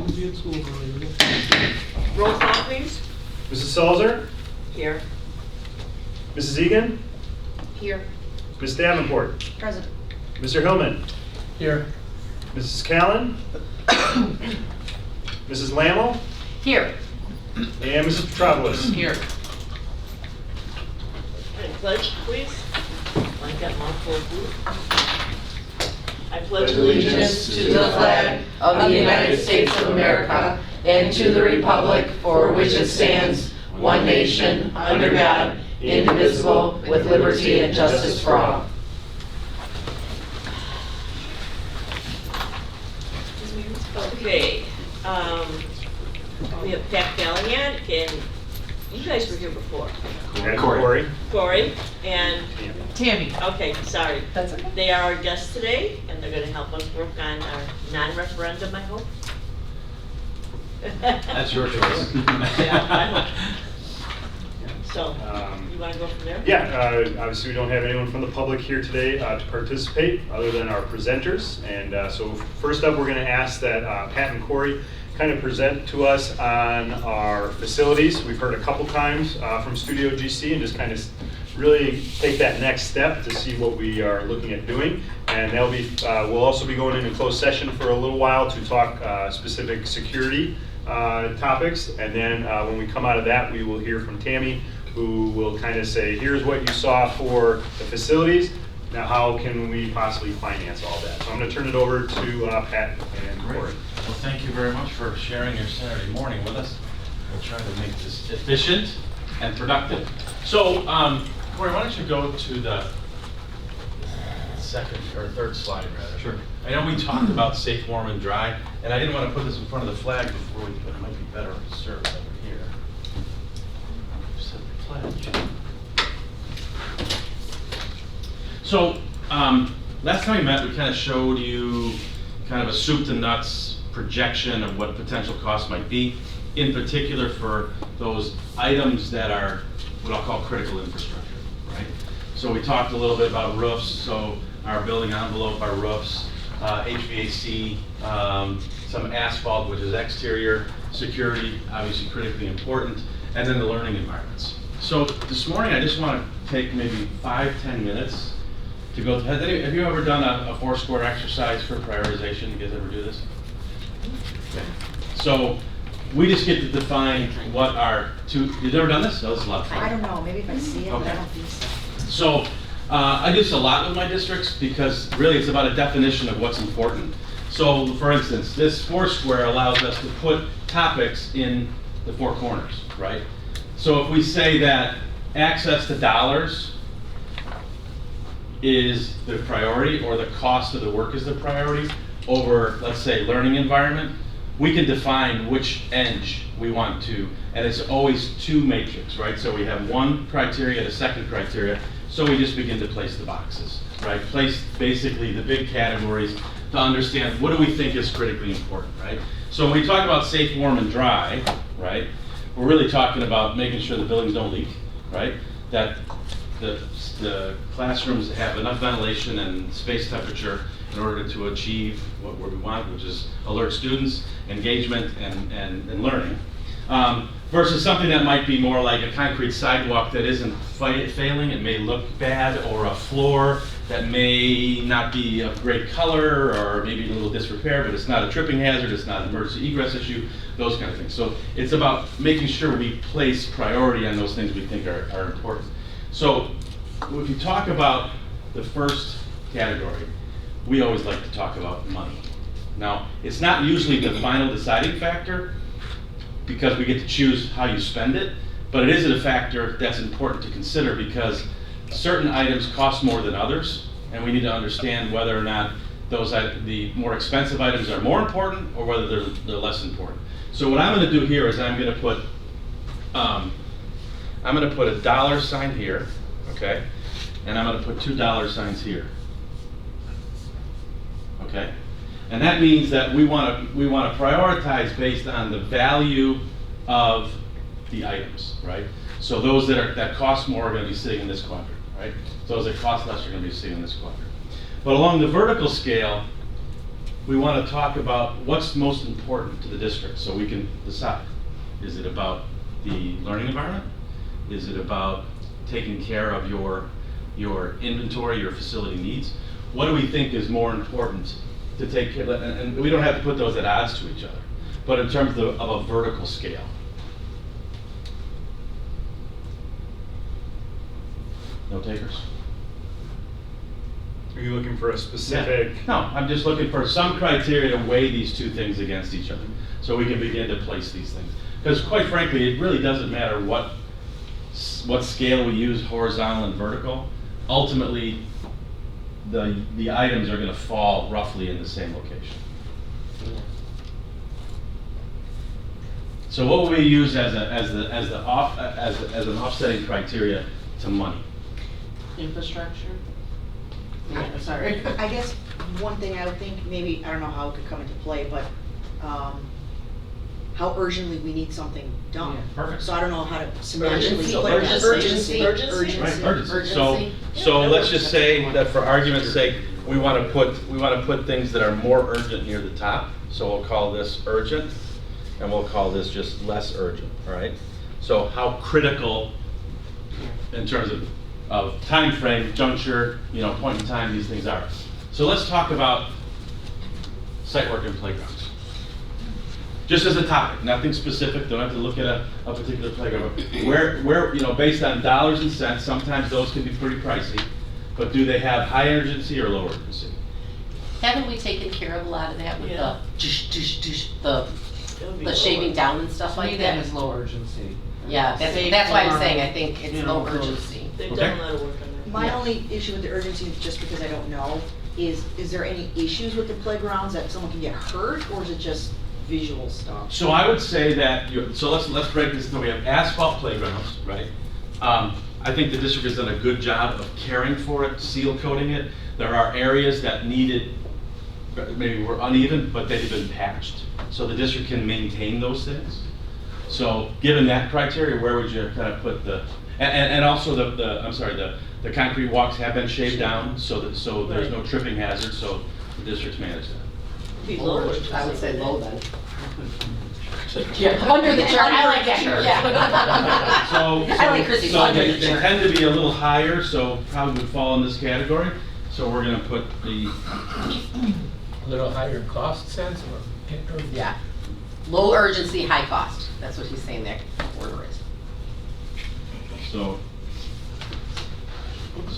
call. Roll call, please. Mrs. Salzer? Here. Mrs. Egan? Here. Ms. Davenport? Present. Mr. Hillman? Here. Mrs. Callen? Mrs. Lammel? Here. And Mrs. Petropoulos? Here. And pledge, please. Like that mouthful of food. I pledge Allegiance to the flag of the United States of America and to the republic for which it stands, one nation, under God, indivisible, with liberty and justice for all. Okay, we have Pat Callahan, and you guys were here before. And Corey? Corey and, Tammy. okay, sorry. That's okay. They are our guests today, and they're gonna help us work on our non-referendum, I hope. That's your choice. Yeah, I hope. So, you wanna go from there? Yeah, obviously we don't have anyone from the public here today to participate other than our presenters. And so first up, we're going to ask that Pat and Corey kind of present to us on our facilities. We've heard a couple times from Studio GC and just kind of really take that next step to see what we are looking at doing. And they'll be, we'll also be going into closed session for a little while to talk specific security topics. And then when we come out of that, we will hear from Tammy, who will kind of say, here's what you saw for the facilities. Now, how can we possibly finance all that? So I'm going to turn it over to Pat and Great. Corey. Well, thank you very much for sharing your Saturday morning with us. We'll try to make this efficient and productive. So, Corey, why don't you go to the second or third slide, rather. Sure. I know we talked about safe, warm, and dry, and I didn't want to put this in front of the flag before we, but it might be better served over here. Set the pledge. So, last time we met, we kind of showed you kind of a soup to nuts projection of what potential costs might be, in particular for those items that are what I'll call critical infrastructure, right? So we talked a little bit about roofs, so our building envelope, our roofs, HVAC, some asphalt, which is exterior, security, obviously critically important, and then the learning environments. So this morning, I just want to take maybe 5-10 minutes to go. Have you ever done a four-square exercise for prioritization? You guys ever do this? Okay. So we just get to define what our two. You've ever done this? Oh, this is a lot of fun. I don't know, maybe if I see it, but I don't think so. So I do this a lot with my districts because really it's about a definition of what's important. So for instance, this four-square allows us to put topics in the four corners, right? So if we say that access to dollars is the priority, or the cost of the work is the priority, over, let's say, learning environment, we can define which edge we want to, and it's always two matrix, right? So we have one criteria and a second criteria, so we just begin to place the boxes, right? Place basically the big categories to understand what do we think is critically important, right? So when we talk about safe, warm, and dry, right, we're really talking about making sure the buildings don't leak, right? That the classrooms have enough ventilation and space temperature in order to achieve what we want, which is alert students, engagement, and learning. Versus something that might be more like a concrete sidewalk that isn't failing, it may look bad, or a floor that may not be of great color, or maybe a little disrepair, but it's not a tripping hazard, it's not an emergency egress issue, those kind of things. So it's about making sure we place priority on those things we think are important. So if you talk about the first category, we always like to talk about money. Now, it's not usually the final deciding factor because we get to choose how you spend it, but it is a factor that's important to consider because certain items cost more than others, and we need to understand whether or not the more expensive items are more important or whether they're less important. So what I'm going to do here is I'm going to put a dollar sign here, okay, and I'm going to put $2 signs here. Okay, and that means that we want to prioritize based on the value of the items, right? So those that cost more are going to be sitting in this quadrant, right? Those that cost less are going to be sitting in this quadrant. But along the vertical scale, we want to talk about what's most important to the district so we can decide. Is it about the learning environment? Is it about taking care of your inventory, your facility needs? What do we think is more important to take care of? And we don't have to put those at odds to each other, but in terms of a vertical scale. No takers? Are you looking for a specific? No, I'm just looking for some criteria to weigh these two things against each other, so we can begin to place these things. Because quite frankly, it really doesn't matter what scale we use, horizontal and vertical. Ultimately, the items are going to fall roughly in the same location. So what will we use as an offsetting criteria to money? Infrastructure? Yeah, sorry. I guess one thing I would think, maybe, I don't know how it could come into play, but how urgently we need something done. Yeah, perfect. So I don't know how to semantically Urgency. put that. Urgency. Urgency. Right, urgency. Urgency. So let's just say that for argument's sake, we want to put things that are more urgent near the top. So we'll call this urgent, and we'll call this just less urgent, all right? So how critical in terms of time frame, juncture, point in time these things are. So let's talk about site work and playgrounds. Just as a topic, nothing specific, don't have to look at a particular playground. Where, based on dollars and cents, sometimes those can be pretty pricey, but do they have high urgency or low urgency? Haven't we taken care of a lot of that with Yeah. the shaving down and stuff like that? is low urgency. Yeah, that's why I'm saying I think it's low urgency. They've Okay. done a lot of work on that. My Yeah. only issue with the urgency, just because I don't know, is there any issues with the playgrounds that someone can get hurt, or is it just visual stuff? So I would say that, so let's break this down. We have asphalt playgrounds, right? I think the district has done a good job of caring for it, seal coating it. There are areas that needed, maybe were uneven, but they've been patched. So the district can maintain those things. So given that criteria, where would you kind of put and also the concrete walks have been shaved down so there's no tripping hazard, so the district's managed that. Be lower. I would say low then. Yeah, under the chart, I like that shirt, yeah. So I like Chrissy's under they the chart. tend to be a little higher, so probably would fall in this category. So we're gonna put the, A little higher cost sense or? Yeah. Low urgency, high cost. That's what he's saying that order is. so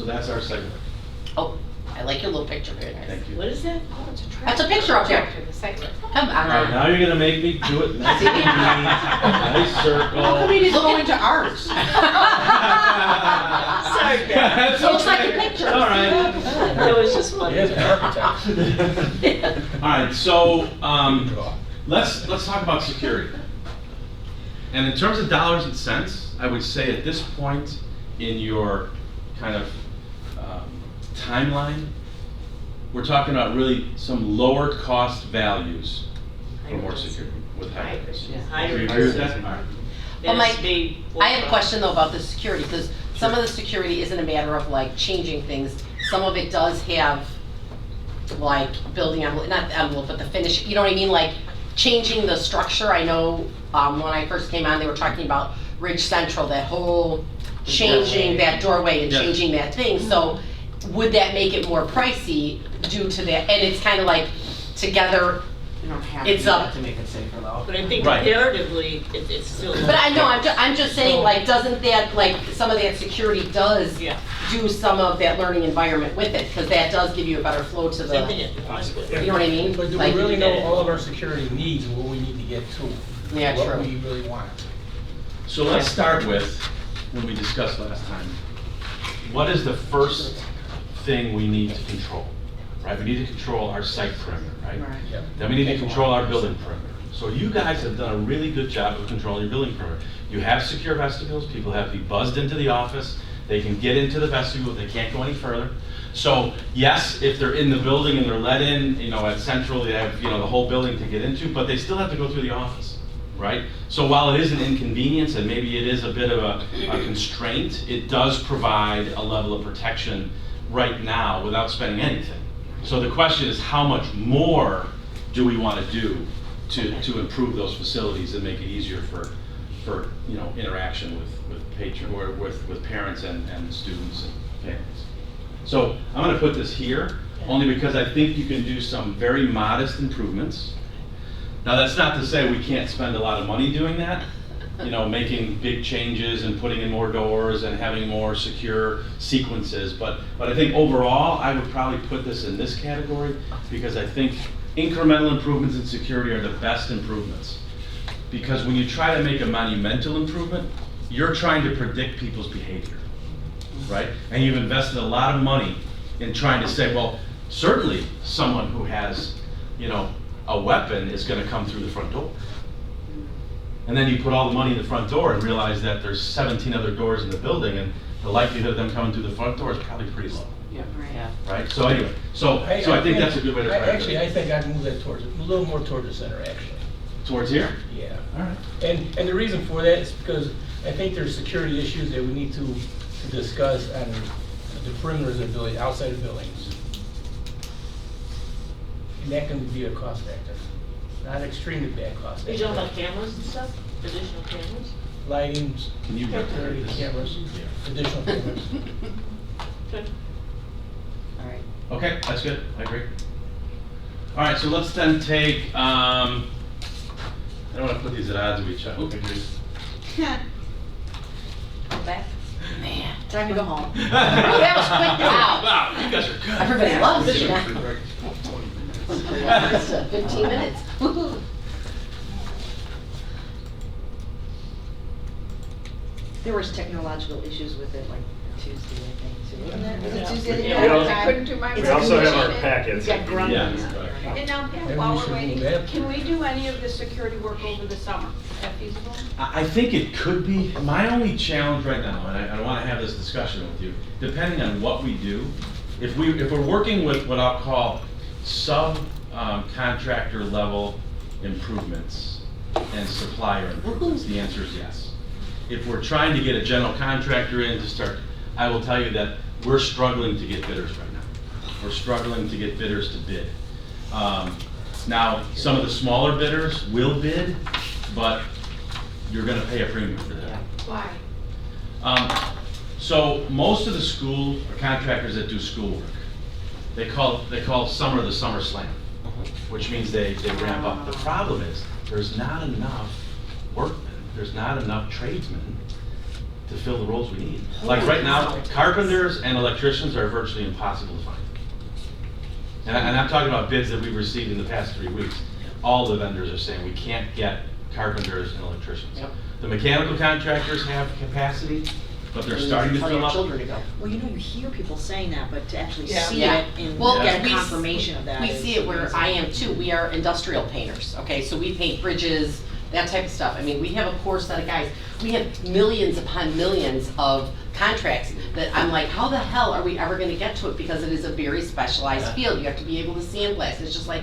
that's our segment. Oh, I like your little picture, very nice. Thank you. What is that? That's a picture up there. Come All right, on. now you're gonna make me do it nice and neat, nice circle. How come we didn't go into ours? Sorry, Dad. That's Looks like okay. a picture. All right. That was just funny. He is an architect. All right, so let's talk about security. And in terms of dollars and cents, I would say at this point in your kind of timeline, we're talking about really some lower cost values for more security with high rates. Higher Do you agree with that? urgency. All right. Well, Mike, Stay I have a question though about the security, because some of the security isn't a matter of like changing things. Some of it does have like building envelope, not the envelope, but the finish, you know what I mean? Like changing the structure. I know when I first came on, they were talking about Ridge Central, that whole changing that doorway and Yes. changing that thing. So would that make it more pricey due to that? And it's kind of like together. You don't have It's up. to make it safer though. But I think Right. comparatively, it's still. But I know, I'm just saying, like, doesn't that, like, some of that security does Yeah. do some of that learning environment with it? Because that does give you a better flow to Same thing the, at the hospital. you know what I mean? But do we Like, really know all of our security needs and what we need to get to? Yeah, What true. we really want? So let's start with, when we discussed last time, what is the first thing we need to control? Right, we need to control our site perimeter, right? Yep. Then we need to control our building perimeter. So you guys have done a really good job of controlling your building perimeter. You have secure vestibules, people have to be buzzed into the office, they can get into the vestibule, they can't go any further. So yes, if they're in the building and they're let in, at Central, they have, the whole building to get into, but they still have to go through the office, right? So while it is an inconvenience and maybe it is a bit of a constraint, it does provide a level of protection right now without spending anything. So the question is, how much more do we want to do to improve those facilities and make it easier for interaction with patron or with parents and students and families. So I'm going to put this here only because I think you can do some very modest improvements. Now that's not to say we can't spend a lot of money doing that, making big changes and putting in more doors and having more secure sequences. But I think overall, I would probably put this in this category because I think incremental improvements in security are the best improvements. Because when you try to make a monumental improvement, you're trying to predict people's behavior, right? And you've invested a lot of money in trying to say, well, certainly someone who has, a weapon is going to come through the front door. And then you put all the money in the front door and realize that there's 17 other doors in the building, and the likelihood of them coming through the front door is probably pretty low. Yeah. Right? So anyway, so I think that's a good way to prioritize. Actually, I think I'd move that a little more towards the center, actually. Towards here? Yeah. All right. And the reason for that is because I think there's security issues that we need to discuss on the perimeters of the building, outside of buildings. And that can be a cost factor. Not extremely bad cost Are you factor. talking about cameras and stuff? Additional cameras? Lighting, Can you security cameras, additional cameras. Okay. All right. Okay, that's good. I agree. All right, so let's then take, I don't want to put these at odds with each other. Okay, good. Back. Man. Time to go home. That was quick. Wow. Wow, you guys are good. Everybody loves it. Yeah. That's 15 minutes. Woo-hoo. There was technological issues with it, like Tuesday, I think, too. Wasn't there? Was it Tuesday? Yeah. We Yeah. also- I couldn't do my. We also have our packets. Got grunt Yeah. on it. Right. And now, Pat, Maybe while we we're should waiting, move that. can we do any of the security work over the summer? Is that feasible? I think it could be. My only challenge right now, and I want to have this discussion with you, depending on what we do, if we're working with what I'll call contractor level improvements and supplier improvements, the answer is yes. If we're trying to get a general contractor in to start, I will tell you that we're struggling to get bidders right now. We're struggling to get bidders to bid. Now, some of the smaller bidders will bid, but you're going to pay a premium for that. Why? So most of the school or contractors that do schoolwork, they call summer the summer slam, which means they ramp up. The problem is there's not enough workmen, there's not enough tradesmen to fill the roles we need. Like right now, carpenters and electricians are virtually impossible to find. And I'm talking about bids that we've received in the past 3 weeks. All the vendors are saying we can't get carpenters and electricians. Yep. The mechanical contractors have capacity, but they're starting to Tell fill your up. children to go. Well, you hear people saying that, but to actually Yeah. see Yeah. it and Well, get a we s- confirmation of that We is see it where amazing. I am too. We are industrial painters, okay? So we paint bridges, that type of stuff. I mean, we have a core set of guys. We have millions upon millions of contracts that I'm like, how the hell are we ever gonna get to it? Because it is a very specialized field. You have to be able to sandblast. It's just like,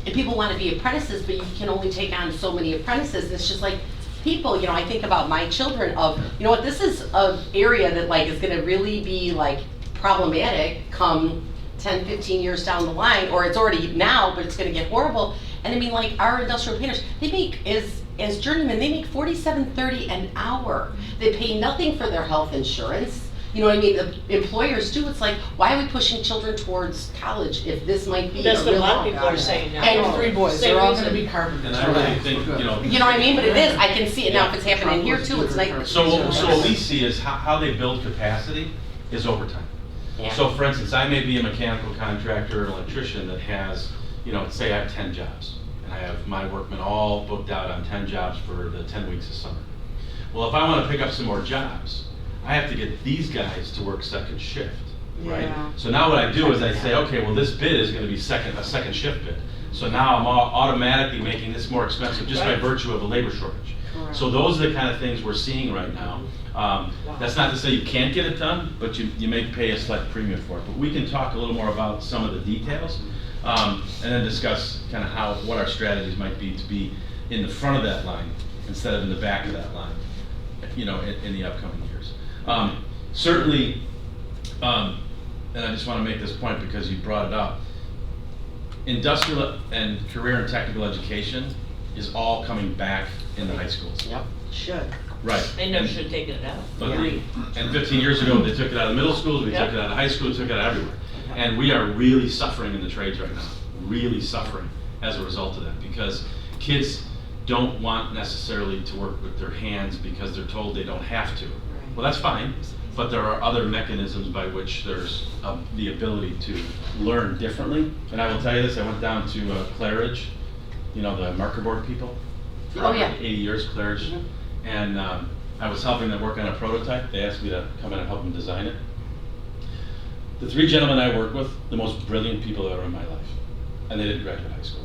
and people wanna be apprentices, but you can only take on so many apprentices. It's just like, people, I think about my children of, what, this is an area that like is gonna really be like problematic come 10, 15 years down the line, or it's already now, but it's gonna get horrible. And I mean, like, our industrial painters, they make, as journeymen, they make $47.30 an hour. They pay nothing for their health insurance. You know what I mean? The employers do. It's like, why are we pushing children towards college if this might be That's a what a real lot of people are saying now. And 3 boys, Same they're all reason. gonna be carpenters. And I really think, You know what I mean? But it is, I can see it now. If it's happening here too, it's like. So what we see is how they build capacity is overtime. Yeah. So for instance, I may be a mechanical contractor or an electrician that has, say I have 10 jobs. And I have my workmen all booked out on 10 jobs for the 10 weeks of summer. Well, if I want to pick up some more jobs, I have to get these guys to work second shift, right? Yeah. So now what I do is I say, okay, well this bid is going to be a second shift bid. So now I'm automatically making this more expensive just by Right. virtue of a labor shortage. Correct. So those are the kind of things we're seeing right now. That's not to say you can't get it done, but you may pay a slight premium for it. But we can talk a little more about some of the details, and then discuss kind of what our strategies might be to be in the front of that line instead of in the back of that line, in the upcoming years. Certainly, and I just want to make this point because you brought it up, industrial and career and technical education is all coming back in the high schools. Yep. Should. Right. They never And- should have taken it out. But Yeah. and 15 years ago, they took it out of middle schools, we took Yeah. it out of high school, we took it out everywhere. And we are really suffering in the trades right now, really suffering as a result of that, because kids don't want necessarily to work with their hands because they're told they don't have to. Well, that's fine, but there are other mechanisms by which there's the ability to learn differently. And I will tell you this, I went down to Claridge, you know, the marker board people. For Oh, yeah. 80 years, Claridge. Mhm. And I was helping them work on a prototype. They asked me to come in and help them design it. The 3 gentlemen I worked with, the most brilliant people ever in my life, and they didn't graduate high school.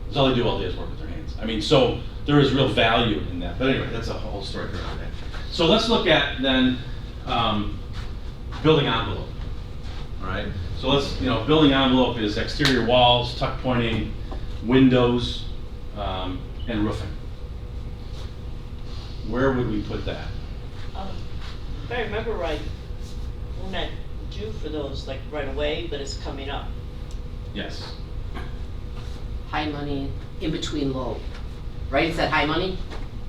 That's all they do all day is work with their hands. I mean, so there is real value in that. But anyway, that's a whole story for another day. So let's look at then building envelope. All right. So let's, building envelope is exterior walls, tuck pointing, windows, and roofing. Where would we put that? If I remember right, we're not due for those like right away, but it's coming up. Yes. High money, in between low. Right, is that high money?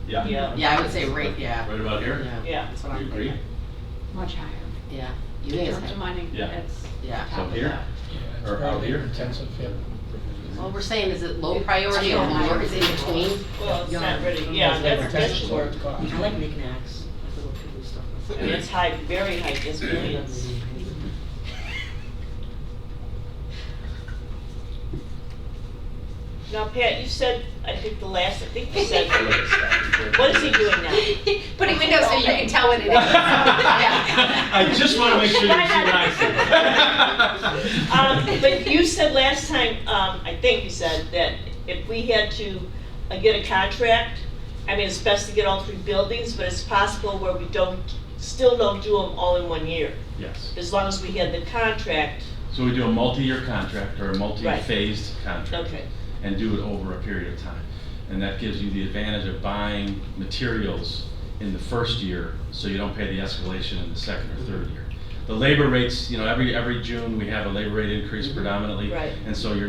Yeah. Yeah. Yeah, I would say right, yeah. Right about here? Yeah. That's what Do I'm you agree? thinking. Much higher. Yeah. You In think terms it's of high? money, Yeah. it's. Yeah. So top of here? that. Yeah, it's Or out probably here? intensive, yeah. Well, we're saying, is it low priority or more, is it in between? Well, it's not really, yeah, that's short. I like knickknacks, like little piddly stuff. I mean, it's high, very high, it's millions. Now, Pat, you said, I think you said, what is he doing now? Putting windows so you can tell what it is. Yeah. I just want to make sure you see what I see. But you said last time, I think you said that if we had to get a contract, I mean, it's best to get all 3 buildings, but it's possible where we still don't do them all in 1 year. Yes. As long as we had the contract, So we do a multi-year contract or a multi-phased contract. okay. And do it over a period of time. And that gives you the advantage of buying materials in the first year, so you don't pay the escalation in the second or third year. The labor rates, every June we have a labor rate increase predominantly. Right. And so they're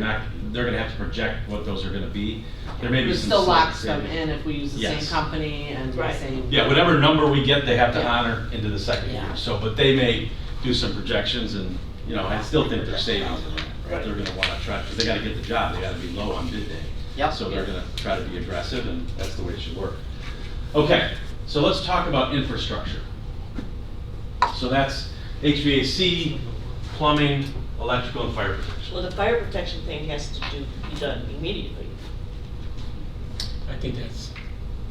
gonna have to project what those are gonna be. There may be It some. still slight locks them savings. in if we use the same Yes. company and the Right. same. Yeah, whatever number we get, they have to Yeah. honor into the second year. Yeah. So, but they may do some projections and, I still think there's savings in that, right? Right. They're gonna wanna try, because they gotta get the job, they gotta be low on bid day. Yep. So they're gonna try to be aggressive, and that's the way it should work. Okay, so let's talk about infrastructure. So that's HVAC, plumbing, electrical, and fire protection. Well, the fire protection thing has to be done immediately I think that's,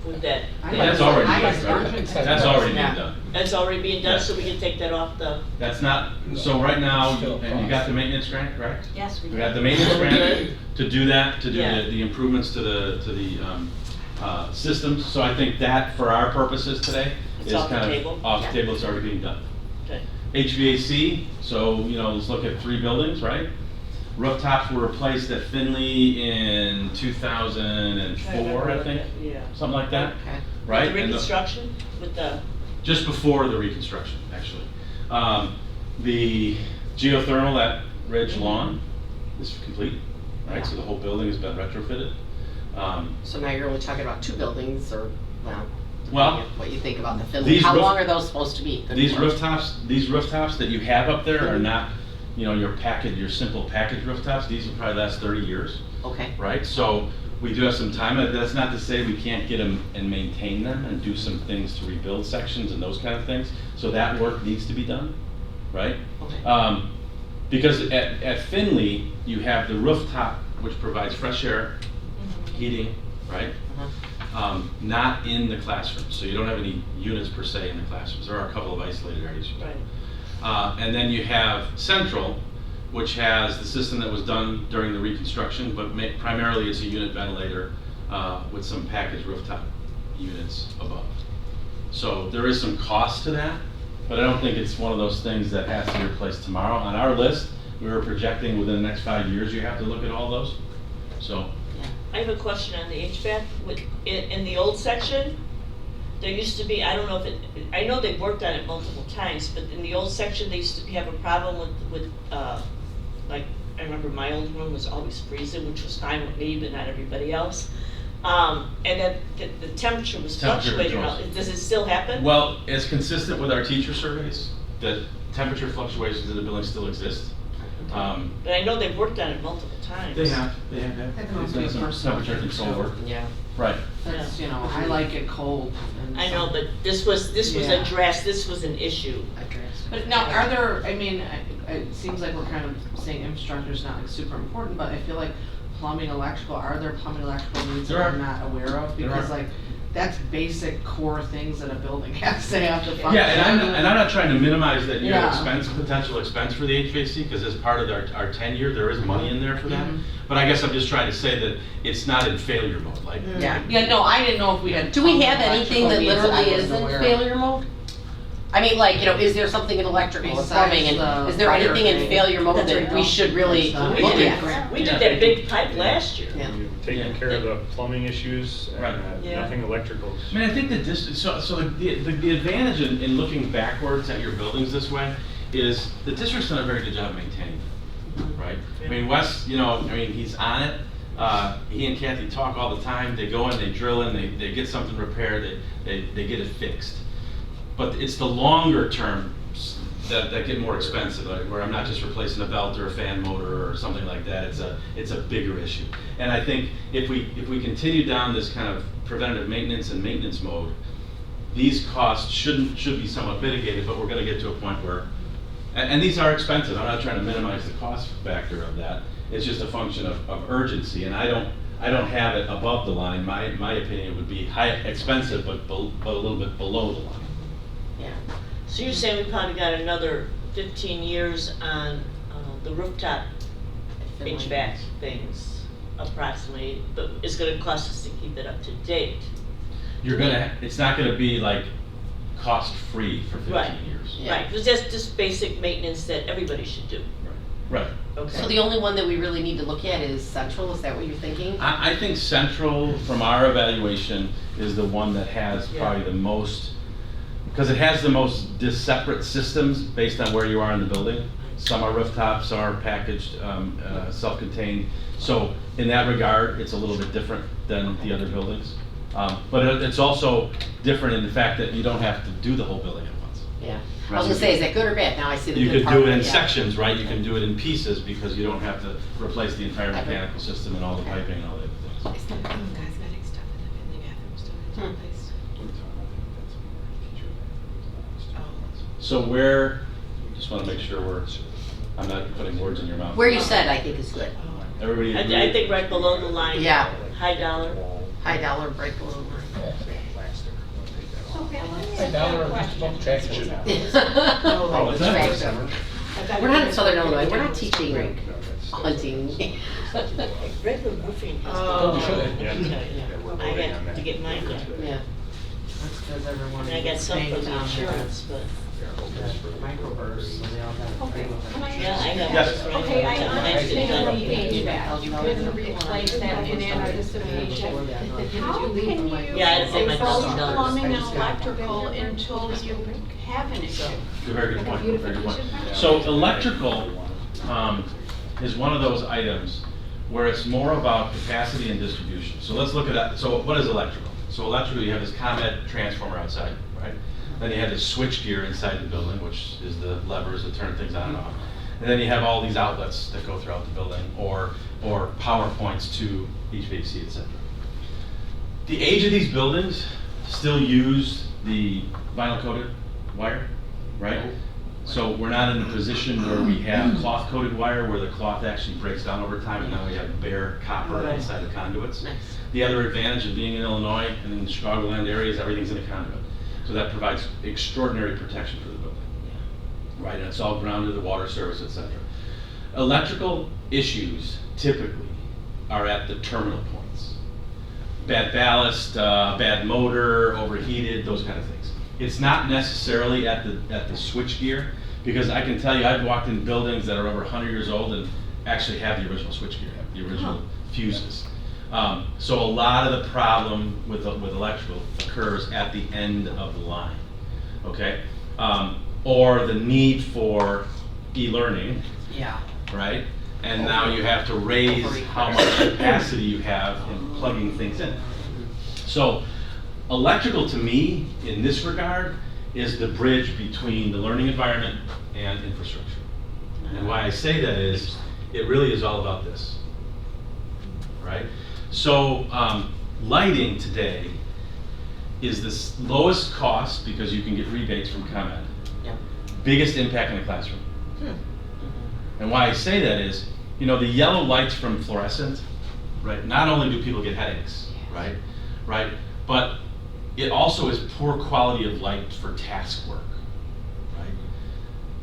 with that. That's already I being like done. urgent. That's already being Yeah. done. That's already being done, Yes. so we can take that off the, That's not, so right now, Still a and you got cost. the maintenance grant, correct? Yes, we We do. got the maintenance grant to do that, to do Yeah. the improvements to the systems. So I think that, for our purposes today, It's is off the kind table? of off the Yeah. table, it's already being done. okay. HVAC, so, let's look at 3 buildings, right? Rooftops were replaced at Finley in 2004, I think, Yeah. something like that, Okay. right? With the And reconstruction, with the, just before the reconstruction, actually. The geothermal at Ridge Lawn is complete, right? So the whole building has been retrofitted. So now you're only talking about 2 buildings, or, well, Well, what you think about the Finley. these How roof- long are those supposed to be? these rooftops that you have up there are not, your simple package rooftops. These will probably last 30 years, Okay. right? So we do have some time. That's not to say we can't get them and maintain them and do some things to rebuild sections and those kind of things. So that work needs to be done, right? Okay. Because at Finley, you have the rooftop, which provides fresh air, heating, right? Uh-huh. Not in the classroom, so you don't have any units per se in the classrooms. There are a couple of isolated areas. right. And then you have Central, which has the system that was done during the reconstruction, but primarily it's a unit ventilator with some packaged rooftop units above. So there is some cost to that, but I don't think it's one of those things that has to be replaced tomorrow. On our list, we were projecting within the next 5 years, you have to look at all those. So, I have a question on the HVAC. In the old section, there used to be, I don't know if I know they've worked on it multiple times, but in the old section, they used to have a problem with like, I remember remember my old room was always freezing, which was fine with me, but not everybody else. And then the temperature was Temperature fluctuating. controls. Does it still happen? Well, it's consistent with our teacher surveys that temperature fluctuations in the building still exist. But I know they've worked on it multiple times. They have. That can also be It's done some personal temperature thing, control too. work. Yeah, Right. that's, you know, I like it cold. And I know, so- but this was Yeah. addressed, this was an issue. But now, are there, I mean, it seems like we're kind of saying infrastructure's not like super important, but I feel like plumbing, electrical, are there plumbing, electrical needs that There are. we're not aware of? There Because are. like, that's basic core things that a building has to have to function. Yeah, and I'm not trying to minimize that your Yeah. potential expense for the HVAC, because as part of our tenure, there is money in there for that. Mhm. But I guess I'm just trying to say that it's not in failure mode, like. Yeah, no, I didn't know if we had. Do we have plumbing, anything that electrical needs literally I is wasn't in aware of. failure mode? I mean, like, you know, is there something in electrical or Besides plumbing, and the is there fire anything in thing. failure mode That's that right. we should really That's We look did, at? we did that big pipe last year. Yeah. Taking Yeah. care of the plumbing issues Right. and Yeah. nothing electrical. I mean, I think the distance, so the advantage in looking backwards at your buildings this way is the district's done a very good job maintaining them, right? I mean, Wes, you know, I mean, he's on it. He and Kathy talk all the time. They go in, they drill in, they get something repaired, they get it fixed. But it's the longer term that get more expensive, like where I'm not just replacing a belt or a fan motor or something like that. It's a bigger issue. And I think if we continue down this kind of preventative maintenance and maintenance mode, these costs should be somewhat mitigated, but we're gonna get to a point where, and these are expensive. I'm not trying to minimize the cost factor of that. It's just a function of urgency, and I don't have it above the line. My opinion would be expensive, but a little bit below the line. Yeah. So you're saying we probably got another 15 years on the rooftop HVAC things approximately, but it's gonna cost us to keep it up to date. It's not gonna be like cost-free for 15 Right. years. Yeah. Right, because that's just basic maintenance that everybody should do. Right. Okay. So the only one that we really need to look at is central, is that what you're thinking? I think Central, from our evaluation, is the one that has Yeah. probably the most, because it has the most separate systems based on where you are in the building. Some are rooftops, some are packaged, self-contained. So in that regard, it's a little bit different than the other buildings. But it's also different in the fact that you don't have to do the whole building at once. Yeah. I was gonna say, is that good or bad? Now I see the You good could part do of it in yeah. sections, right? You can do it in pieces because you don't have to replace the entire mechanical system and all the piping and all the other things. Is the cosmetic stuff in the bathroom still Hmm. in place? So just want to make sure I'm not putting words in your mouth. Where you said, I think is good. Everybody agree? I think right below the line. Yeah. High dollar. High dollar break below line. So Pam, let me A ask dollar you a or just question. about traction. Oh, what's that? We're not in Southern Illinois, we're not teaching hunting. Regular roofing. Oh, we should. I had to get mine done. Yeah. That's because everyone. And I got some paying from the down insurance, but, the microbursts, so they all got. Okay, can I yeah, I have. Yes. this right Okay, I here. understand the Nice. HVAC, you couldn't replace that in anticipation. How can you Yeah, I'd say my install $1,000. plumbing and electrical until you have an issue? Very good point, very good point. So electrical is one of those items where it's more about capacity and distribution. So let's look at that. So what is electrical? So electrical, you have this ComEd transformer outside, right? Then you have this switch gear inside the building, which is the levers that turn things on and off. And then you have all these outlets that go throughout the building, or power points to HVAC, et cetera. The age of these buildings still use the vinyl coated wire, right? So we're not in a position where we have cloth coated wire where the cloth actually breaks down over time, and now we have bare copper inside the conduits. Nice. The other advantage of being in Illinois and in the Chicagoland area is everything's in a conduit. So that provides extraordinary protection for the building. Right, and it's all grounded, the water service, et cetera. Electrical issues typically are at the terminal points. Bad ballast, bad motor, overheated, those kind of things. It's not necessarily at the switch gear, because I can tell you, I've walked in buildings that are over 100 years old and actually have the original switch gear, the original fuses. So a lot of the problem with electrical occurs at the end of the line, okay? Or the need for e-learning, Yeah. right? and now you have to raise how much capacity you have in plugging things in. So electrical to me, in this regard, is the bridge between the learning environment and infrastructure. And why I say that is, it really is all about this, right? So lighting today is the lowest cost because you can get rebates from ComEd. Yep. Biggest impact in the classroom. And why I say that is, you know, the yellow lights from fluorescent, right? Not only do people get headaches, right? But it also is poor quality of light for task work, right?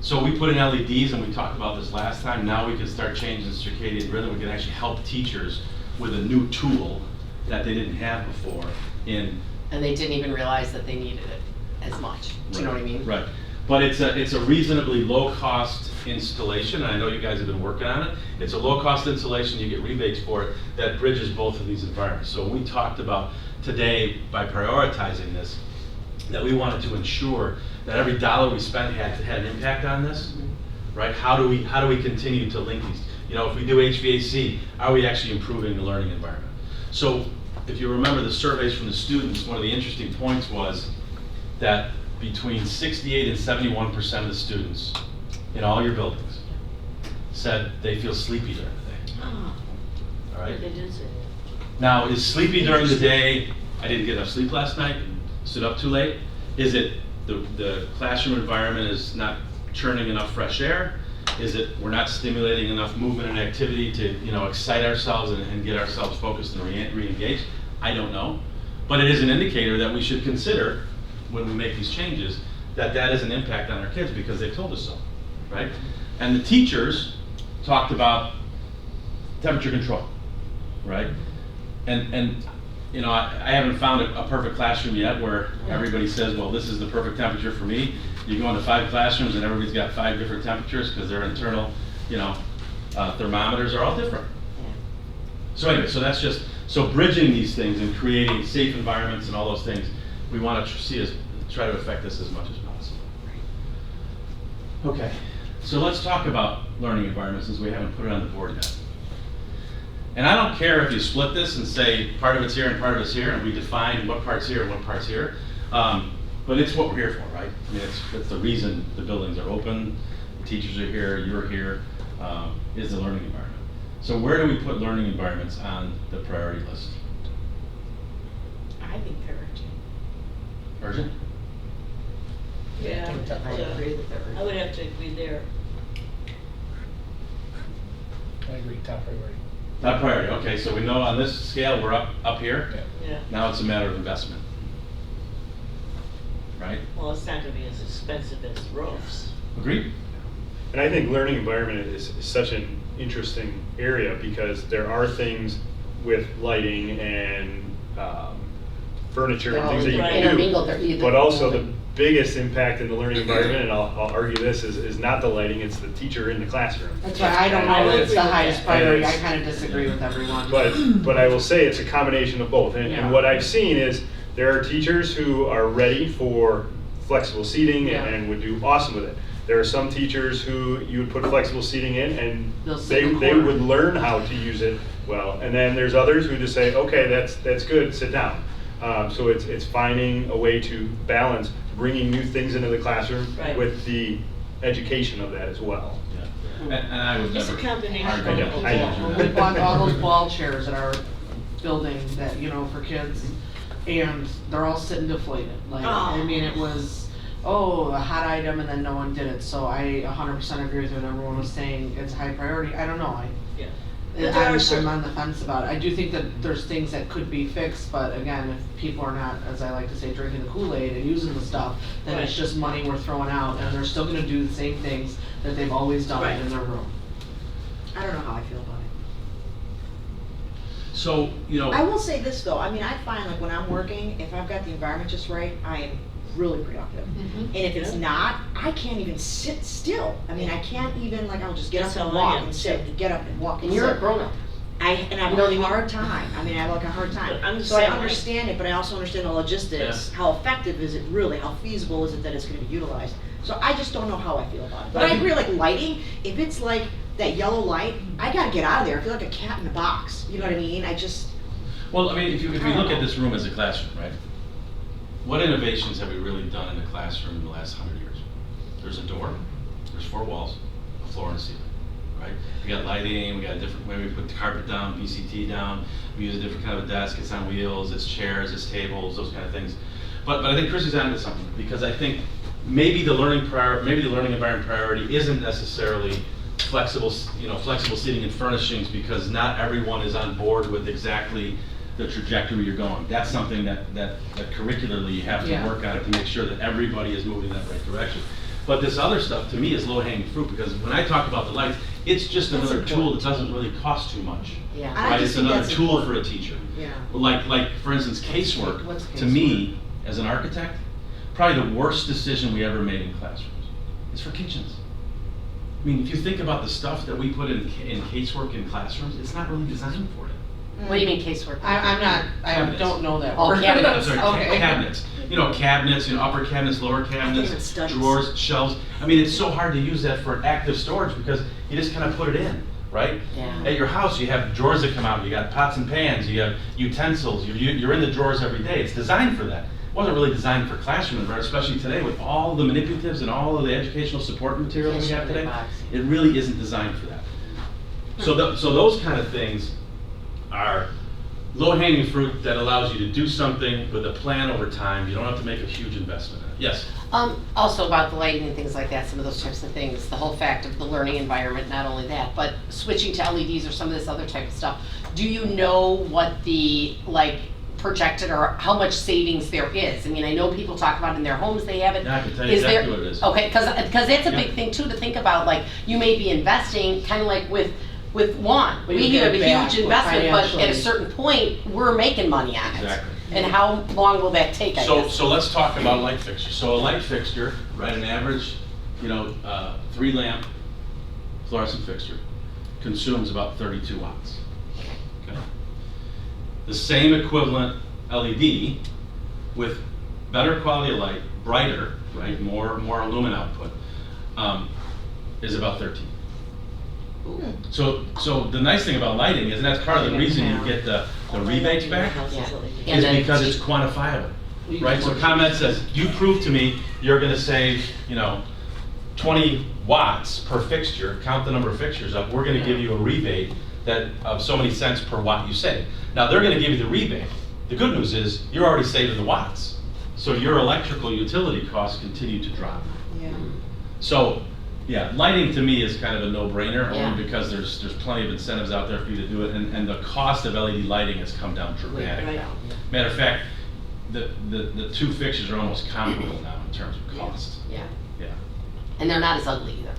So we put in LEDs, and we talked about this last time. Now we can start changing circadian rhythm. We can actually help teachers with a new tool that they didn't have before in. And they didn't even realize that they needed it as much. Do you know what I mean? Right. But it's a reasonably low-cost installation, and I know you guys have been working on it. It's a low-cost installation, you get rebates for it, that bridges both of these environments. So we talked about today, by prioritizing this, that we wanted to ensure that every dollar we spent had an impact on this, right? How do we continue to link these? You know, if we do HVAC, are we actually improving the learning environment? So if you remember the surveys from the students, one of the interesting points was that between 68 and 71% of the students in all your buildings said they feel sleepy during the day. All right? They did say that. Now, is sleepy during the day, I didn't get enough sleep last night, stood up too late? Is it the classroom environment is not churning enough fresh air? Is it we're not stimulating enough movement and activity to, you know, excite ourselves and get ourselves focused and re-engaged? I don't know. But it is an indicator that we should consider when we make these changes, that is an impact on our kids because they told us so, right? And the teachers talked about temperature control, right? And you know, I haven't found a perfect classroom yet where everybody says, well, this is the perfect temperature for me. You go into 5 classrooms and everybody's got 5 different temperatures because their internal, you know, thermometers are all different. So anyway, so that's just, so bridging these things and creating safe environments and all those things, we want to see us try to affect this as much as possible. Okay, so let's talk about learning environments since we haven't put it on the board yet. And I don't care if you split this and say part of it's here and part of it's here, and we define what part's here and what part's here. But it's what we're here for, right? I mean, it's the reason the buildings are open, the teachers are here, you're here, is the learning environment. So where do we put learning environments on the priority list? I think they're urgent. Urgent? Yeah, I agree that they're urgent. I would have to agree there. I agree, top priority. Top priority, okay, so we know on this scale, we're up here. Yeah. Now it's a matter of investment. Right? Well, it's not gonna be as expensive as roofs. Agreed? And I think learning environment is such an interesting area because there are things with lighting and furniture and things that you Right. can Intermingled, they're do. either- But also the biggest impact in the learning environment, and I'll argue this, is not the lighting, it's the teacher in the classroom. That's why I don't know I if would it's the agree with highest that. priority, I kind of disagree with everyone. But I will say it's a combination of both. And Yeah. what I've seen is there are teachers who are ready for flexible seating Yeah. and would do awesome with it. There are some teachers who you would put flexible seating in and They'll sit in the they corner. would learn how to use it well. And then there's others who just say, okay, that's good, sit down. So it's finding a way to balance bringing new things into the classroom Right. with the education of that as well. Yeah. And I would It's a never. combination argue of that. both. I know. We bought all those ball chairs at our building that, you know, for kids, and they're all sitting deflated. Like, I mean, it was, a hot item, and then no one did it. So I 100% agree with you, and everyone was saying it's a high priority. I don't know, Yeah. But there are I'm certain- on the fence about it. I do think that there's things that could be fixed, but again, if people are not, as I like to say, drinking the Kool-Aid and using the stuff, then it's Right. just money we're throwing out, and they're still gonna do the same things that they've always done Right. in their room. I don't know how I feel about it. So, you know. I will say this though, I mean, I find like when I'm working, if I've got the environment just right, I am really productive. And if it's Yeah. not, I can't even sit still. I mean, I can't even, like, I'll just get That's up and how I walk am, and sit, too. and get up and walk and And you're a sit. grown-up. I have You know what I a mean? hard time. I mean, I have like a hard time. But I'm the So I same way. understand it, but I also understand the logistics. How effective is it really? How feasible is it that it's gonna be utilized? So I just don't know how I feel about it. But I agree, like lighting, if it's like that yellow light, I gotta get out of there. I feel like a cat in a box. You know what I mean? Well, I mean, if you look at this room as a classroom, right? What innovations have we really done in a classroom in the last 100 years? There's a door, there's 4 walls, a floor and a ceiling, right? We got lighting, we got a different way we put the carpet down, PCT down, we use a different kind of a desk, it's on wheels, it's chairs, it's tables, those kind of things. But I think Chris is onto something, because I think maybe the learning environment priority isn't necessarily flexible seating and furnishings, because not everyone is on board with exactly the trajectory you're going. That's something that curricularly you have to work on to make sure that everybody is moving in that right direction. But this other stuff, to me, is low-hanging fruit, because when I talk about the lights, it's just another tool that doesn't really cost too much. Yeah. Right? It's another tool for a teacher. Yeah. Like for instance, casework, to me, as an architect, probably the worst decision we ever made in classrooms is for kitchens. I mean, if you think about the stuff that we put in casework in classrooms, it's not really designed for it. What do you mean casework? I Cabinets. don't know that Oh, word. cabinets. I'm sorry, Okay. cabinets. Cabinets, upper cabinets, lower cabinets, it's studies. drawers, shelves. I mean, it's so hard to use that for active storage, because you just kind of put it in, right? Yeah. At your house, you have drawers that come out, you got pots and pans, you have utensils, you're in the drawers every day. It's designed for that. It wasn't really designed for classroom environment, especially today with all the manipulatives and all of the educational support material we have today. It really isn't designed for that. So those kind of things are low-hanging fruit that allows you to do something with a plan over time. You don't have to make a huge investment in it. Yes? Also about the lighting and things like that, some of those types of things, the whole fact of the learning environment, not only that, but switching to LEDs or some of this other type of stuff. Do you know what the, projected or how much savings there is? I mean, I know people talk about in their homes they have it. Yeah, I can tell you Is there- exactly what it is. Okay, because that's a Yeah. big thing too to think about, you may be investing, kind of like with Juan. But We you have get a it back huge investment, but at a financially. certain point, we're making money on it. Exactly. And how long will that take, I guess? So let's talk about light fixtures. So a light fixture, right, an average, 3-lamp fluorescent fixture consumes about 32 watts. Okay. The same equivalent LED with better quality of light, brighter, right, more lumen output, is about 13. So the nice thing about lighting is, and that's part of the reason you get the rebates back, Yeah. is And then- because it's quantifiable, right? So ComEd says, you prove to me you're gonna save, 20 watts per fixture, count the number of fixtures up, we're gonna give you a rebate of so many cents per watt you save. Now, they're gonna give you the rebate. The good news is, you're already saving the watts. So your electrical utility costs continue to drop. Yeah. So, yeah, lighting to me is kind of a no-brainer, Yeah. only because there's plenty of incentives out there for you to do it, and the cost of LED lighting has come down dramatically. Right. Matter of fact, the 2 fixtures are almost comparable now in terms of cost. Yeah. Yeah. And they're not as ugly either.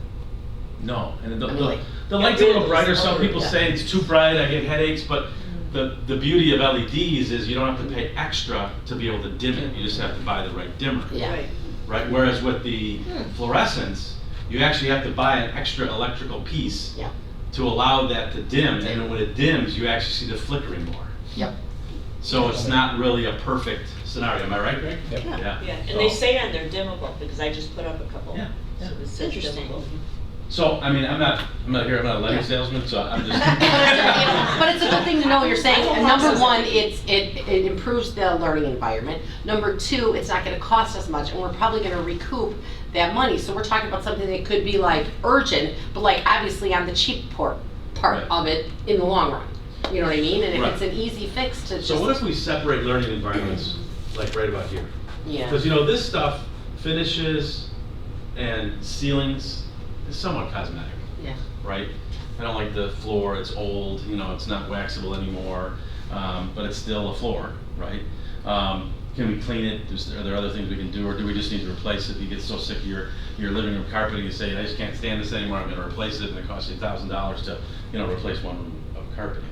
No, and the Really? light's a little brighter. Some color, people yeah. say it's too bright, I get headaches, but the beauty of LEDs is you don't have to pay extra to be able to dim it. You just have to buy the right dimmer. Yeah. Right? Whereas with the fluorescents, you actually have to buy an extra electrical piece Yeah. to allow that to dim, and then when it dims, you actually see the flickering more. Yep. So it's not really a perfect scenario. Am I right, Greg? Yep. Yeah. Yeah, and they say on there dimmable, because I just put up a couple. Yeah. So it says Interesting. dimmable. So, I mean, I'm not a lighting salesman, so I'm just. But it's a good thing to know, you're saying, I don't and number know. one, it improves the learning environment. Number two, it's not gonna cost us much, and we're probably gonna recoup that money. So we're talking about something that could be urgent, but obviously on the cheap part Right. of it in the long run. You know what I mean? And if Right. it's an easy fix to just. So what if we separate learning environments, right about here? Yeah. Because this stuff, finishes and ceilings, is somewhat cosmetic, Yeah. right? I don't like the floor, it's old, it's not waxable anymore, but it's still a floor, right? Can we clean it? Are there other things we can do, or do we just need to replace it? You get so sick of your living room carpeting, you say, I just can't stand this anymore, I'm gonna replace it, and it costs you $1,000 to, replace one room of carpeting.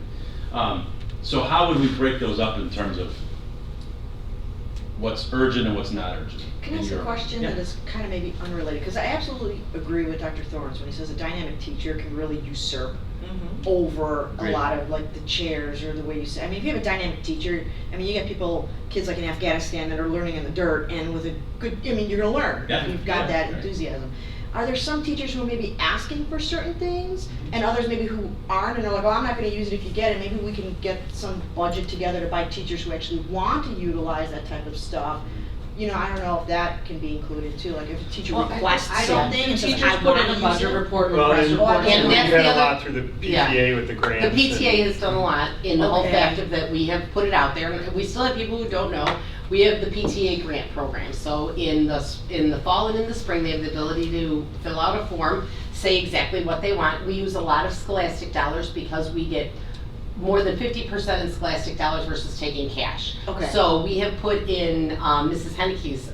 So how would we break those up in terms of what's urgent and what's not urgent? Can I ask a question that is kind of maybe unrelated? Because I absolutely agree with Dr. Thorns when he says a dynamic teacher can really usurp Mhm. over a Great. lot of the chairs or the way you say. I mean, if you have a dynamic teacher, you got kids like in Afghanistan that are learning in the dirt, and with a good, you're gonna learn. Yeah. You've got that Right. enthusiasm. are there some teachers who are maybe asking for certain things and others maybe who aren't, and they're like, well, I'm not gonna use it if you get it, maybe we can get some budget together to buy teachers who actually want to utilize that type of stuff. You know, I don't know if that can be included too, like if a teacher requests something and says, I Teachers put in wanna a use budget it. report, Well, request and report. And we've that's had the a other- lot through the PTA with the The grants. PTA has done a lot in the whole Okay. fact of that we have put it out there, and we still have people who don't know. We have the PTA grant program, so in the fall and in the spring, they have the ability to fill out a form, say exactly what they want. We use a lot of scholastic dollars because we get more than 50% in scholastic dollars versus taking cash. Okay. So we have put in Mrs. Henneke's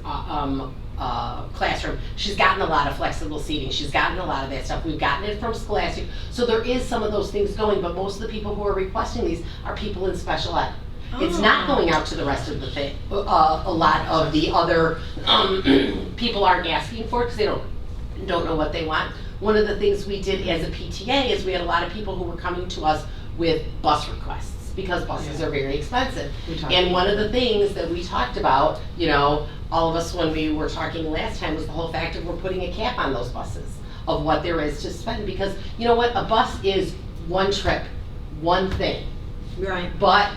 classroom. She's gotten a lot of flexible seating. She's gotten a lot of that stuff. We've gotten it from Scholastic. So there is some of those things going, but most of the people who are requesting these are people in special ed. It's not going out to the rest of the thing. A lot of the other people aren't asking for it because they don't know what they want. One of the things we did as a PTA is we had a lot of people who were coming to us with bus requests because buses are very expensive. And one of the things that we talked about, you know, all of us when we were talking last time was the whole fact of we're putting a cap on those buses of what there is to spend because you know what, a bus is one trip, one thing. Right. But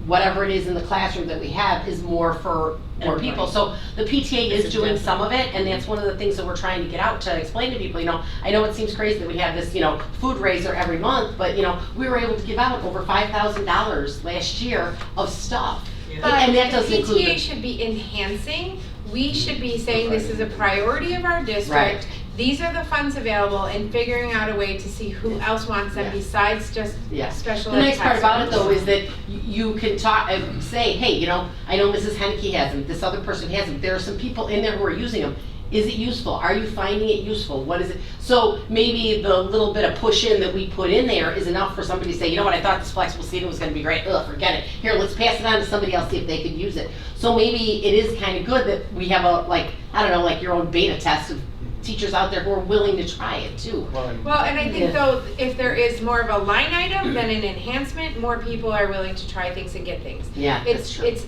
whatever it is in the classroom that we have is more for more people. So the PTA is doing some of it, and that's one of the things that we're trying to get out to explain to people. You know, I know it seems crazy that we have this, you know, food raiser every month, but you know, we were able to give out over $5,000 last year of stuff. But And that doesn't PTA include should be enhancing, we should be saying this is a priority of our Right. district. These are the funds available and figuring out a way to see who else wants them Yeah. besides just Yeah. special The ed nice part about it though classrooms. is that you can talk, say, hey, you know, I know Mrs. Henneke has them, this other person has them, there are some people in there who are using them. Is it useful? Are you finding it useful? What is it? So maybe the little bit of push in that we put in there is enough for somebody to say, you know what, I thought this flexible seating was gonna be great, ugh, forget it. Here, let's pass it on to somebody else, see if they could use it. So maybe it is kind of good that we have a, like, I don't know, like your own beta test of teachers out there who are willing to try it too. Well, and I think though, if there is more of a line item than an enhancement, more people are willing to try things and get things. Yeah, that's true. It's,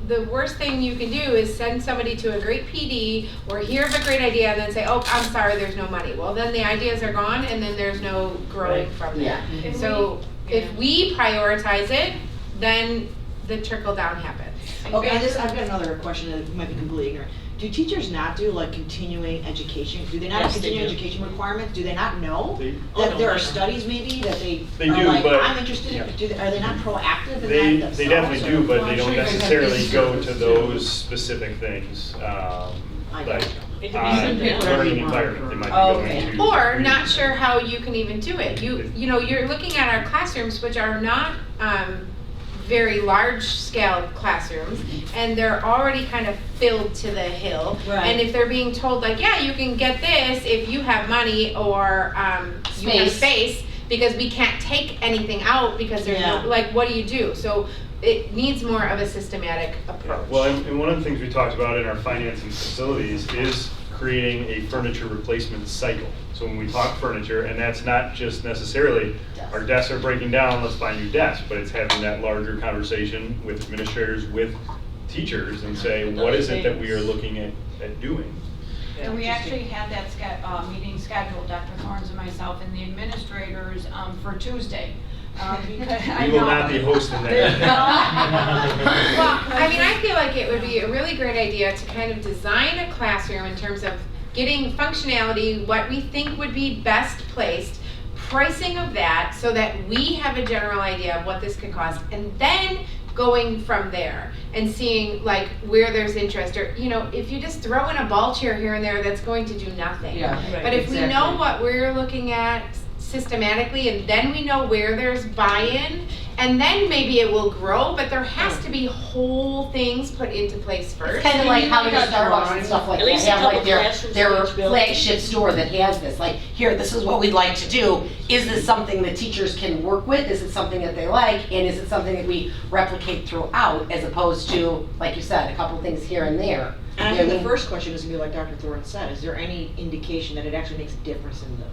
the worst thing you can do is send somebody to a great PD or hear of a great idea and then say, oh, I'm sorry, there's no money. Well, then the ideas are gone and then there's no growing from there. Yeah. So if we prioritize it, then the trickle down happens. Okay, and this, I've got another question that might be completely ignorant. Do teachers not do like continuing education? Do they not have Yes, they continuing do. education requirements? Do they not know They- that there are studies maybe that they They are do, like, but- I'm interested in, are they not proactive in They, that themselves? they definitely do, but Well, they I'm don't sure you guys have necessarily business go to services, those specific things, I like, gotcha. It can be something else. learning environment, they might be Oh, going okay. to. Or not sure how you can even do it. You know, you're looking at our classrooms, which are not very large scale classrooms, and they're already kind of filled to the hill. Right. And if they're being told like, yeah, you can get this if you have money or you have space, because we can't take anything out because there's Yeah. no, like, what do you do? So it needs more of a systematic Yeah, approach. well, and one of the things we talked about in our financing facilities is creating a furniture replacement cycle. So when we talk furniture, and that's not just necessarily, our desks are breaking down, let's buy new desks, but it's having that larger conversation with administrators, with teachers, and say, what is it that we are looking at doing? And we actually had that meeting scheduled, Dr. Thorns and myself and the administrators, for Tuesday. Because I We will know- not be hosting that. Well, I mean, I feel like it would be a really great idea to kind of design a classroom in terms of getting functionality, what we think would be best placed, pricing of that, so that we have a general idea of what this could cost, and then going from there and seeing like where there's interest, or, you know, if you just throw in a ball chair here and there, that's going to do nothing. Yeah, But if we know what we're looking at systematically, and then we know where there's buy-in, and then maybe it will grow, but there has to be whole things put into place first. Kind of like how We your got Starbucks and drawings. stuff like At that least a have like couple their classrooms their in each building. flagship store that has this, like, here, this is what we'd like to do. Is this something that teachers can work with? Is it something that they like? And is it something that we replicate throughout, as opposed to, like you said, a couple things here and there? And I You know think what the mean? first question is gonna be like Dr. Thorne said, is there any indication that it actually makes a difference in the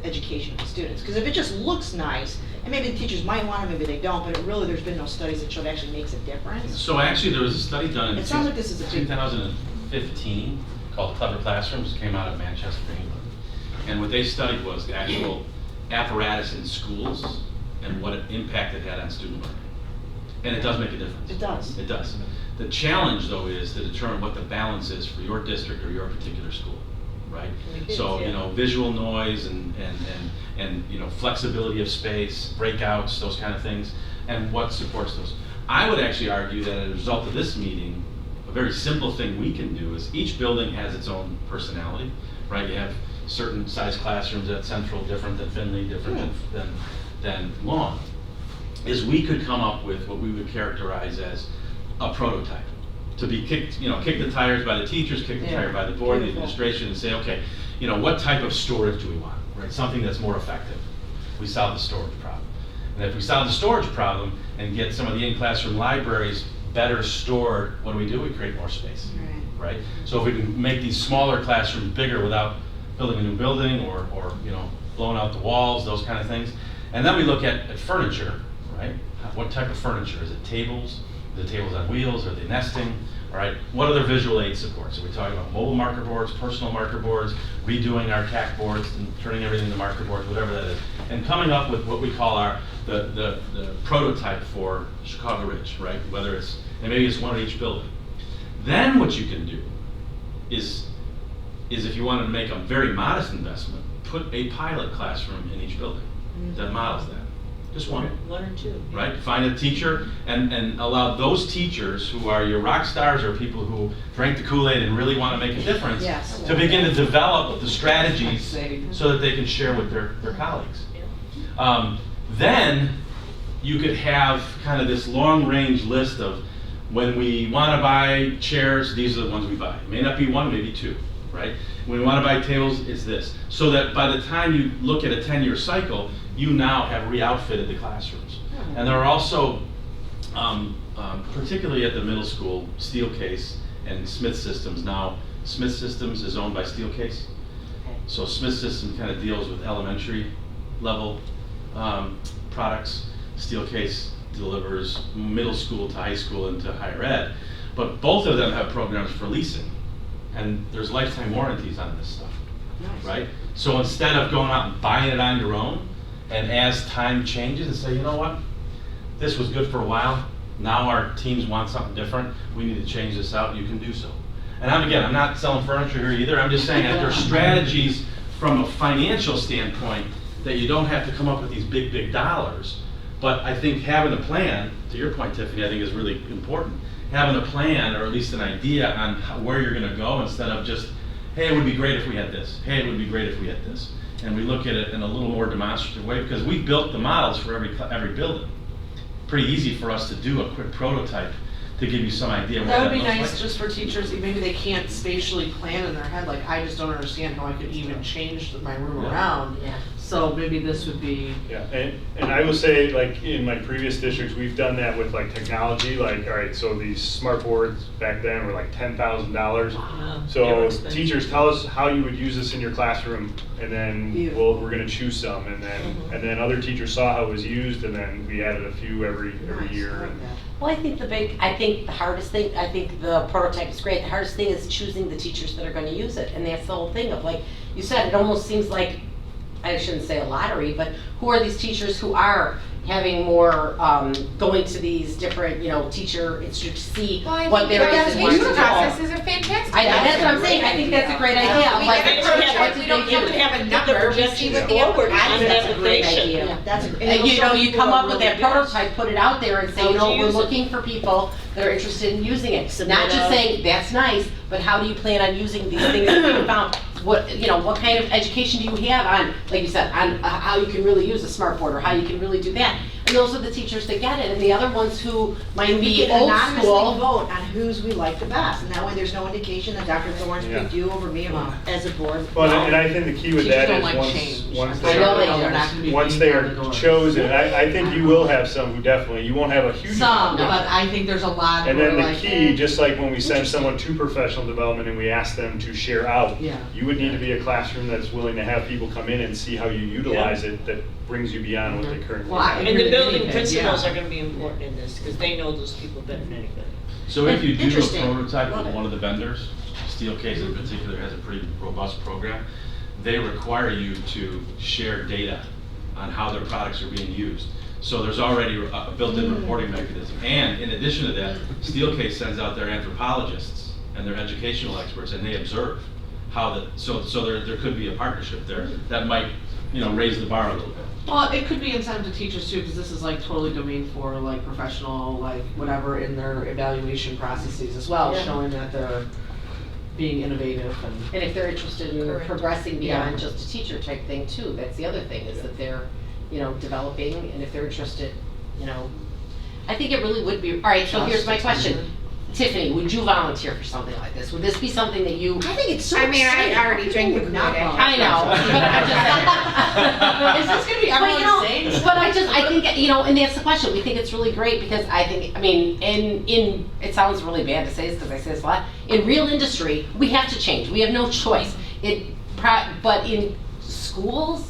education of the students? Because if it just looks nice, and maybe the teachers might want it, maybe they don't, but really there's been no studies that show it actually makes a difference. So actually, there was a study done in It sounds like this is a big- 2015, a called Clever Classrooms, came out of Manchester, England. And what they studied was the actual apparatus in schools and what impact it had on student learning. And it does make a difference. It does. It does. The challenge, though, is to determine what the balance is for your district or your particular school, right? So, you know, visual noise and you know, flexibility of space, breakouts, those kind of things, and what supports those. I would actually argue that as a result of this meeting, a very simple thing we can do is each building has its own personality, right? You have certain size classrooms at Central, different than Findlay, different than Long. Is we could come up with what we would characterize as a prototype to be kicked, you know, kick the tires by the teachers, kick the tire by the board, the administration, and say, okay, you know, what type of storage do we want, right? Something that's more effective. We solve the storage problem. And if we solve the storage problem and get some of the in-classroom libraries better stored, what do? We create more space, right? So if we can make these smaller classrooms bigger without building a new building or you know, blowing out the walls, those kind of things. And then we look at furniture, right? What type of furniture? Is it tables? Is it tables on wheels? Are they nesting? All right, what other visual aid supports? So we talk about mobile marker boards, personal marker boards, redoing our TAC boards and turning everything into marker boards, whatever that is, and coming up with what we call the prototype for Chicago Ridge, right? Whether it's, and maybe it's one at each building. Then what you can do is if you wanted to make a very modest investment, put a pilot classroom in each building that models that. Just one. One or two. Right? Find a teacher and allow those teachers who are your rock stars or people who drank the Kool-Aid and really want to make a difference to begin to develop the strategies so that they can share with their colleagues. Then you could have kind of this long-range list of when we want to buy chairs, these are the ones we buy. It may not be one, maybe two, right? When we want to buy tables, it's this. So that by the time you look at a 10-year cycle, you now have re-outfitted the classrooms. And there are also, particularly at the middle school, Steelcase and Smith Systems. Now, Smith Systems is owned by Steelcase. So Smith Systems kind of deals with elementary level products. Steelcase delivers middle school to high school and to higher ed. But both of them have programs for leasing. And there's lifetime warranties on this stuff, right? So instead of going out and buying it on your own, and as time changes and say, you know what, this was good for a while, now our teams want something different, we need to change this out, you can do so. And I'm not selling furniture here either, I'm just saying that there's strategies from a financial standpoint that you don't have to come up with these big dollars. But I think having a plan, to your point, Tiffany, I think is really important. Having a plan, or at least an idea on where you're going to go, instead of just, hey, it would be great if we had this. Hey, it would be great if we had this. And we look at it in a little more demonstrative way, because we built the models for every building. Pretty easy for us to do a quick prototype to give you some idea. That would be nice just for teachers, maybe they can't spatially plan in their head, like I just don't understand how I could even change my room around. So maybe this would be. Yeah, and I will say, like in my previous districts, we've done that with like technology. Like, all right, so these smart boards back then were like $10,000. So teachers, tell us how you would use this in your classroom, and then we're going to choose some, and then other teachers saw how it was used, and then we added a few every year. Well, I think the hardest thing, I think the prototype is great. The hardest thing is choosing the teachers that are going to use it, and that's the whole thing of, like you said, it almost seems like, I shouldn't say a lottery, but who are these teachers who are having more, going to these different, teacher institutes to see what there is and what's The to process is a fantastic. that's what I'm saying. I think that's a great idea. We Like, get a what prototype, do we they don't have do? to have a number, we see what the Forward output on is. That's a great idea. And you come up with that prototype, put it out there and say, we're looking for people that are interested in using it. Not just saying, that's nice, but how do you plan on using these things that you found? What kind of education do you have on, like you said, on how you can really use a smart board or how you can really do that? And those are the teachers that get it, and the other ones who might be old school. Vote on whose we like the best, and that way there's no indication that Dr. Thorne's picked you over me as a board. Well, and I think the key with that is once they are chosen, I think you will have some who definitely, you won't have a huge Some, number. but I think there's a lot of. And then the key, just like when we send someone to professional development and we ask them to share out, you would need to be a classroom that's willing to have people come in and see how you utilize it, that brings you beyond what they currently Well, I have. And the agree with building anything, principals yeah. are gonna be important in this, because they know those people better than anybody. So if you do a Interesting. prototype Love with it. one of the vendors, Steelcase in particular has a pretty robust program, they require you to share data on how their products are being used. So there's already a built-in reporting mechanism. And in addition to that, Steelcase sends out their anthropologists and their educational experts, and they observe how so there could be a partnership there that might, raise the bar a little bit. Well, it could be incentive to teachers too, because this is like totally domain for like professional, like whatever in their evaluation processes as well, Yeah. showing that they're being innovative and. And if they're interested in Correct. progressing Yeah. beyond just a teacher type thing too, that's the other thing, is that they're, developing, and if they're interested, I think it really would be, all right, so here's my question. Tiffany, would you volunteer for something like this? Would this be something that you? I think it's so I mean, exciting. I already drank the Not Kool-Aid. volunteer. I know, but I'm just. Is this gonna be But everyone's saying? but I think, and that's the question, we think it's really great, because I think, in, it sounds really bad to say this, because I say this a lot, in real industry, we have to change, we have no choice. But in schools,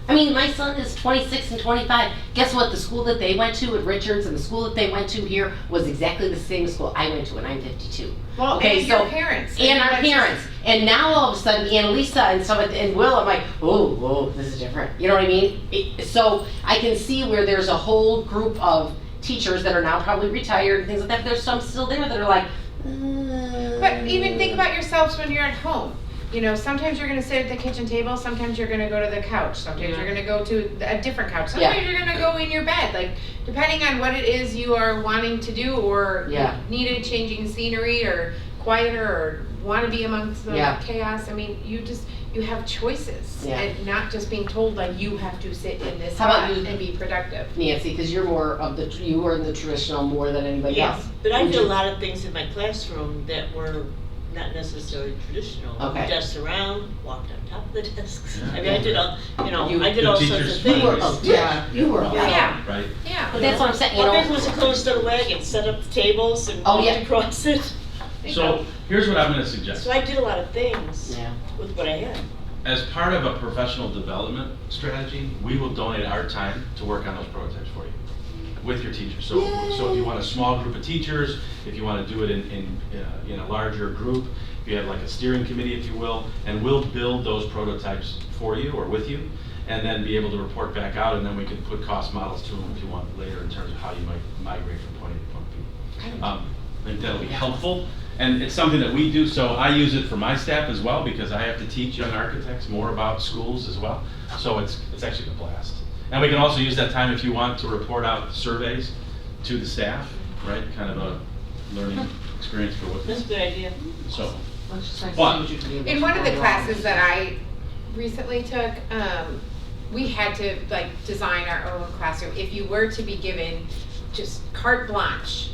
my son is 26 and 25, guess what, the school that they went to at Richards and the school that they went to here was exactly the same school I went to, and I'm 52. Well, Okay, and your so- parents. And our That's just- parents. And now all of a sudden, Annalisa and Will, I'm like, whoa, this is different. You know what I mean? So I can see where there's a whole group of teachers that are now probably retired and things like that. But there's some still there that are like, But even think about yourselves when you're at home. Sometimes you're gonna sit at the kitchen table, sometimes you're gonna go to the couch, sometimes you're gonna go to a different couch, sometimes you're gonna go in your bed, like, depending on what it is you are wanting to do, or Yeah. need a changing scenery, or quieter, or wanna be amongst the Yeah. chaos. You have choices, Yeah. and not just being told, like, you have to sit in this How about spot you? and be productive. Nancy, because you were in the traditional more than anybody Yes, else. but I Would did a you- lot of things in my classroom that were not necessarily traditional. Okay. Just around, walked on top of the desks. Yeah. I did all, You- I did the all sorts teachers of things. were- You were. Yeah. Right? Yeah. But that's what I'm saying, How big was a closed door wagon? Set up the tables and Oh, walked yeah. across it. So here's what I'm gonna suggest. So I did a lot of things Yeah. with what I had. As part of a professional development strategy, we will donate our time to work on those prototypes for you with your teachers. So if you want a small group of teachers, if you want to do it in a larger group, if you have like a steering committee, if you will, and we'll build those prototypes for you or with you, and then be able to report back out, and then we can put cost models to them if you want later in terms of how you might migrate from point A to point B. I think that'll be helpful. And it's something that we do, so I use it for my staff as well, because I have to teach young architects more about schools as well. So it's actually a blast. And we can also use that time if you want to report out surveys to the staff, right? Kind of a learning experience for what. That's a good idea. So, Let's just see But- what you can do. In one of the classes that I recently took, we had to design our own classroom. If you were to be given just carte blanche,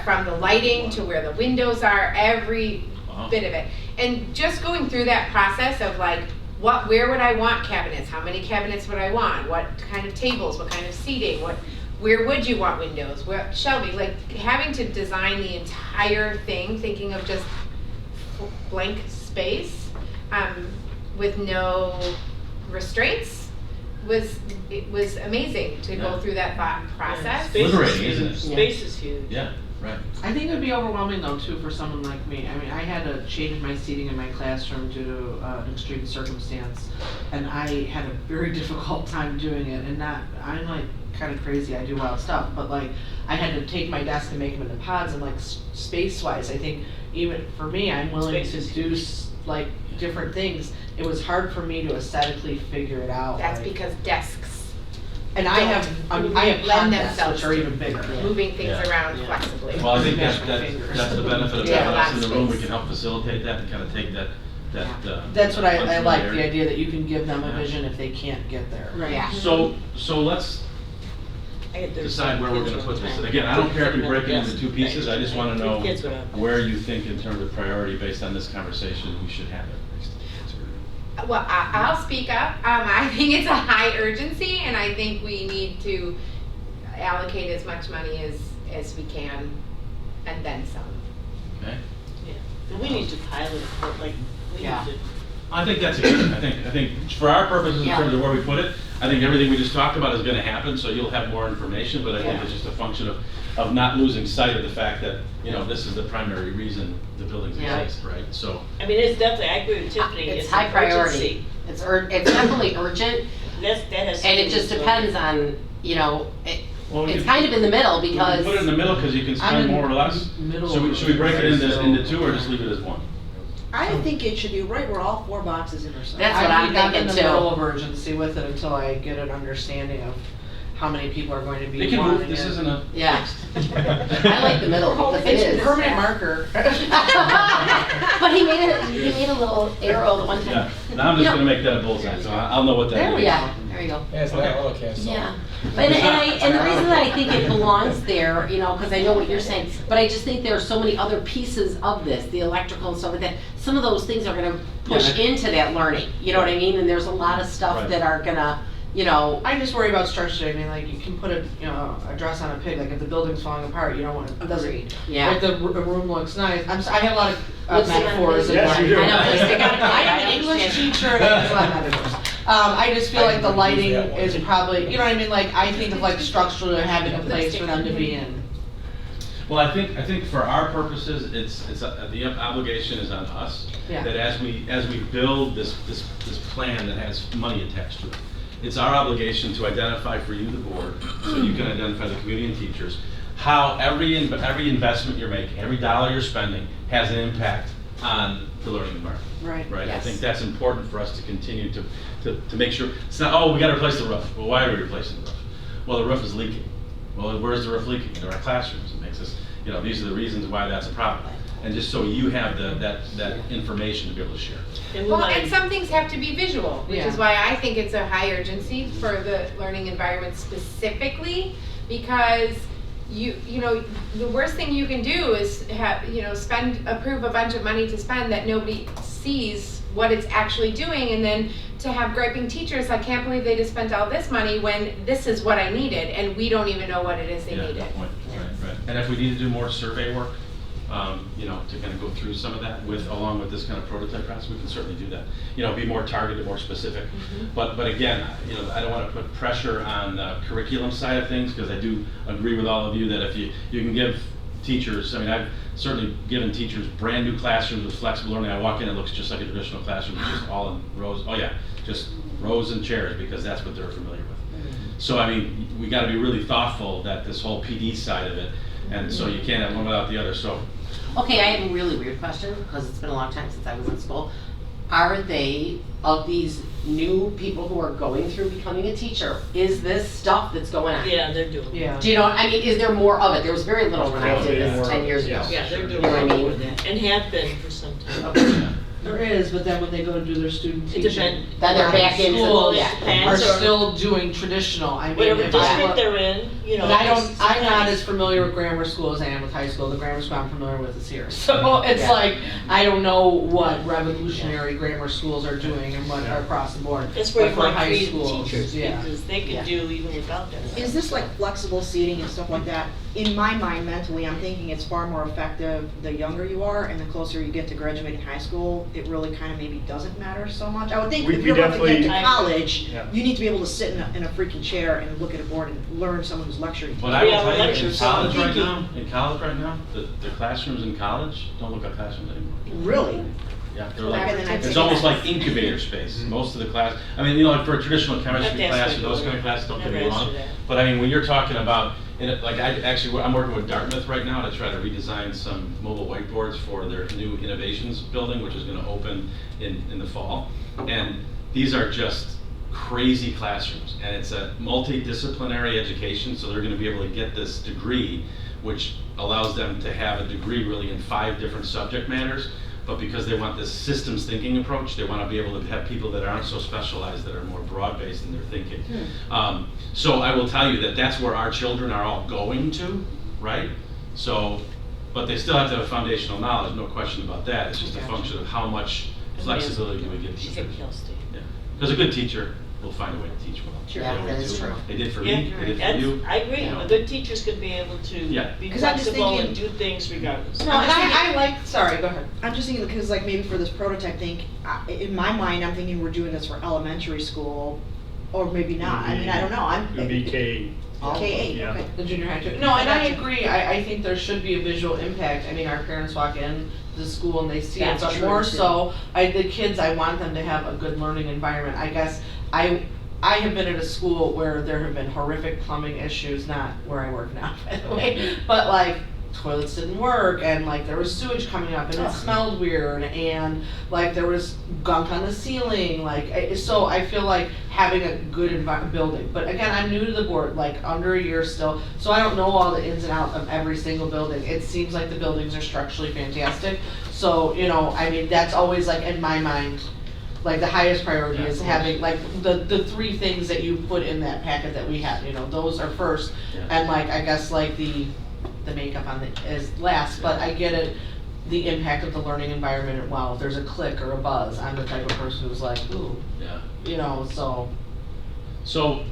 from the lighting to where the windows are, every Wow. bit of it. And just going through that process of where would I want cabinets? How many cabinets would I want? What kind of tables? What kind of seating? Where would you want windows? What shelving? Having to design the entire thing, thinking of just blank space, with no restraints, it was amazing to go Yeah. through that thought process. Space is Liberating, huge. isn't it? Space is huge. yeah, right. I think it would be overwhelming though too for someone like me. I had to change my seating in my classroom due to an extreme circumstance, and I had a very difficult time doing it. And I'm kind of crazy. I do wild stuff, but I had to take my desk and make them into pods. And space wise, I think even for me, I'm willing Space to is do different things. It was hard for me to aesthetically figure it out. That's because desks, and I have lend pod desks themselves which are to even bigger. moving things Yeah. around Yeah. flexibly. Well, I think Smash my that's fingers. the benefit of Yeah, having us in the lots of room. We space. can help facilitate that and kind of take that. That's what I like, the unfamiliarity. idea that you can give them a Yeah. vision if they can't get there. Yeah. So let's I had 30 decide where we're kids gonna one put this. time. And again, I don't care if we break it into Yes. two pieces, I just wanna know Kids went out. where you think in terms of priority based on this conversation, we should have it. Well, I'll speak up. I think it's a high urgency, and I think we need to allocate as much money as we can, and then some. Okay? But we need to pilot, we Yeah. need to I think that's it. I think for our purposes, in Yeah. terms of where we put it, I think everything we just talked about is gonna happen, so you'll have more information, but I think Yeah. it's just a function of not losing sight of the fact that, you know, this is the primary reason the buildings Yeah. exist, right? So, I mean, it's definitely, I agree with Tiffany, It's it's high an priority. urgency. It's definitely urgent, That has. to and do it just with- depends on, you know, well, we it's can- kind of in the middle we can because. put it in the middle, because you can I'm spend in more or less. middle Should we break it into so- two, or just leave it as one? I think it should be right where all 4 boxes intersect. That's what I'm I'm in thinking the too. middle of urgency with it until I get an understanding of how many people are going to be It can wanting move, this it. isn't a. Yeah. I like the middle because it It's is. permanent marker. But he made a little arrow the one Yeah, time. now I'm just You know- gonna make that a bullseye, so I'll know what that There is. we go, there you go. Yeah, it's not AutoCAD software. Yeah, and the reason that I think it belongs there, you know, because I know what you're saying, but I just think there are so many other pieces of this, the electrical and stuff like that. Some of those things are gonna push Yeah. into that learning, you know what I mean? And there's a lot of stuff Right. that are gonna, you know, I just worry about structure. I mean, like, you can put a, you know, a dress on a pig, like if the building's falling apart, you don't want it, doesn't, yeah. if the room looks nice, I have a lot of Lipstick on metaphors the in Yes, my. you do. I know, lipstick on a pig, I am I an English understand. teacher, and I use a lot of metaphors. I just feel I like the can lighting use that one. is probably, you know what I mean, like, I think of like structurally having a place for them to be in. Well, I think for our purposes, the obligation is on us. Yeah. That as we build this plan that has money attached to it, it's our obligation to identify for you, the board, so you can identify the community and teachers, how every investment you're making, every dollar you're spending has an impact on the learning environment. Right. Right, I Yes. think that's important for us to continue to make sure, it's not, oh, we gotta replace the roof. Well, why are we replacing the roof? Well, the roof is leaking. Well, where's the roof leaking? In our classrooms. It makes us, you know, these are the reasons why that's a problem. And just so you have that information to be able to share. And we Well, wanna- and some things have to be visual, which is Yeah. why I think it's a high urgency for the learning environment specifically, because you know, the worst thing you can do is have, you know, approve a bunch of money to spend that nobody sees what it's actually doing, and then to have griping teachers, I can't believe they just spent all this money when this is what I needed, and we don't even know what it is they Yeah, needed. good point. Right. And if we need to do more survey work, you know, to kind of go through some of that along with this kind of prototype process, we can certainly do that. You know, be more targeted, more specific. But again, you know, I don't want to put pressure on the curriculum side of things, because I do agree with all of you that if you can give teachers, I mean, I've certainly given teachers brand new classrooms with flexible learning. I walk in, it looks just like a traditional classroom, it's just all in rows. Oh yeah, just rows and chairs, because that's what they're familiar with. So I mean, we got to be really thoughtful that this whole PD side of it, and so you can't have one without the other. So Okay, I have a really weird question, because it's been a long time since I was in school. Are they, of these new people who are going through becoming a teacher, is this stuff that's going on? Yeah, they're doing it. Yeah. Do you know, I mean, is there more of it? There was very little when I did this 10 years ago. Yeah, they're You doing know what I it, mean? and have been for some time. Okay. There is, but then when they go to do their student It teaching. depends. Then they're back into, Schools yeah. are Depends, or still doing traditional, I mean, whatever if I district look. they're in, you know. But it's- I'm not as familiar with grammar school as I am with high school. The grammar school I'm familiar with is here. So it's Yeah. like, I don't know what revolutionary grammar schools are doing and what are across the board. That's where But you for want high creative schools, teachers, yeah. because they Yeah. could do even without that. Is this like flexible seating and stuff like that? In my mind, mentally, I'm thinking it's far more effective the younger you are and the closer you get to graduating high school. It really kind of maybe doesn't matter so much. I would think We- if we you're about to get to definitely- college, Yeah. you need to be able to sit in a freaking chair and look at a board and learn someone who's lecturing. But I will Yeah, tell you, in lectures, so college I'm right thinking- now, the classrooms in college don't look like classrooms anymore. Really? Yeah, they're Back in the like, nineties. it's almost like incubator space. Most of the class, I mean, you know, like for a traditional chemistry Have to class ask or my those daughter. kind of classes, don't get Never me wrong. answered that. But I mean, when you're talking about, I'm working with Dartmouth right now to try to redesign some mobile whiteboards for their new innovations building, which is gonna open in the fall. And these are just crazy classrooms, and it's a multidisciplinary education, so they're gonna be able to get this degree, which allows them to have a degree really in 5 different subject matters. But because they want this systems thinking approach, they want to be able to have people that aren't so specialized, that are more broad-based in their thinking. So I will tell you that that's where our children are all going to, right? So, but they still have to have foundational knowledge, no question about that. It's just a function of how much flexibility do we give She's teachers. at Cal State. Yeah. Because a good teacher will find a way to teach well. Sure. Yeah, They always that is do. true. They did for Yeah, me, they did for that's- you. I agree, you know. good teachers could be able to Yeah. be 'Cause I'm just flexible and thinking- do things regardless. No, and I like, sorry, go ahead. I'm just thinking, because like maybe for this prototype thing, in my mind, I'm thinking we're doing this for elementary school, or maybe not, I mean, I don't know, I'm. It would be K. K8, Yeah. okay. The junior high too. No, and I Gotcha. agree, I think there should be a visual impact, I mean, our parents walk in the school and they see it, That's but true, more too. so, the kids, I want them to have a good learning environment, I guess, I have been at a school where there have been horrific plumbing issues, not where I work now, by the way, but like, toilets didn't work, and like, there was sewage coming up, and it smelled weird, and like, there was gunk on the ceiling, like, so I feel like having a good building, but again, I'm new to the board, like, under a year still, so I don't know all the ins and outs of every single building, it seems like the buildings are structurally fantastic, so, you know, I mean, that's always like, in my mind, like the highest priority is having, like, the three things that you put in that packet that we have, you know, those are first, Yeah. and like, I guess like the makeup on the, is last, but I get it, the impact of the learning environment, and wow, if there's a click or a buzz, I'm the type of person who's like, ooh, Yeah. you know, so. So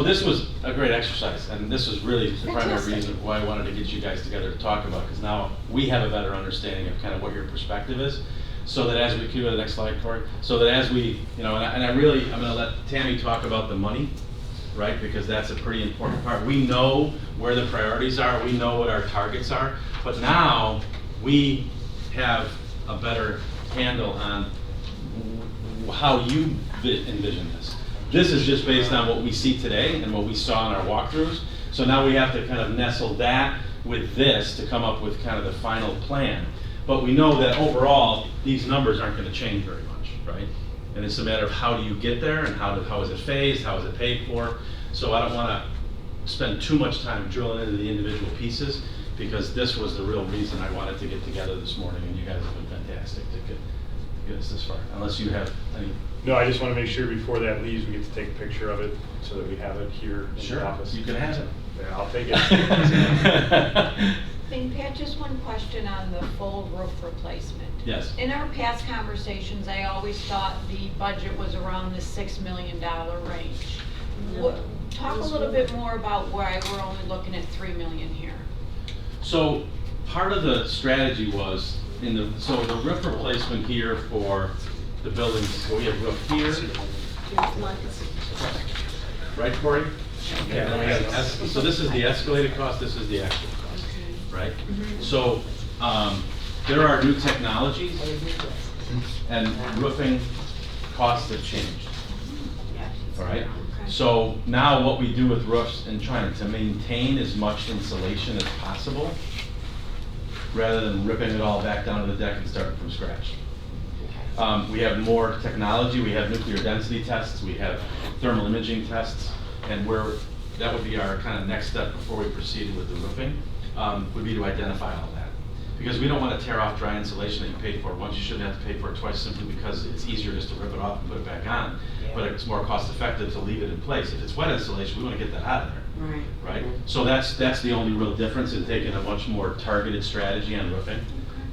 this was a great exercise, and this was really the primary Fantastic. reason why I wanted to get you guys together to talk about, because now we have a better understanding of kind of what your perspective is, so that as we, can you go to the next slide, Corey? So that as we, you know, and I really, I'm gonna let Tammy talk about the money, right? Because that's a pretty important part. We know where the priorities are, we know what our targets are, but now we have a better handle on how you envision this. This is just based on what we see today and what we saw in our walkthroughs. So now we have to kind of nestle that with this to come up with kind of the final plan. But we know that overall, these numbers aren't going to change very much, right? And it's a matter of how do you get there, and how is it phased, how is it paid for. So I don't want to spend too much time drilling into the individual pieces, because this was the real reason I wanted to get together this morning, and you guys have been fantastic to get us this far. Unless you have any. No, I just want to make sure before that leaves, we get to take a picture of it so that we have it here in Sure, the office. you can have it. Yeah, I'll take it. And Pat, just one question on the full roof replacement. Yes. In our past conversations, I always thought the budget was around the $6 million range. Talk a little bit more about why we're only looking at 3 million here. So part of the strategy was so the roof replacement here for the buildings, so we have roof here. Right, Corey? Okay, then we have so this is the escalated cost, this is the actual cost, right? So there are new technologies, and roofing costs have changed. All right? So now what we do with roofs and trying to maintain as much insulation as possible, rather than ripping it all back down to the deck and starting from scratch. We have more technology, we have nuclear density tests, we have thermal imaging tests, and that would be our kind of next step before we proceeded with the roofing, would be to identify all that. Because we don't want to tear off dry insulation that you paid for once. You shouldn't have to pay for it twice, simply because it's easier just to rip it off and put it back on. But it's more cost effective to leave it in place. If it's wet insulation, we want to get that out of there. Right. Right? So that's the only real difference in taking a much more targeted strategy on roofing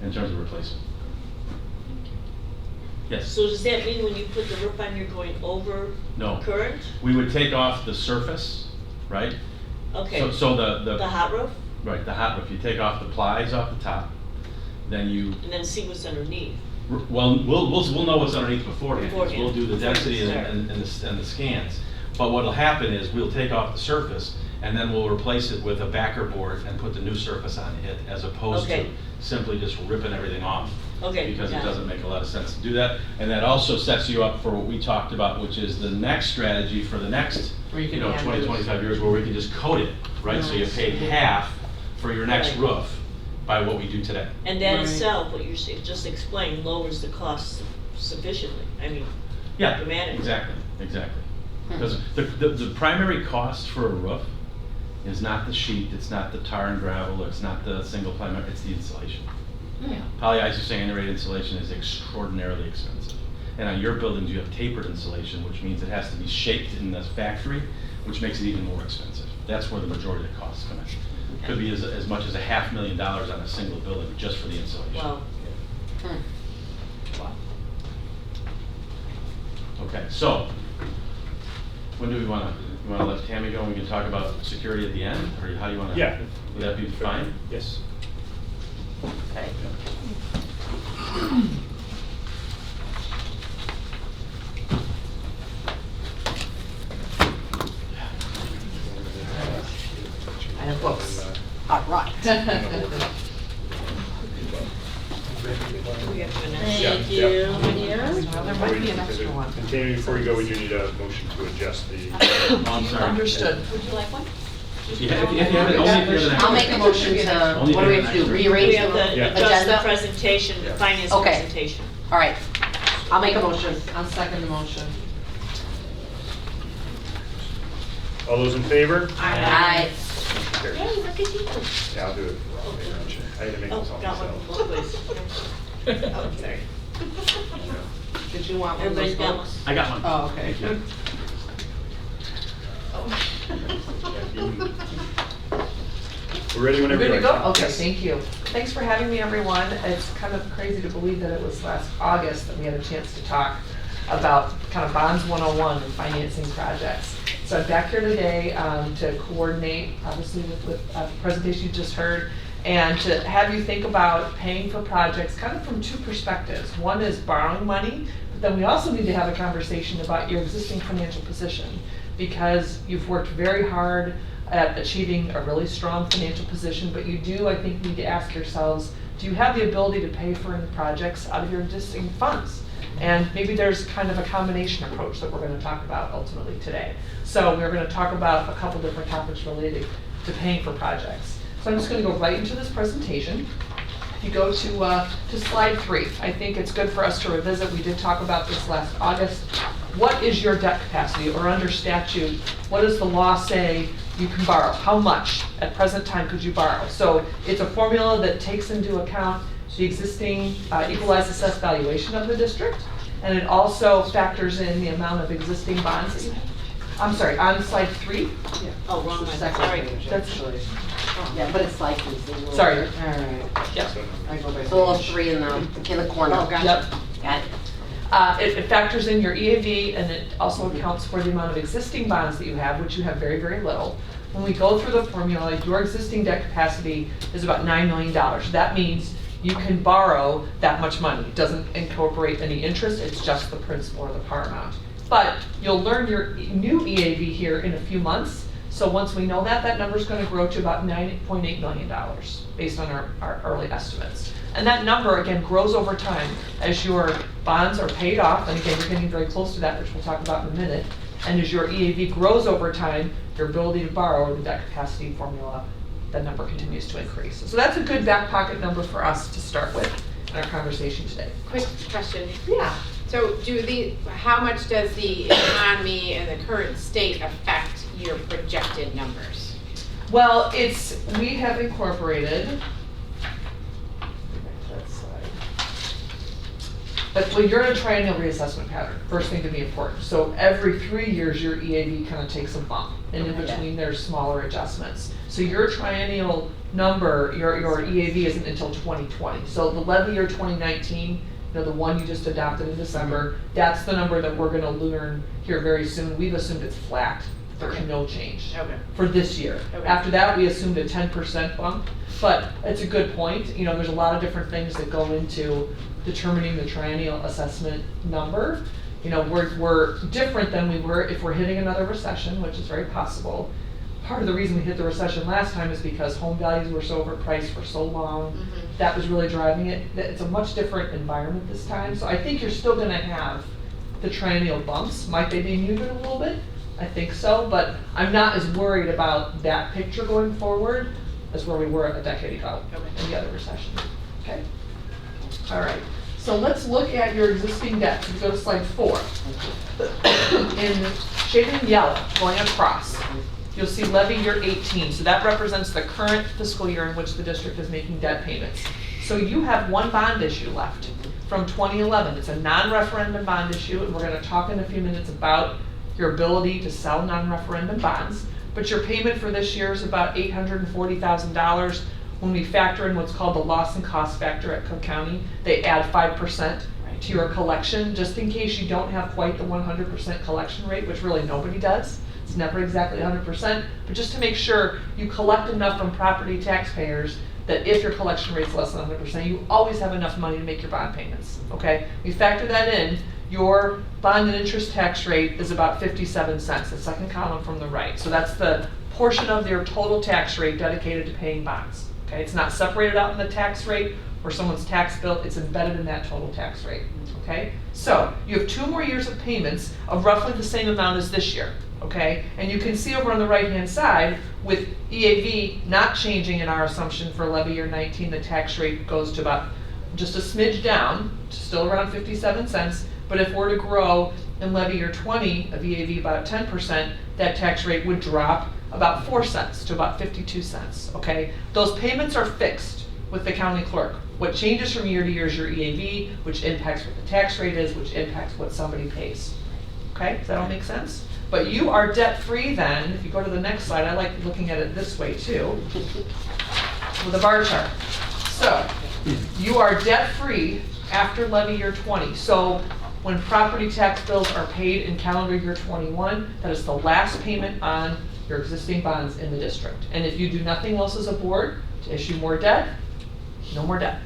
in terms of replacement. Yes? So does that mean when you put the roof on, you're going over No. current? We would take off the surface, right? Okay, So the the hot roof, right, the hot roof, you take off the plies off the top, then you, and then see what's underneath. well, we'll know what's underneath beforehand. 'Cause Beforehand. We'll do the density Before you and the scans. But what'll happen is we'll take off the surface, and then we'll replace it with a backer board and put the new surface on it, as opposed to Okay. simply just ripping everything off. Okay, Because it got it. doesn't make a lot of sense to do that. And that also sets you up for what we talked about, which is the next strategy for the next, Where you can 20, 25 years, where we can just coat it, right? So you pay half for your next Right. roof by what we do today. And that Right. itself, what you just explained, lowers the cost sufficiently, I mean, Yeah, dramatically. exactly. Because the primary cost for a roof is not the sheet, it's not the tar and gravel, it's not the single ply, it's the insulation. Yeah. Polyisocyanated insulation is extraordinarily expensive. And on your buildings, you have tapered insulation, which means it has to be shaped in the factory, which makes it even more expensive. That's where the majority of the costs come in. Could be as much as $500,000 on a single building just for the insulation. Wow. Okay, so when do we wanna, you wanna let Tammy go and we can talk about security at the end, or how do you wanna? Yeah. Would that be fine? Yes. Okay. I have books. All right. We have to announce. Thank Yeah, you. Well, there might be an extra one. And Tammy, before you go, we do need a motion to adjust the. Oh, I'm sorry. Understood. Would you like one? If you have it, only if you have an I'll make a motion to, Only what do we have to do, if- rearrange We have the to Yeah. adjust the agenda? presentation, the Yeah. finance Okay. presentation. All right, I'll make a motion. I'll second the motion. All those in favor? Aye. Carries. Hey, look at you. Yeah, I'll do it. I had to make Oh, this all got one myself. both ways. Oh, sorry. Did you want one of those Everybody's got one. books? I got one. Oh, okay. We're ready whenever Ready you're to ready. go? Okay, Yes. thank you. Thanks for having me, everyone. It's kind of crazy to believe that it was last August that we had a chance to talk about kind of Bonds 101 and financing projects. So I'm back here today to coordinate, obviously, with the presentation you just heard, and to have you think about paying for projects kind of from two perspectives. One is borrowing money, but then we also need to have a conversation about your existing financial position, because you've worked very hard at achieving a really strong financial position, but you do, I think, need to ask yourselves, do you have the ability to pay for any projects out of your existing funds? And maybe there's kind of a combination approach that we're going to talk about ultimately today. So we're going to talk about a couple different topics related to paying for projects. So I'm just going to go right into this presentation. If you go to slide 3, I think it's good for us to revisit. We did talk about this last August. What is your debt capacity, or under statute, what does the law say you can borrow? How much at present time could you borrow? So it's a formula that takes into account the existing equalized assessed valuation of the district, and it also factors in the amount of existing bonds that you have. I'm sorry, on slide 3? Oh, wrong The one, second sorry. page, That's- actually. Yeah, but it's like this. a little Sorry. bit. All right. Yeah. I go by It's a little page. 3 in the corner. Oh, gotcha. Yep. Got it. It factors in your EAV, and it also accounts for the amount of existing bonds that you have, which you have very, very little. When we go through the formula, your existing debt capacity is about $9 million. That means you can borrow that much money. It doesn't incorporate any interest, it's just the principal or the par amount. But you'll learn your new EAV here in a few months. So once we know that, that number's gonna grow to about $9.8 million based on our early estimates. And that number, again, grows over time as your bonds are paid off, and again, you're getting very close to that, which we'll talk about in a minute. And as your EAV grows over time, your ability to borrow, the debt capacity formula, that number continues to increase. So that's a good back pocket number for us to start with in our conversation today. Quick question. Yeah. So how much does the economy and the current state affect your projected numbers? Well, we have incorporated, well, you're in a triennial reassessment pattern, first thing to be important. So every 3 years, your EAV kind of takes a bump, and in between, there's smaller adjustments. So your triennial number, your EAV isn't until 2020. So the levy year 2019, the one you just adopted in December, that's the number that we're gonna learn here very soon. We've assumed it's flat, there's no change Okay. for this year. Okay. After that, we assumed a 10% bump, but it's a good point. There's a lot of different things that go into determining the triennial assessment number. We're different than we were if we're hitting another recession, which is very possible. Part of the reason we hit the recession last time is because home values were so overpriced for so long. Mhm. That was really driving it. It's a much different environment this time. So I think you're still gonna have the triennial bumps. Might they be muted a little bit? I think so, but I'm not as worried about that picture going forward as where we were a decade ago in the other recession. Okay? All right. So let's look at your existing debt. So we go to slide 4. In shaded in yellow, going across, you'll see levy year 18. So that represents the current fiscal year in which the district is making debt payments. So you have one bond issue left from 2011. It's a non-referendum bond issue, and we're going to talk in a few minutes about your ability to sell non-referendum bonds. But your payment for this year is about $840,000. When we factor in what's called the loss and cost factor at Cook County, they add 5%. to your collection, just in case you don't have quite the 100% collection rate, which really nobody does. It's never exactly 100%, but just to make sure you collect enough from property taxpayers that if your collection rate's less than 100%, you always have enough money to make your bond payments, okay? We factor that in. Your bond and interest tax rate is about 57 cents, the second column from the right. So that's the portion of your total tax rate dedicated to paying bonds, okay? It's not separated out in the tax rate or someone's tax bill, it's embedded in that total tax rate, okay? So you have 2 more years of payments of roughly the same amount as this year, okay? And you can see over on the right-hand side, with EAV not changing in our assumption for levy year 19, the tax rate goes to about just a smidge down, still around 57 cents, but if we're to grow in levy year 20 of EAV about 10%, that tax rate would drop about 4 cents to about 52 cents, okay? Those payments are fixed with the county clerk. What changes from year to year is your EAV, which impacts what the tax rate is, which impacts what somebody pays. Okay, does that all make sense? But you are debt-free then. If you go to the next slide, I like looking at it this way too, with a bar chart. So, you are debt-free after levy year 20. So, when property tax bills are paid in calendar year 21, that is the last payment on your existing bonds in the district. And if you do nothing else as a board to issue more debt, no more debt,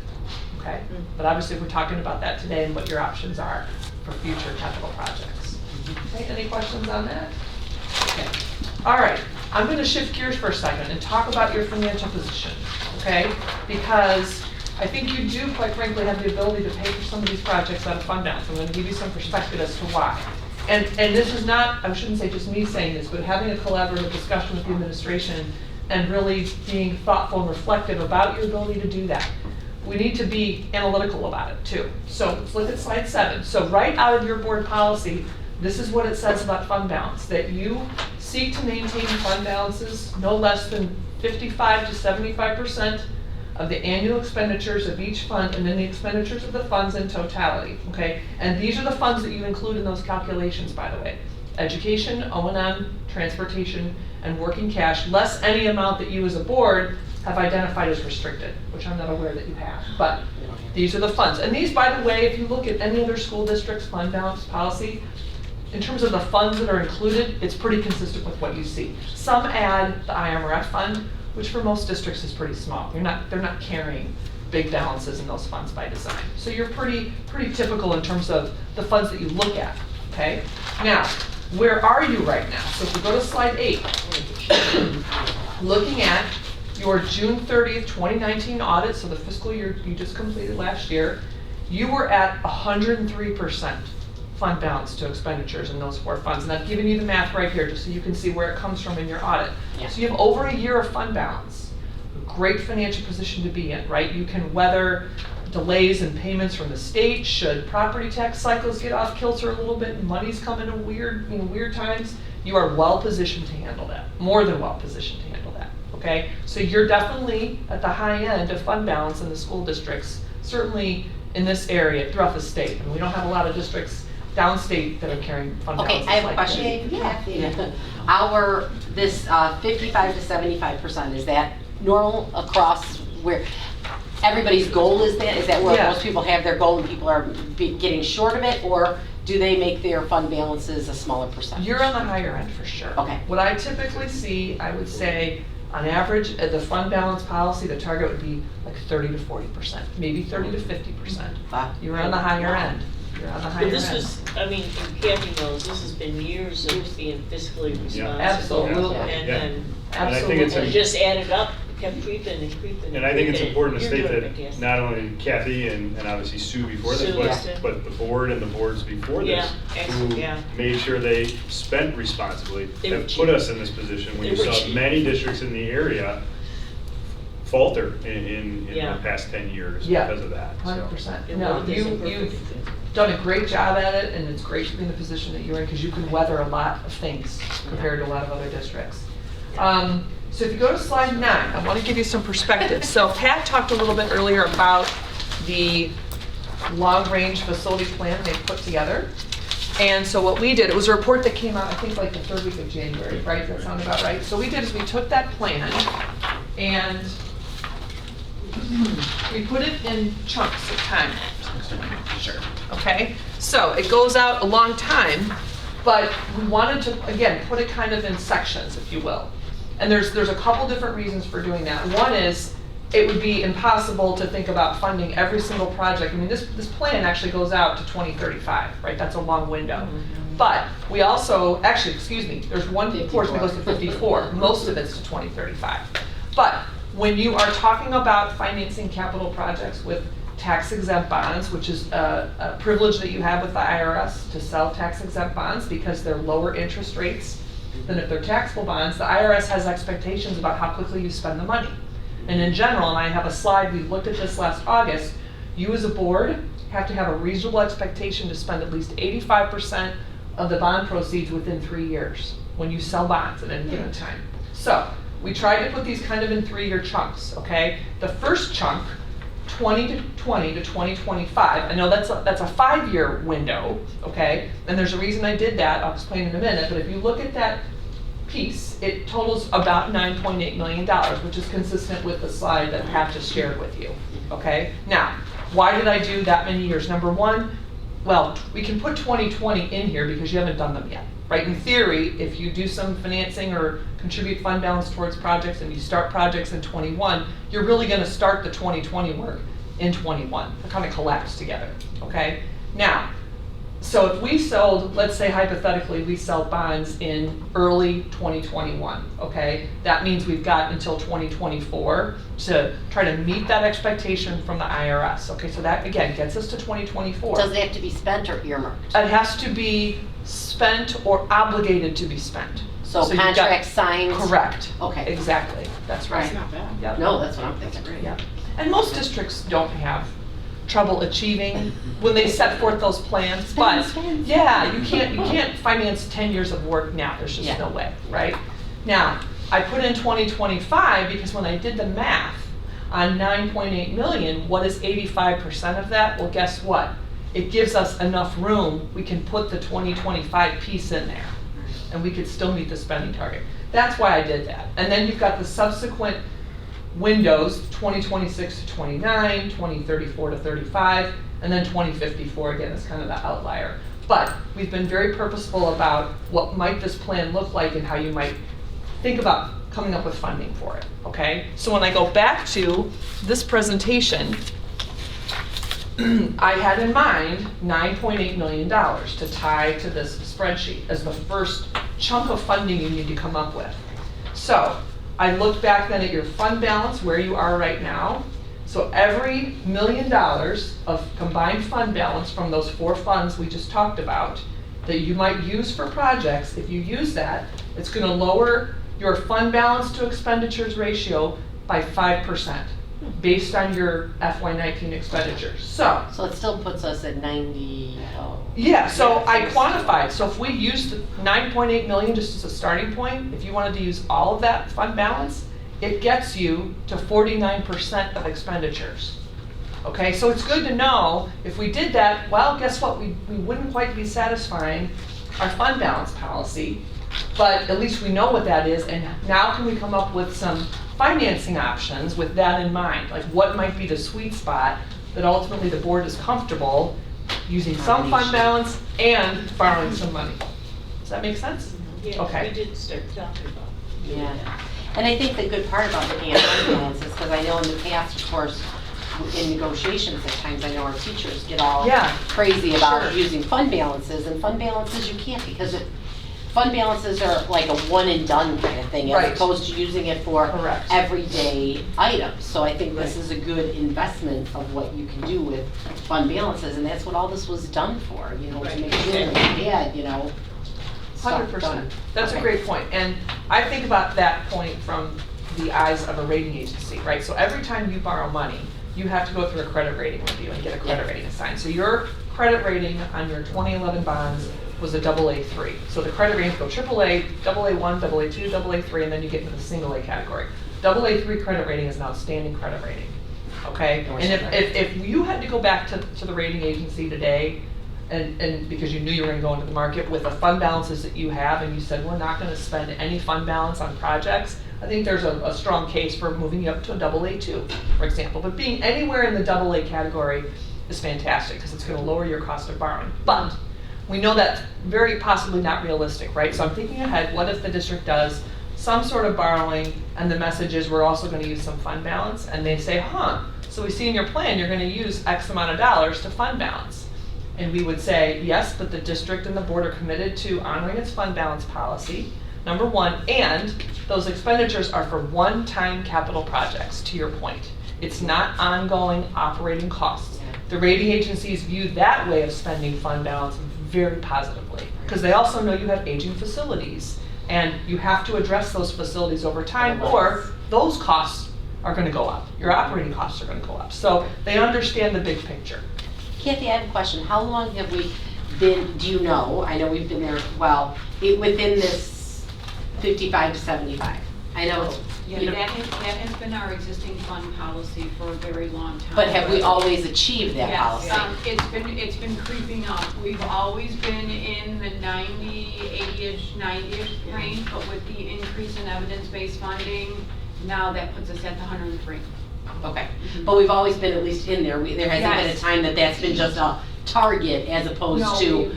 okay? But obviously we're talking about that today and what your options are for future capital projects. Okay, any questions on that? Okay, all right, I'm gonna shift gears for a second and talk about your financial position, okay? Because I think you do, quite frankly, have the ability to pay for some of these projects out of fund balance. I'm gonna give you some perspective as to why. And this is not, I shouldn't say just me saying this, but having a collaborative discussion with the administration and really being thoughtful and reflective about your ability to do that. We need to be analytical about it too. So let's look at slide 7. So right out of your board policy, this is what it says about fund balance, that you seek to maintain fund balances no less than 55 to 75% of the annual expenditures of each fund and then the expenditures of the funds in totality, okay? And these are the funds that you include in those calculations, by the way. Education, O&M, transportation, and working cash, less any amount that you as a board have identified as restricted, which I'm not aware that you have, but these are the funds. And these, by the way, if you look at any other school district's fund balance policy, in terms of the funds that are included, it's pretty consistent with what you see. Some add the IMRF fund, which for most districts is pretty small. They're not carrying big balances in those funds by design. So you're pretty typical in terms of the funds that you look at, okay? Now, where are you right now? So if we go to slide 8, looking at your June 30th, 2019 audit, so the fiscal year you just completed last year, you were at 103% fund balance to expenditures in those 4 funds. And I've given you the math right here just so you can see where it comes from in your audit. Yeah. So you have over a year of fund balance. A great financial position to be in, right? You can weather delays in payments from the state, should property tax cycles get off kilter a little bit and money's coming in weird times, you are well positioned to handle that, more than well positioned to handle that, okay? So you're definitely at the high end of fund balance in the school districts, certainly in this area throughout the state. I mean, we don't have a lot of districts downstate that are carrying fund balances Okay, I have a like question. this. This 55 to 75%, is that normal across where everybody's goal is that? Is that where Yeah. most people have their goal and people are getting short of it? Or do they make their fund balances a smaller percentage? You're on the higher end for sure. Okay. What I typically see, I would say, on average, the fund balance policy, the target would be like 30 to 40%, maybe 30 to 50%. You're on the higher end. You're on the higher But end. this was, I mean, Kathy knows, this has been years of being fiscally responsible. Absolutely. And Yeah. then, And I think it's and it just added up, kept creeping and creeping. And I think it's creeping. important to You're state doing that fantastic. not only Kathy and obviously Sue before this, Sue, yeah. but the board and the boards before Yeah, this, excellent, who yeah. made sure they spent responsibly, They were have cheap. put us in this position when They you were saw cheap. many districts in the area falter in Yeah. the past 10 years Yeah. because of that. so. 100%. It No, worked as a perfect you've example. done a great job at it, and it's great to be in the position that you're in because you can weather a lot of things compared to a lot of other districts. So if you go to slide 9, I want to give you some perspective. So Pat talked a little bit earlier about the long-range facility plan they put together. And so what we did, it was a report that came out, I think, like the 3rd week of January, right? Does that sound about right? So what we did is we took that plan and we put it in chunks of time. Sure. Okay? So it goes out a long time, but we wanted to, again, put it kind of in sections, if you will. And there's a couple different reasons for doing that. One is, it would be impossible to think about funding every single project. I mean, this plan actually goes out to 2035, right? That's a long window. But we also, actually, excuse me, there's one portion that goes to 54. Most of it's to 2035. But when you are talking about financing capital projects with tax exempt bonds, which is a privilege that you have with the IRS to sell tax exempt bonds because they're lower interest rates than if they're taxable bonds, the IRS has expectations about how quickly you spend the money. And in general, and I have a slide, we looked at this last August, you as a board have to have a reasonable expectation to spend at least 85% of the bond proceeds within 3 years when you sell bonds at any given time. So we tried to put these kind of in 3-year chunks, okay? The first chunk, 2020 to 2025, I know that's a 5-year window, okay? And there's a reason I did that, I'll explain in a minute, but if you look at that piece, it totals about $9.8 million, which is consistent with the slide that Pat just shared with you, okay? Now, why did I do that many years? Number one, well, we can put 2020 in here because you haven't done them yet, right? In theory, if you do some financing or contribute fund balance towards projects and you start projects in 21, you're really gonna start the 2020 work in 21. They kind of collapse together, okay? Now, so if we sold, let's say hypothetically, we sell bonds in early 2021, okay? That means we've got until 2024 to try to meet that expectation from the IRS, okay? So that, again, gets us to 2024. Does it have to be spent or earmarked? It has to be spent or obligated to be spent. So you've got- contract signed? Correct. Okay. Exactly, that's right. That's not bad. Yep. No, that's what I'm thinking. Yep. And most districts don't have trouble achieving when they set forth those plans, but yeah, you can't finance 10 years of work now, there's just no way, right? Now, I put in 2025 because when I did the math on 9.8 million, what is 85% of that? Well, guess what? It gives us enough room, we can put the 2025 piece in there, and we could still meet the spending target. That's why I did that. And then you've got the subsequent windows, 2026 to 29, 2034 to 35, and then 2054 again is kind of the outlier. But we've been very purposeful about what might this plan look like and how you might think about coming up with funding for it, okay? So when I go back to this presentation, I had in mind $9.8 million to tie to this spreadsheet as the first chunk of funding you need to come up with. So I looked back then at your fund balance, where you are right now. So every $1 million of combined fund balance from those 4 funds we just talked about that you might use for projects, if you use that, it's going to lower your fund balance to expenditures ratio by 5% based on your FY19 expenditures. So it still puts us at 90, yeah, so I quantified, so if we used 9.8 million just as a starting point, if you wanted to use all of that fund balance, it gets you to 49% of expenditures. Okay, so it's good to know, if we did that, well, guess what, we wouldn't quite be satisfying our fund balance policy, but at least we know what that is, and now can we come up with some financing options with that in mind? Like what might be the sweet spot that ultimately the board is comfortable using some fund balance and borrowing some money. Does that make sense? Yeah, Okay. we did start talking about. Yeah. And I think the good part about looking at fund balances, because I know in the past, of course, in negotiations at times, I know our teachers get all crazy about Sure. using fund balances, and fund balances you can't, because fund balances are like a one and done kind of thing, Right. as opposed to using it for Correct. everyday items. So I think this Right. is a good investment of what you can do with fund balances, and that's what all this was done for, to make sure that we had, stuff 100%. done. That's a great point. And I think about that point from the eyes of a rating agency, right? So every time you borrow money, you have to go through a credit rating review and get a credit rating assigned. So your credit rating on your 2011 bonds was a AA3. So the credit ratings go AAA, AA1, AA2, AA3, and then you get into the single A category. AA3 credit rating is an outstanding credit rating, okay? And if you had to go back to the rating agency today, and because you knew you were going to go into the market with the fund balances that you have, and you said, we're not going to spend any fund balance on projects, I think there's a strong case for moving you up to a AA2, for example. But being anywhere in the AA category is fantastic, because it's gonna lower your cost of borrowing. But we know that's very possibly not realistic, right? So I'm thinking ahead, what if the district does some sort of borrowing, and the message is we're also gonna use some fund balance, and they say, so we see in your plan, you're gonna use X amount of dollars to fund balance. And we would say, yes, but the district and the board are committed to honoring its fund balance policy, number one, and those expenditures are for one-time capital projects, to your point. It's not ongoing operating costs. The rating agencies view that way of spending fund balance very positively, because they also know you have aging facilities, and you have to address those facilities over time, or those costs are gonna go up. Your operating costs are gonna go up. So they understand the big picture. Kathy, I have a question. How long have we been, do you know, I know we've been there, well, within this 55 to 75? I know, Yeah, you know, that has been our existing fund policy for a very long time. but have we always achieved that Yes, policy? it's been creeping up. We've always been in the 90, 80-ish, 90-ish range, but with the increase in evidence-based funding, now that puts us at the 103. Okay, but we've always been at least in there. There hasn't been a Yes. time that that's been just a target as opposed No, to,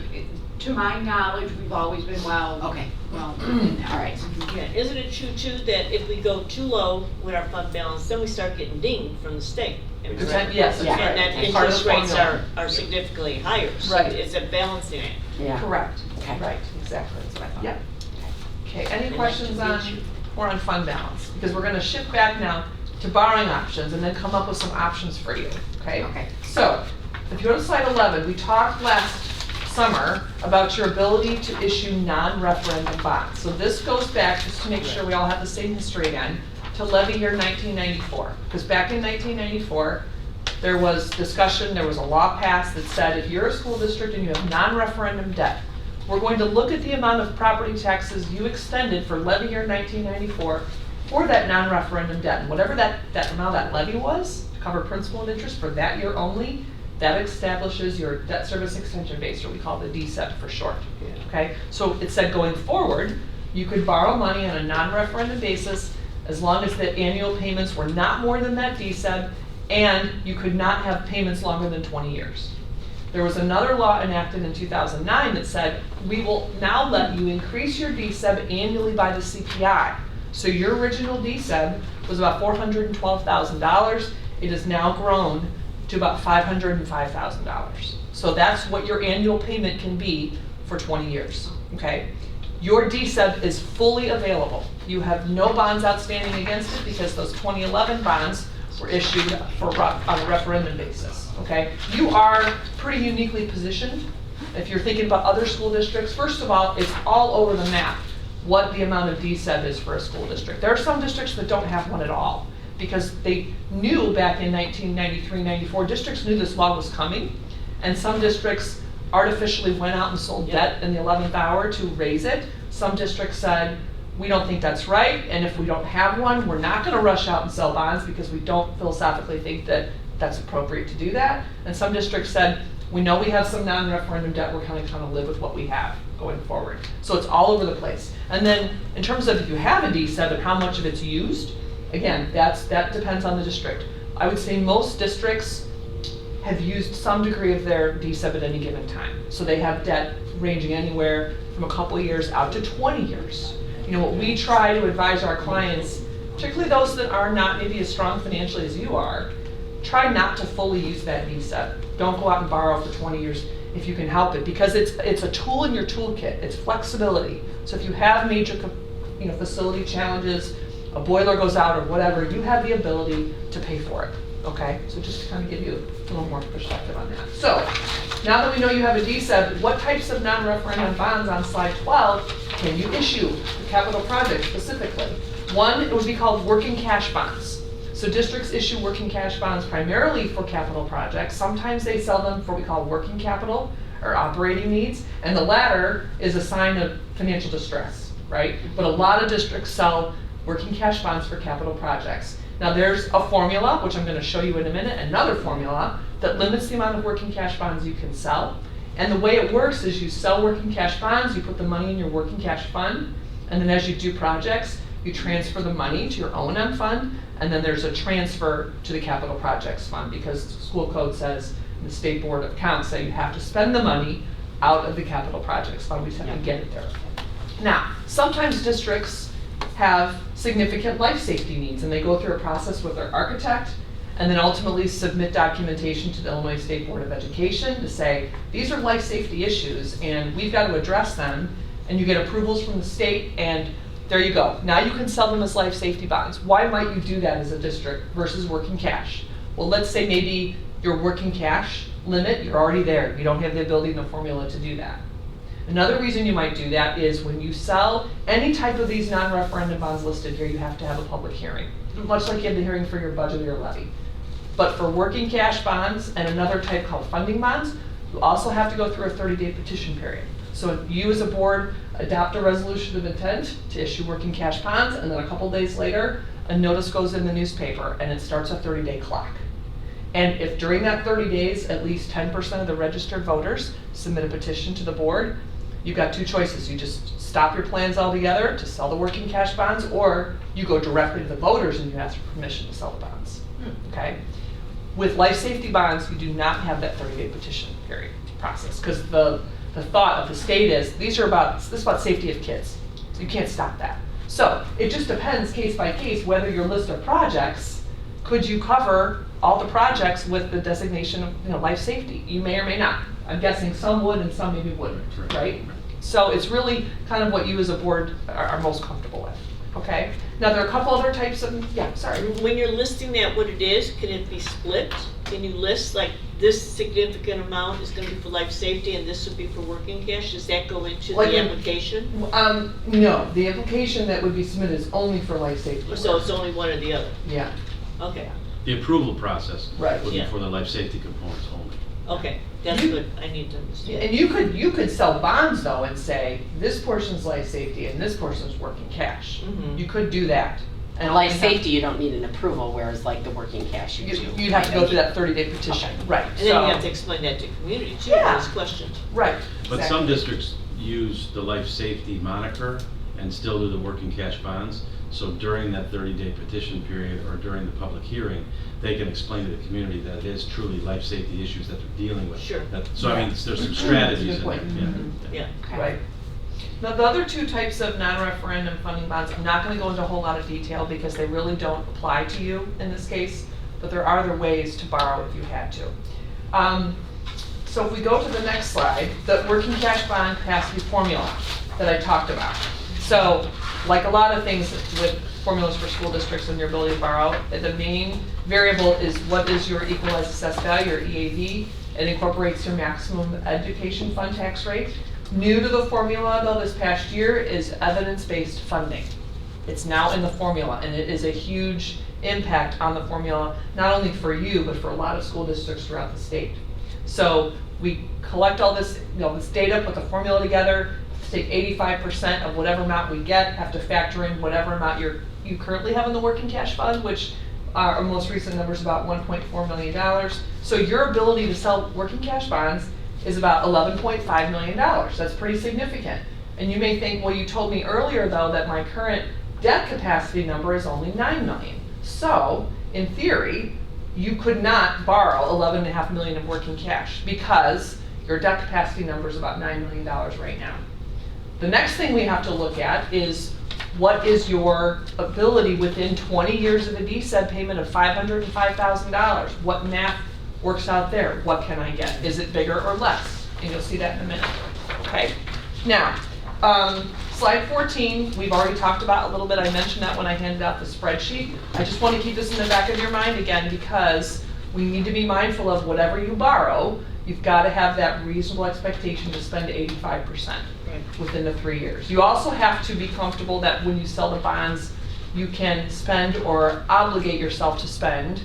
to my knowledge, we've always been well okay, within that. all right. Yeah, isn't it true too that if we go too low with our fund balance, then we start getting dinged from the state? Am I right? Yes, that's Yeah. right. And that It's part of interest the rates formula. are significantly higher, so Right. it's a balancing act. Yeah. Correct, Okay. right, exactly. That's what I thought. Yep. Okay, any questions on, more on fund balance? Because we're gonna shift back now to borrowing options and then come up with some options for you, okay? Okay. So, if you go to slide 11, we talked last summer about your ability to issue non-referendum bonds. So this goes back, just to make sure we all have the same history again, to levy year 1994. Because back in 1994, there was discussion, there was a law passed that said if you're a school district and you have non-referendum debt, we're going to look at the amount of property taxes you extended for levy year 1994 for that non-referendum debt. And whatever that amount of that levy was, to cover principal and interest for that year only, that establishes your debt service extension base, or we call the DSEB for short, okay? So it said going forward, you could borrow money on a non-referendum basis as long as the annual payments were not more than that DSEB, and you could not have payments longer than 20 years. There was another law enacted in 2009 that said, we will now let you increase your DSEB annually by the CPI. So your original DSEB was about $412,000. It has now grown to about $505,000. So that's what your annual payment can be for 20 years, okay? Your DSEB is fully available. You have no bonds outstanding against it because those 2011 bonds were issued on a referendum basis, okay? You are pretty uniquely positioned. If you're thinking about other school districts, first of all, it's all over the map what the amount of DSEB is for a school district. There are some districts that don't have one at all because they knew back in 1993, 94, districts knew this law was coming, and some districts artificially went out and sold debt in the 11th hour to raise it. Some districts said, we don't think that's right, and if we don't have one, we're not gonna rush out and sell bonds because we don't philosophically think that that's appropriate to do that. And some districts said, we know we have some non-referendum debt, we're kind of live with what we have going forward. So it's all over the place. And then in terms of if you have a DSEB and how much of it's used, again, that depends on the district. I would say most districts have used some degree of their DSEB at any given time. So they have debt ranging anywhere from a couple of years out to 20 years. You know, what we try to advise our clients, particularly those that are not maybe as strong financially as you are, try not to fully use that DSEB. Don't go out and borrow for 20 years if you can help it, because it's a tool in your toolkit. It's flexibility. So if you have major facility challenges, a boiler goes out or whatever, you have the ability to pay for it, okay? So just to kind of give you a little more perspective on that. So now that we know you have a DSEB, what types of non-referendum bonds on slide 12 can you issue for capital projects specifically? One, it would be called working cash bonds. So districts issue working cash bonds primarily for capital projects. Sometimes they sell them for what we call working capital or operating needs, and the latter is a sign of financial distress, right? But a lot of districts sell working cash bonds for capital projects. Now there's a formula, which I'm going to show you in a minute, another formula that limits the amount of working cash bonds you can sell. And the way it works is you sell working cash bonds, you put the money in your working cash fund, and then as you do projects, you transfer the money to your O&M fund, and then there's a transfer to the capital projects fund because school code says The State Board of Accounts say you have to spend the money out of the capital projects fund, we just have to get it there. Now, sometimes districts have significant life safety needs, and they go through a process with their architect, and then ultimately submit documentation to the Illinois State Board of Education to say, these are life safety issues, and we've got to address them, and you get approvals from the state, and there you go. Now you can sell them as life safety bonds. Why might you do that as a district versus working cash? Well, let's say maybe your working cash limit, you're already there. You don't have the ability in the formula to do that. Another reason you might do that is when you sell any type of these non-referendum bonds listed here, you have to have a public hearing, much like you have the hearing for your budget or your levy. But for working cash bonds and another type called funding bonds, you also have to go through a 30-day petition period. So you as a board adopt a resolution of intent to issue working cash bonds, and then a couple days later, a notice goes in the newspaper and it starts a 30-day clock. And if during that 30 days, at least 10% of the registered voters submit a petition to the board, you've got two choices. You just stop your plans altogether to sell the working cash bonds, or you go directly to the voters and you ask for permission to sell the bonds, okay? With life safety bonds, you do not have that 30-day petition period process, because the thought of the state is, this is about safety of kids, so you can't stop that. So it just depends case by case whether your list of projects, could you cover all the projects with the designation of life safety? You may or may not. I'm guessing some would and some maybe wouldn't, right? So it's really kind of what you as a board are most comfortable with, okay? Now there are a couple other types of, sorry. When you're listing that what it is, can it be split? Can you list like this significant amount is going to be for life safety and this would be for working cash? Does that go into the application? No, the application that would be submitted is only for life safety. So it's only one or the other? Yeah. Okay, The approval process Right. would be Yeah. for the life safety components only. okay, that's good, I need to understand. And you could sell bonds though and say, this portion's life safety and this portion's working cash. Mhm. You could do that. And Life only have- safety, you don't need an approval, whereas like the working cash, you do. You'd have to go through that 30-day petition, right? And then you have to explain that to community too, Yeah. those questions. Right. But exactly. some districts use the life safety moniker and still do the working cash bonds. So during that 30-day petition period or during the public hearing, they can explain to the community that it is truly life safety issues that they're dealing with. Sure. So I mean, there's some strategies in there. Good point. Yeah. Okay. Right. Now, the other two types of non-referendum funding bonds, I'm not going to go into a whole lot of detail because they really don't apply to you in this case, but there are other ways to borrow if you had to. So if we go to the next slide, the working cash bond capacity formula that I talked about. So, like a lot of things with formulas for school districts and your ability to borrow, the main variable is what is your equalized assessed value, or EAV. It incorporates your maximum education fund tax rate. New to the formula though this past year is evidence-based funding. It's now in the formula, and it is a huge impact on the formula, not only for you, but for a lot of school districts throughout the state. So we collect all this, this data, put the formula together, take 85% of whatever amount we get, have to factor in whatever amount you currently have in the working cash fund, which our most recent number is about $1.4 million. So your ability to sell working cash bonds is about $11.5 million. That's pretty significant. And you may think, well, you told me earlier though that my current debt capacity number is only $9 million. So, in theory, you could not borrow $11.5 million of working cash because your debt capacity number is about $9 million right now. The next thing we have to look at is what is your ability within 20 years of a DSED payment of $505,000? What math works out there? What can I get? Is it bigger or less? And you'll see that in a minute. Okay. Now, slide 14, we've already talked about a little bit. I mentioned that when I handed out the spreadsheet. I just want to keep this in the back of your mind again because we need to be mindful of whatever you borrow, you've got to have that reasonable expectation to spend 85% within the 3 years. You also have to be comfortable that when you sell the bonds, you can spend or obligate yourself to spend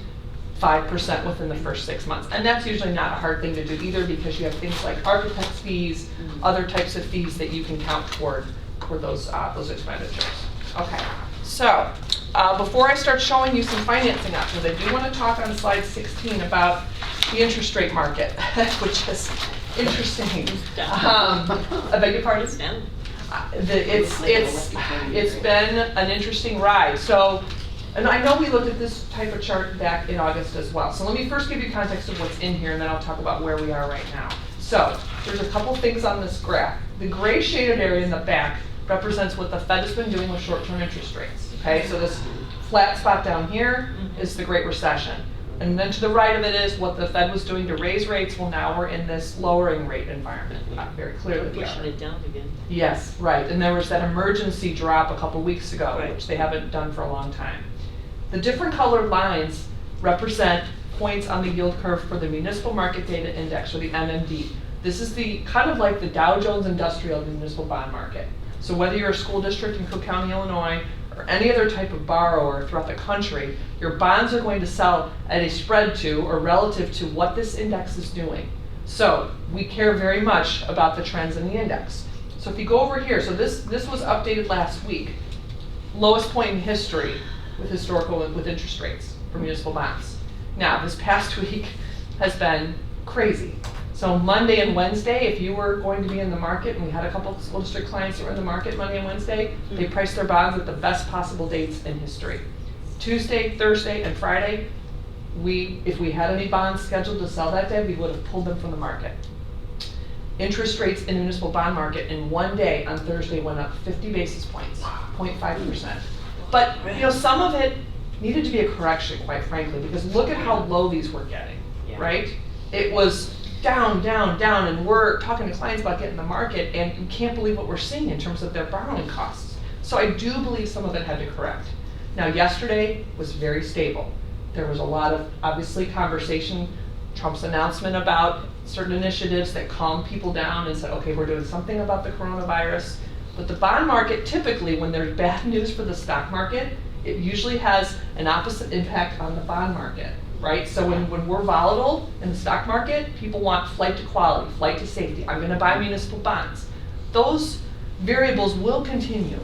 5% within the first 6 months. And that's usually not a hard thing to do either because you have things like architect's fees, other types of fees that you can count toward those expenditures. Okay, so before I start showing you some financing options, I do want to talk on slide 16 about the interest rate market, which is interesting. I beg your pardon? It's been an interesting ride. So and I know we looked at this type of chart back in August as well. So let me first give you context of what's in here, and then I'll talk about where we are right now. So there's a couple things on this graph. The gray shaded area in the back represents what the Fed has been doing with short-term interest rates. Okay, so this flat spot down here is the Great Recession. And then to the right of it is what the Fed was doing to raise rates. Well, now we're in this lowering rate environment. Very clearly we Pushing are. it down again. Yes, right. And there was that emergency drop a couple weeks ago, Right. which they haven't done for a long time. The different colored lines represent points on the yield curve for the Municipal Market Data Index, or the MMD. This is the kind of like the Dow Jones Industrial Municipal Bond Market. So whether you're a school district in Cook County, Illinois, or any other type of borrower throughout the country, your bonds are going to sell at a spread to or relative to what this index is doing. So we care very much about the trends in the index. So if you go over here, so this was updated last week, lowest point in history with interest rates for municipal bonds. Now this past week has been crazy. So Monday and Wednesday, if you were going to be in the market, and we had a couple of school district clients that were in the market Monday and Wednesday, they priced their bonds at the best possible dates in history. Tuesday, Thursday, and Friday, if we had any bonds scheduled to sell that day, we would have pulled them from the market. Interest rates in the municipal bond market in one day on Thursday went up 50 basis points, 0.5%. But some of it needed to be a correction, quite frankly, because look at how low these were getting, right? It was down, down, down, and we're talking to clients about getting the market, and you can't believe what we're seeing in terms of their borrowing costs. So I do believe some of it had to correct. Now yesterday was very stable. There was a lot of, obviously, conversation, Trump's announcement about certain initiatives that calmed people down and said, okay, we're doing something about the coronavirus. But the bond market, typically, when there's bad news for the stock market, it usually has an opposite impact on the bond market. Right? So when we're volatile in the stock market, people want flight to quality, flight to safety. I'm going to buy municipal bonds. Those variables will continue.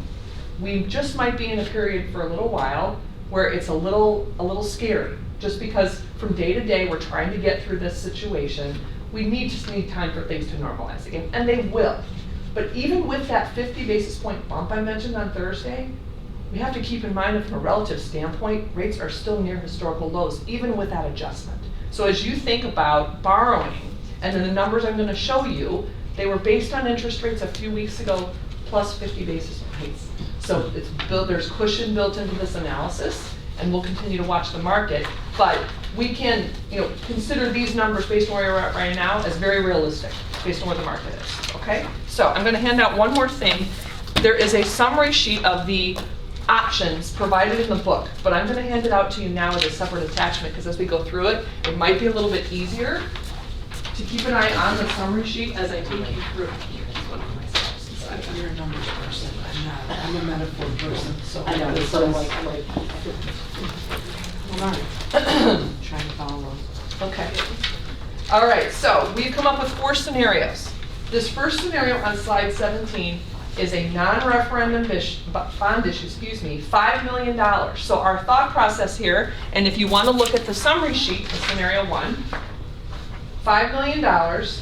We just might be in a period for a little while where it's a little scary, just because from day to day we're trying to get through this situation. We just need time for things to normalize again, and they will. But even with that 50 basis point bump I mentioned on Thursday, we have to keep in mind that from a relative standpoint, rates are still near historical lows, even with that adjustment. So as you think about borrowing, and then the numbers I'm going to show you, they were based on interest rates a few weeks ago, plus 50 basis points. So there's cushion built into this analysis, and we'll continue to watch the market. But we can consider these numbers based on where you're at right now as very realistic, based on where the market is. Okay? So I'm going to hand out one more thing. There is a summary sheet of the options provided in the book, but I'm going to hand it out to you now as a separate attachment, because as we go through it, it might be a little bit easier to keep an eye on the summary sheet as I take you through. You're a numbers person, I'm a metaphor person, so. I know, this so is- like, Hold on. Trying to follow. Okay. All right, so we've come up with 4 scenarios. This first scenario on slide 17 is a non-referendum bond issue, $5 million. So our thought process here, and if you want to look at the summary sheet in scenario 1, $5 million,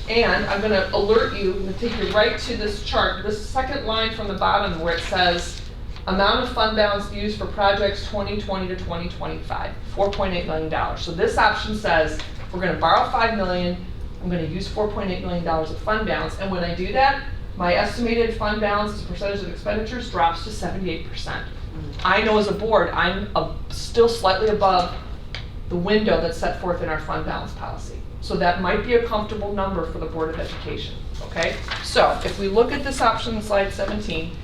and I'm going to alert you, I'm going to take you right to this chart, this second line from the bottom where it says amount of fund balance used for projects 2020 to 2025, $4.8 million. So this option says we're going to borrow $5 million, I'm going to use $4.8 million of fund balance, and when I do that, my estimated fund balance as a percentage of expenditures drops to 78%. I know as a board, I'm still slightly above the window that's set forth in our fund balance policy. So that might be a comfortable number for the Board of Education, okay? So if we look at this option in slide 17,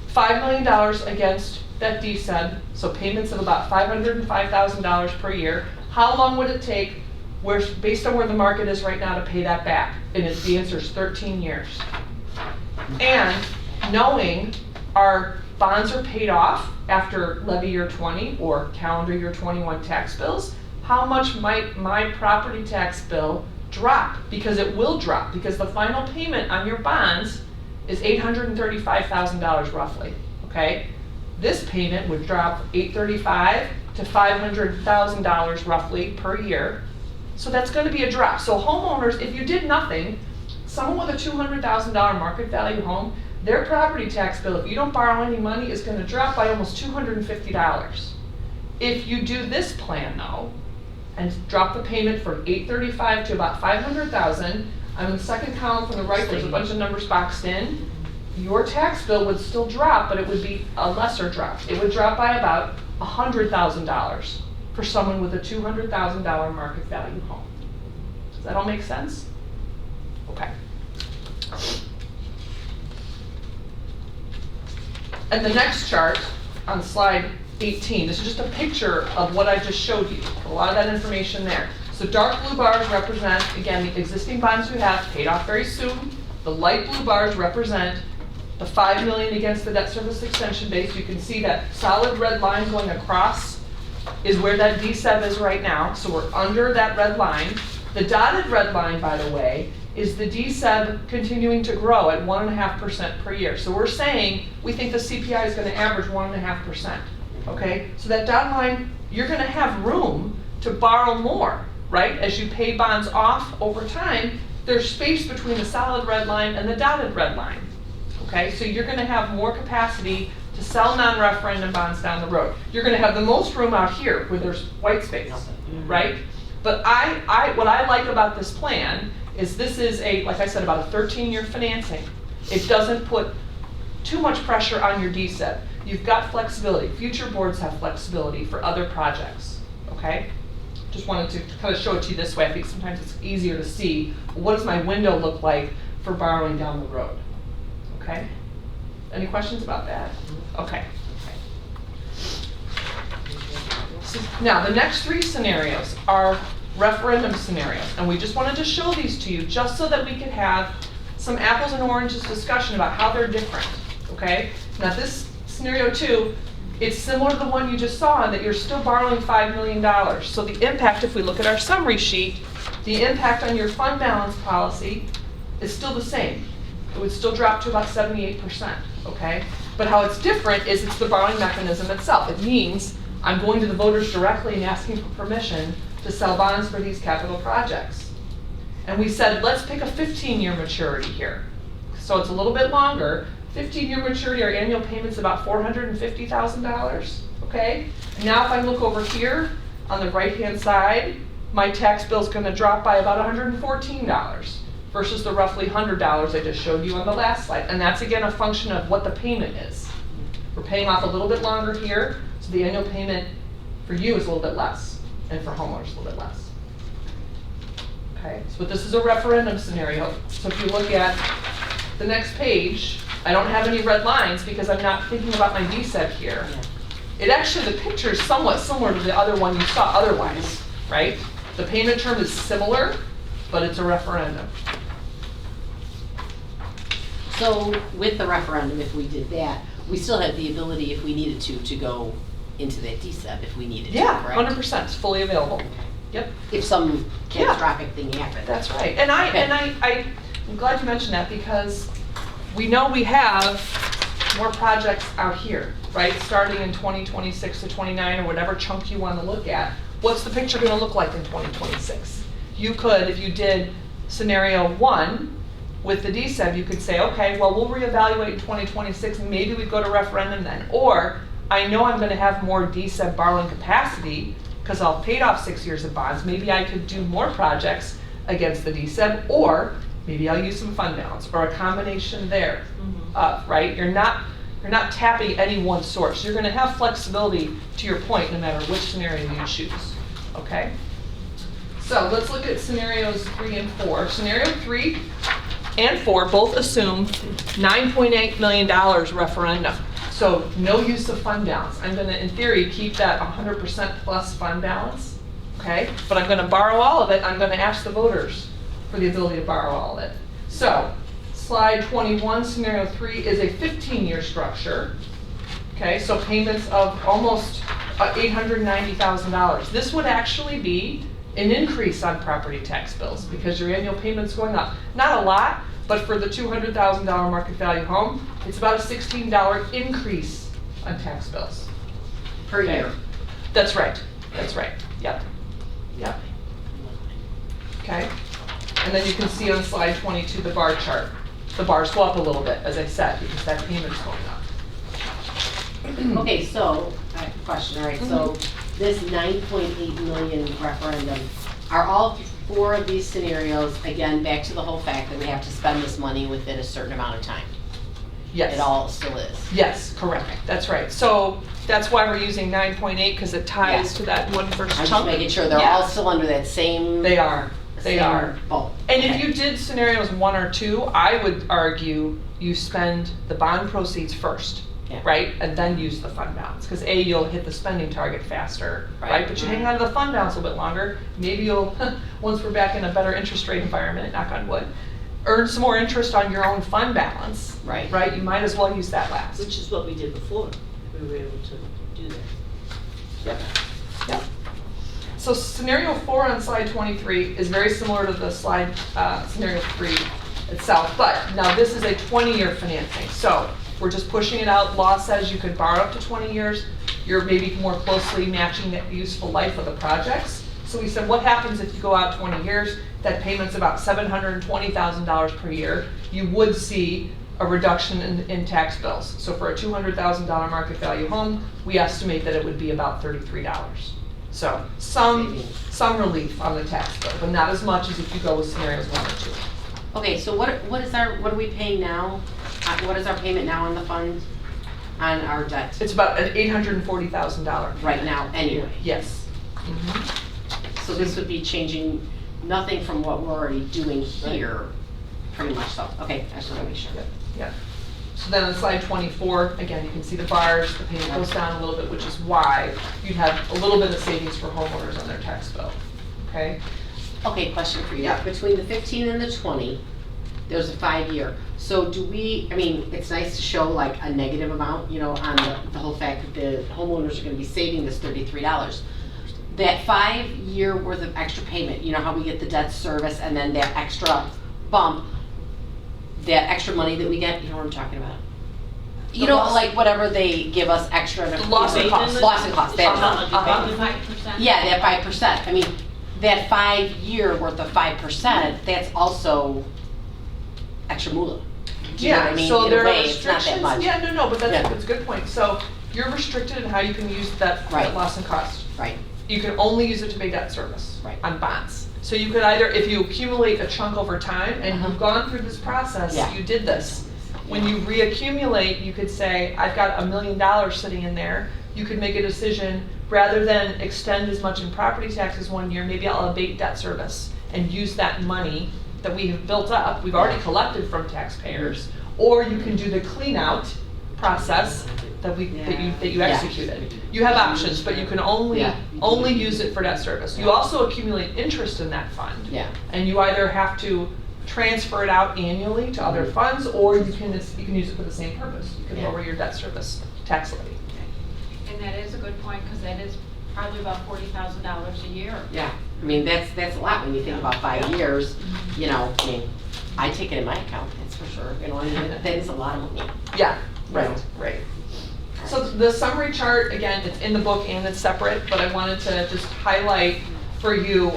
$5 million against that DSED, so payments of about $505,000 per year. How long would it take, based on where the market is right now, to pay that back? And the answer is 13 years. And knowing our bonds are paid off after levy year 20 or calendar year 21 tax bills, how much might my property tax bill drop? Because it will drop, because the final payment on your bonds is $835,000 roughly, okay? This payment would drop $835,000 to $500,000 roughly per year. So that's going to be a drop. So homeowners, if you did nothing, someone with a $200,000 market value home, their property tax bill, if you don't borrow any money, is going to drop by almost $250. If you do this plan though, and drop the payment from 835 to about 500,000, on the second column from the right, there's a bunch of numbers boxed in. Your tax bill would still drop, but it would be a lesser drop. It would drop by about $100,000 for someone with a $200,000 market value home. Does that all make sense? Okay. And the next chart on slide 18, this is just a picture of what I just showed you. A lot of that information there. So dark blue bars represent, again, the existing bonds you have paid off very soon. The light blue bars represent the $5 million against the debt service extension base. You can see that solid red line going across is where that D-SEB is right now. So we're under that red line. The dotted red line, by the way, is the D-SEB continuing to grow at 1.5% per year. So we're saying we think the CPI is going to average 1.5%. Okay? So that dotted line, you're going to have room to borrow more, right? As you pay bonds off over time, there's space between the solid red line and the dotted red line. Okay? So you're going to have more capacity to sell non-referendum bonds down the road. You're going to have the most room out here where there's white space, right? But what I like about this plan is this is like I said, about a 13-year financing. It doesn't put too much pressure on your D-SEB. You've got flexibility. Future boards have flexibility for other projects, okay? Just wanted to kind of show it to you this way. I think sometimes it's easier to see, what does my window look like for borrowing down the road, okay? Any questions about that? Okay. So now, the next three scenarios are referendum scenarios, and we just wanted to show these to you just so that we could have some apples and oranges discussion about how they're different, okay? Now this scenario 2, it's similar to the one you just saw in that you're still borrowing $5 million. So the impact, if we look at our summary sheet, the impact on your fund balance policy is still the same. It would still drop to about 78%, okay? But how it's different is it's the borrowing mechanism itself. It means I'm going to the voters directly and asking for permission to sell bonds for these capital projects. And we said, let's pick a 15-year maturity here. So it's a little bit longer. 15-year maturity, our annual payment's about $450,000, okay? And now if I look over here on the right-hand side, my tax bill's gonna drop by about $114 versus the roughly $100 I just showed you on the last slide. And that's again a function of what the payment is. We're paying off a little bit longer here, so the annual payment for you is a little bit less, and for homeowners a little bit less. Okay, so this is a referendum scenario. So if you look at the next page, I don't have any red lines because I'm not thinking about my D-SEB here. It actually, the picture is somewhat similar to the other one you saw otherwise, right? The payment term is similar, but it's a referendum. So with the referendum, if we did that, we still have the ability, if we needed to go into that D-SEB if we needed to, Yeah, correct? 100%, it's fully available. Yep. If some catastrophic thing happened. That's right. And I'm glad you mentioned that because we know we have more projects out here, right? Starting in 2026 to 29 or whatever chunk you want to look at. What's the picture going to look like in 2026? You could, if you did scenario 1 with the D-SEB, you could say, okay, well, we'll reevaluate in 2026 and maybe we go to referendum then. Or I know I'm going to have more D-SEB borrowing capacity because I'll paid off 6 years of bonds. Maybe I could do more projects against the D-SEB, or maybe I'll use some fund balance, or a combination there, right? You're not tapping any one source. You're going to have flexibility, to your point, no matter which scenario you choose, okay? So let's look at scenarios 3 and 4. Scenario 3 and 4 both assume $9.8 million referendum. So no use of fund balance. I'm going to, in theory, keep that 100% plus fund balance, okay? But I'm going to borrow all of it. I'm going to ask the voters for the ability to borrow all of it. So slide 21, scenario 3 is a 15-year structure, okay? So payments of almost $890,000. This would actually be an increase on property tax bills because your annual payment's going up. Not a lot, but for the $200,000 market value home, it's about a $16 increase on tax bills. Per year. That's right. That's right. Yep. Yep. Okay. And then you can see on slide 22 the bar chart. The bars go up a little bit, as I said, because that payment's going up. Okay, so I have a question, all right, so this 9.8 million referendum, are all 4 of these scenarios, again, back to the whole fact that we have to spend this money within a certain amount of time? Yes. It all still is? Yes, correct, that's right. So that's why we're using 9.8, because it ties Yeah. to that one first I'm chunk. just making sure they're Yeah. all still under that same. They are, they same are. boat. And if Okay. you did scenarios 1 or 2, I would argue you spend the bond proceeds first, Yeah. right? And then use the fund balance, because you'll hit the spending target faster, Right. right? But you hang on to the fund balance a little bit longer, maybe you'll, once we're back in a better interest rate environment, knock on wood, earn some more interest on your own fund balance, Right. right? You might as well use that last. Which is what we did before, we were able to do that. Yep, yep. So scenario 4 on slide 23 is very similar to the slide, scenario 3 itself, but now this is a 20-year financing. So we're just pushing it out. Law says you could borrow up to 20 years. You're maybe more closely matching the useful life of the projects. So we said, what happens if you go out 20 years? That payment's about $720,000 per year. You would see a reduction in tax bills. So for a $200,000 market value home, we estimate that it would be about $33. So some relief on the tax bill, but not as much as if you go with scenarios 1 or 2. Okay, so what are we paying now? What is our payment now on the fund, on our debt? It's about an $840,000. Right now, anyway. Yes. Mhm. So this would be changing nothing from what we're already doing here, pretty much so. Okay, I just want to make sure. Yeah. So then on slide 24, again, you can see the bars, the payment goes down a little bit, which is why you'd have a little bit of savings for homeowners on their tax bill, okay? Okay, question for you. Yeah. Between the 15 and the 20, there's a 5-year. So do we, I mean, it's nice to show like a negative amount, you know, on the whole fact that the homeowners are gonna be saving this $33. That 5-year worth of extra payment, you know how we get the debt service and then that extra bump, that extra money that we get, you know what I'm talking about? You know, like whatever they give us extra. The loss and cost. Loss and cost, that's Uh-huh. The 5%? yeah, that 5%. I mean, that 5-year worth of 5%, that's also extra moolah. Do you know what I mean? So In a there are way, it's not that restrictions. much. Yeah, no, but Yeah. that's a good point. So you're restricted in how you can use that Right. loss and cost. Right, You can only use it to pay debt service Right. on bonds. So you could either, if you accumulate a chunk over time and Uh-huh. you've gone through this process, Yeah. you did this. When you reaccumulate, you could say, I've got $1 million sitting in there. You could make a decision, rather than extend as much in property taxes 1 year, maybe I'll abate debt service and use that money that we have built up, we've already collected from taxpayers. Or you can do the clean out process that you Yeah. executed. You have options, but you can Yeah. only use it for debt service. You also accumulate interest in that fund. yeah. And you either have to transfer it out annually to other funds, or you can use it for the same purpose. You can Yeah. lower your debt service tax levy. And that is a good point, because that is probably about $40,000 a year. Yeah, I mean, that's a lot when you think about 5 years, you know, I mean, I take it in my account, that's for sure, you know, I mean, that is a lot of money. Yeah, Right. right. So the summary chart, again, it's in the book and it's separate, but I wanted to just highlight for you,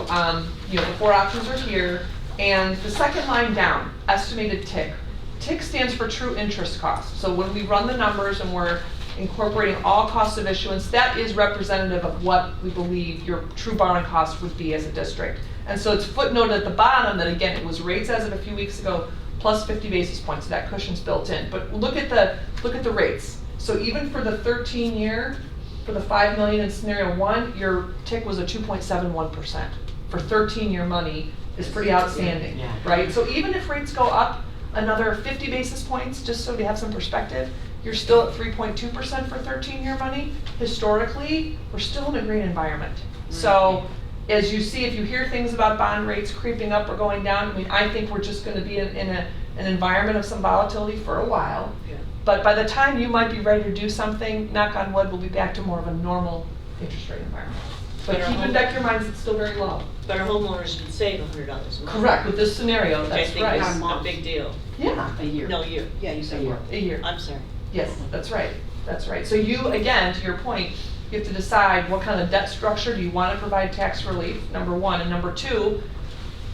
the 4 options are here. And the second line down, estimated TIC. TIC stands for true interest cost. So when we run the numbers and we're incorporating all costs of issuance, that is representative of what we believe your true borrowing cost would be as a district. And so it's footnoted at the bottom that, again, it was rates as of a few weeks ago plus 50 basis points, so that cushion's built in. But look at the rates. So even for the 13-year, for the $5 million in scenario 1, your TIC was a 2.71%. For 13-year money is pretty outstanding, Yeah. right? So even if rates go up another 50 basis points, just so we have some perspective, you're still at 3.2% for 13-year money. Historically, we're still in a great environment. So as you see, if you hear things about bond rates creeping up or going down, I mean, I think we're just going to be in an environment of some volatility for a while. Yeah. But by the time you might be ready to do something, knock on wood, we'll be back to more of a normal interest rate environment. But keep in back your minds, it's still very low. But our homeowners can save $100 a month. Correct, with this scenario, Which I that's think right. is a big deal. Yeah, A year. No, year. Yeah, you said A year. more. a year. I'm sorry. Yes, that's right, that's right. So you, again, to your point, you have to decide what kind of debt structure do you want to provide tax relief, number 1, and number 2,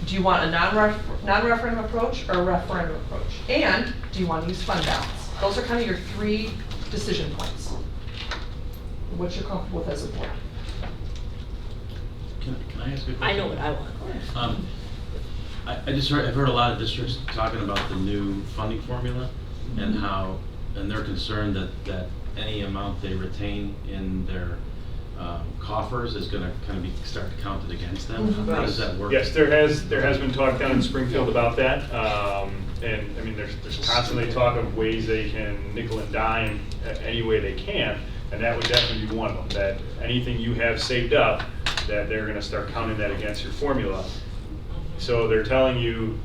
do you want a non-referendum approach or a referendum approach? And do you want to use fund balance? Those are kind of your 3 decision points. What you're comfortable with as a board. I ask a question? I know what I want. I've heard a lot of districts talking about the new funding formula and how, and they're concerned that any amount they retain in their coffers is gonna kind of start counted against them. How does that work? Yes, there has been talk down in Springfield about that. And I mean, there's constantly talk of ways they can nickel and dime any way they can. And that would definitely be one of them, that anything you have saved up, that they're gonna start counting that against your formula. So they're telling you,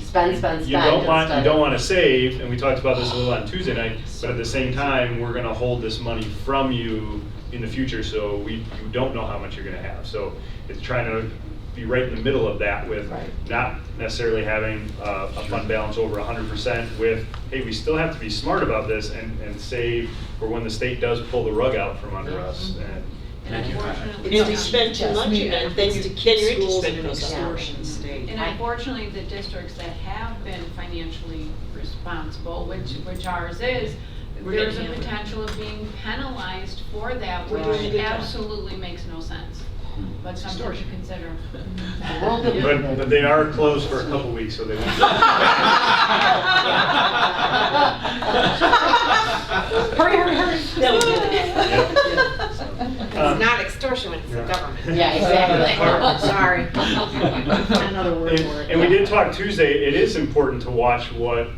Spend. you don't want to save, and we talked about this a little on Tuesday night, but at the same time, we're gonna hold this money from you in the future, so you don't know how much you're gonna have. So it's trying to be right in the middle of that with not necessarily having a fund balance over 100% with, hey, we still have to be smart about this and save for when the state does pull the rug out from under us. And unfortunately, If you spend too much of it, then you're Schools in into an spending. extortion state. and unfortunately, the districts that have been financially responsible, which ours is, We're there's a getting hammered. potential of being penalized for that, We're doing a which good job. absolutely makes no sense. But something to consider. The world that we live in. But they are closed for a couple weeks, so they won't. Hurry. That was good. It's not extortion, it's the government. Yeah, exactly. Sorry. Another word for it. And we did talk Tuesday, it is important to watch what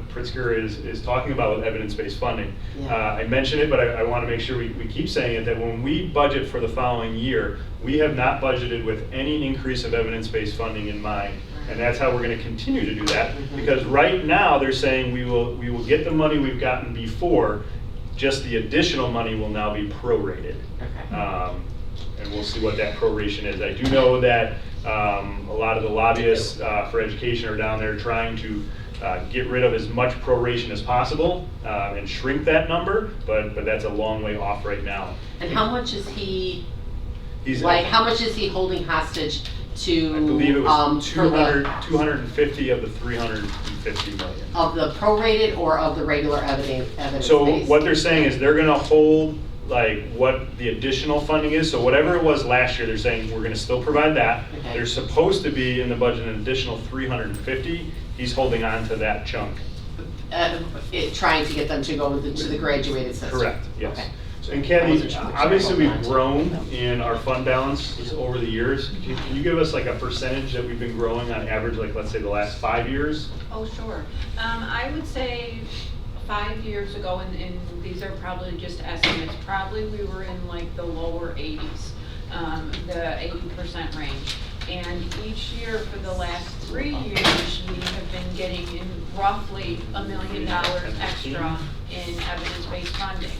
Pritzker is talking about with evidence-based funding. Yeah. I mentioned it, but I want to make sure we keep saying it, that when we budget for the following year, we have not budgeted with any increase of evidence-based funding in mind. And that's how we're going to continue to do that, because right now they're saying we will get the money we've gotten before, just the additional money will now be prorated. And we'll see what that proration is. I do know that a lot of the lobbyists for education are down there trying to get rid of as much proration as possible and shrink that number, but that's a long way off right now. And how much is he, He's how much is he holding hostage to? I believe it was for the- 250 of the 350 million. Of the prorated or of the regular evidence So base? what they're saying is they're gonna hold like what the additional funding is. So whatever it was last year, they're saying we're gonna still provide that. Okay. There's supposed to be in the budget an additional 350. He's holding on to that chunk. Trying to get them to go to the graduated system? Correct, yes. Okay. And I Kathy, wasn't sure which obviously one. we've grown in our fund balance over the years. Can you give us like a percentage that we've been growing on average, like let's say the last 5 years? Oh, sure. I would say 5 years ago, and these are probably just estimates, probably we were in like the lower 80s, the 80% range. And each year for the last 3 years, we have been getting in roughly $1 million extra in evidence-based funding.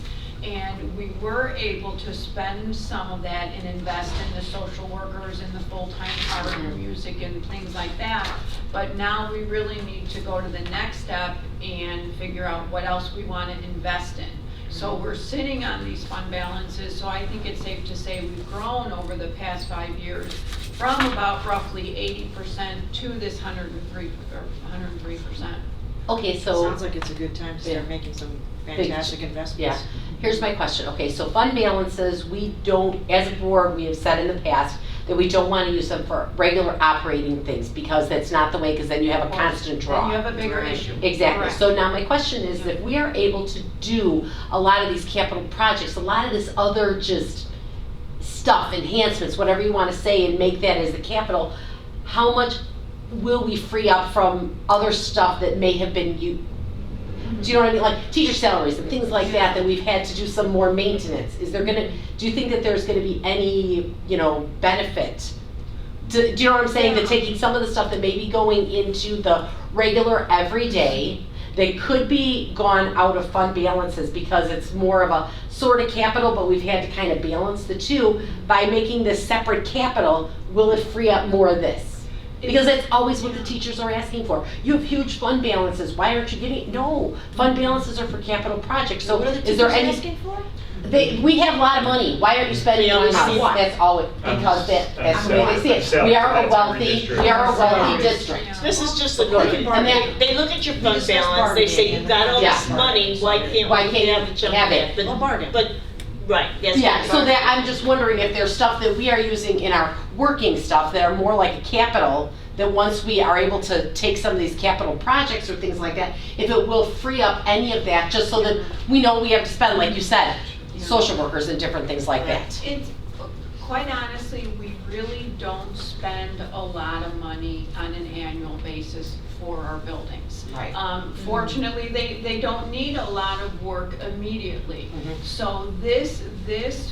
And we were able to spend some of that and invest in the social workers and the full-time partner music and things like that. But now we really need to go to the next step and figure out what else we want to invest in. So we're sitting on these fund balances, so I think it's safe to say we've grown over the past 5 years from about roughly 80% to this 103%. Okay, so. Sounds like it's a good time to start making some fantastic investments. Yeah, here's my question. Okay, so fund balances, we don't, as a board, we have said in the past that we don't want to use them for regular operating things because that's not the way, because then you have a constant draw. Then you have a bigger issue. Exactly. Correct. So now my question is that we are able to do a lot of these capital projects, a lot of this other just stuff, enhancements, whatever you want to say, and make that as the capital, how much will we free up from other stuff that may have been do you know what I mean? Like teacher salaries and things like that we've had to do some more maintenance. Is there do you think that there's gonna be any, benefit? Do you know what I'm saying? That taking some of the stuff that may be going into the regular everyday, they could be gone out of fund balances because it's more of a sort of capital, but we've had to kind of balance the two. By making this separate capital, will it free up more of this? Because that's always what the teachers are asking for. You have huge fund balances, why aren't you getting, no, fund balances are for capital projects, so What are the is there teachers any? asking for? We have a lot of money, why aren't you spending it on us? That's all, because that's the way they see it. We are a wealthy district. This is just a looking, they look at your fund balance, they say, you've got all this Yeah. money, why can't Why we can't have you some have of it? that? A bargain. But Right, that's. Yeah, so that, I'm just wondering if there's stuff that we are using in our working stuff that are more like a capital, that once we are able to take some of these capital projects or things like that, if it will free up any of that, just so that we know we have to spend, like you said, social workers and different things like that. It's, quite honestly, we really don't spend a lot of money on an annual basis for our buildings. Right. Fortunately, they don't need a lot of work immediately. So this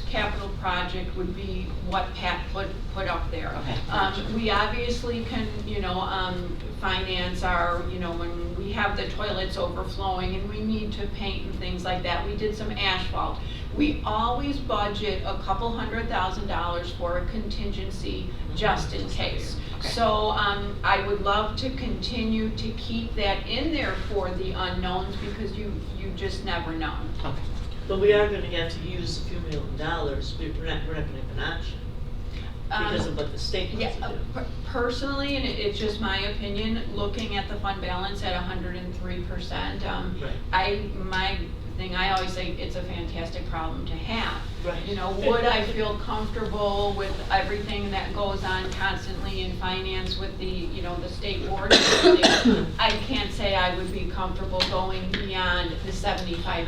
capital project would be what Pat put up there. Okay. We obviously can, finance our, when we have the toilets overflowing and we need to paint and things like that. We did some asphalt. We always budget a couple $100,000 for a contingency just in case. Okay. So I would love to continue to keep that in there for the unknowns because you just never know. Okay. But we are gonna have to use a few $1 million, we're not gonna have an option, because of what the state wants to do. Personally, and it's just my opinion, looking at the fund balance at 103%, I always say it's a fantastic problem to have. Right. Would I feel comfortable with everything that goes on constantly in finance with the, the state board? I can't say I would be comfortable going beyond the 75%,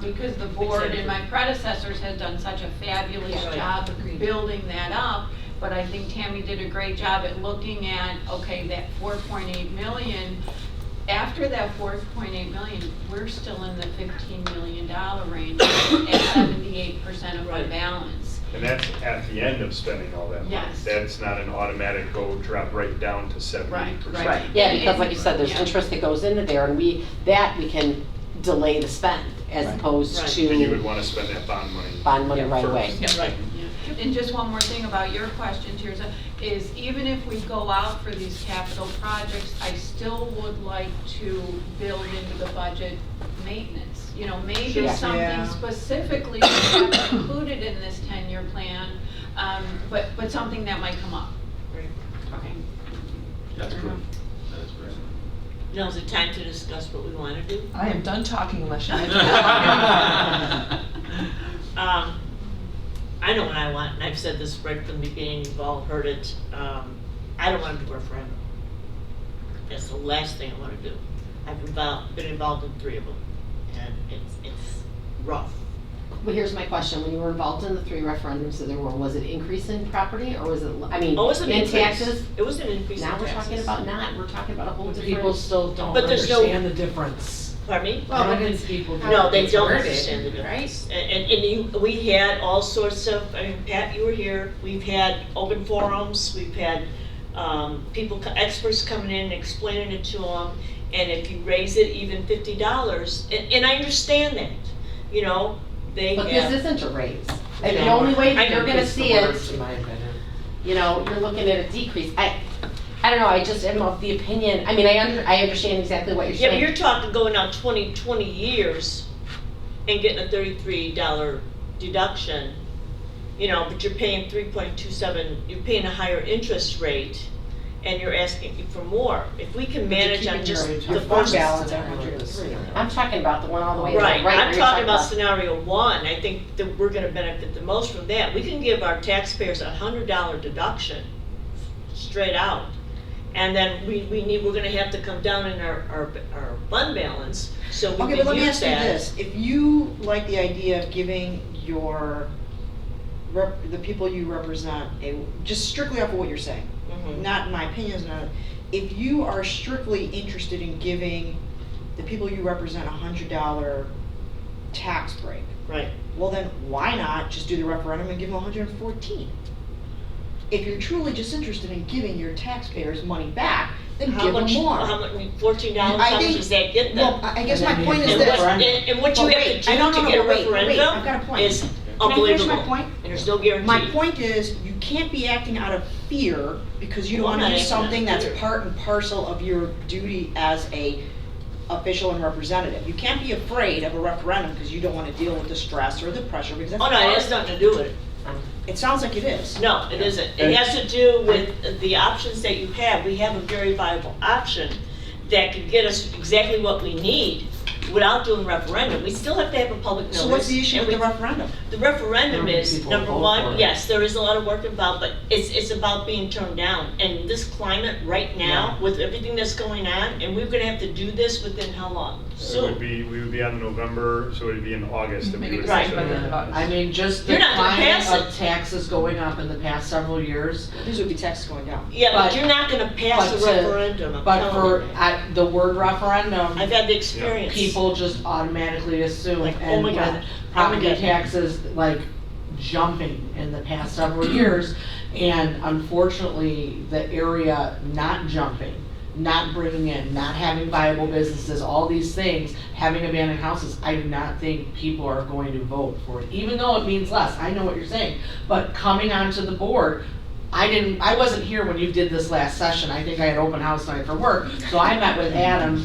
because the board and my predecessors had done such a fabulous job of building that up. But I think Tammy did a great job at looking at, okay, that 4.8 million. After that 4.8 million, we're still in the $15 million range at 78% of our balance. And that's at the end of spending all that money. Yes. That's not an automatic drop right down to 70%. Right. Yeah, because like you said, there's interest that goes into there, and we can delay the spend as opposed to. And you would want to spend that bond money. Right away. Right. And just one more thing about your question, Tirza, is even if we go out for these capital projects, I still would like to build into the budget maintenance. Maybe something specifically that's included in this 10-year plan, but something that might come up. Okay. That's good. That is great. Now's the time to discuss what we wanna do. I am done talking unless you. I know what I want, and I've said this right from the beginning, you've all heard it. I don't want to do a referendum. That's the last thing I want to do. I've been involved in 3 of them, and it's rough. Well, here's my question. When you were involved in the 3 referendums that there were, was it increase in property or was it, Oh, it was an in increase. taxes? It was an increase in Now taxes. we're talking about not, we're talking about a whole different. People still don't But there's no- understand the difference. Pardon me? Well, against people. No, they it's don't worded, understand the difference. And we had all sorts of, Pat, you were here, we've had open forums, we've had experts coming in and explaining it to them, and if you raise it even $50, and I understand that, they But have. this isn't a raise. And the only way that you're gonna see it, In my opinion. you're looking at a decrease. I don't know, I just am of the opinion, I mean, I understand exactly what you're Yeah, but saying. you're talking going out 20 years and getting a $33 deduction, but you're paying 3.27, you're paying a higher interest rate, and you're asking for more. If we can manage on just the fund first. balance at 103. I'm talking about the one all the way. Right, where I'm you're talking about scenario 1, I think that we're gonna benefit the most from that. We can give our taxpayers a $100 deduction, straight out. And then we're gonna have to come down in our fund balance, so we Okay, but can let me use ask you that. this, if you like the idea of giving the people you represent, just strictly off of what you're saying, Mhm. not my opinions, if you are strictly interested in giving the people you represent a $100 tax break, Right, well then, why not just do the referendum and give them 114? If you're truly just interested in giving your taxpayers money back, then how give them much, more. $14, I how much think- does that get them? Well, I guess And my then point you is have this. to And what you Well, have wait, to I do don't to know, get a wait, I've got a referendum point. is Can I unbelievable. finish my point? And there's no guarantee. My point is, you can't be acting out of fear because you don't Well, I'm want to not do acting out of something that's fear. part and parcel of your duty as a official and representative. You can't be afraid of a referendum because you don't want to deal with the stress or the pressure because that's Oh, no, it part- has nothing to do with it. It sounds like it is. No, it isn't. It has to do with the options that you have. We have a very viable option that could get us exactly what we need without doing referendum. We still have to have a public notice. So what's the issue and with the we- referendum? The referendum How many is, people number vote for one, it? yes, there is a lot of work involved, but it's about being turned down. And this climate right now, with everything that's going on, and we're gonna have to do this within how long? So we would be on November, so it would be in August that we would. Right. consider it. I mean, just the You're not gonna climate pass it. of taxes going up in the past several years. These would be taxes going down. Yeah, but But- you're not gonna pass a but to- referendum, I'm But telling for, you. the word referendum, I've had the experience. people just automatically assume, Like, oh and my with God. property Oh my God. taxes, like, jumping in the past several years, and unfortunately, the area not jumping, not bringing in, not having viable businesses, all these things, having abandoned houses, I do not think people are going to vote for it, even though it means less, I know what you're saying, but coming onto the board, I wasn't here when you did this last session, I think I had open house night for work, so I met with Adam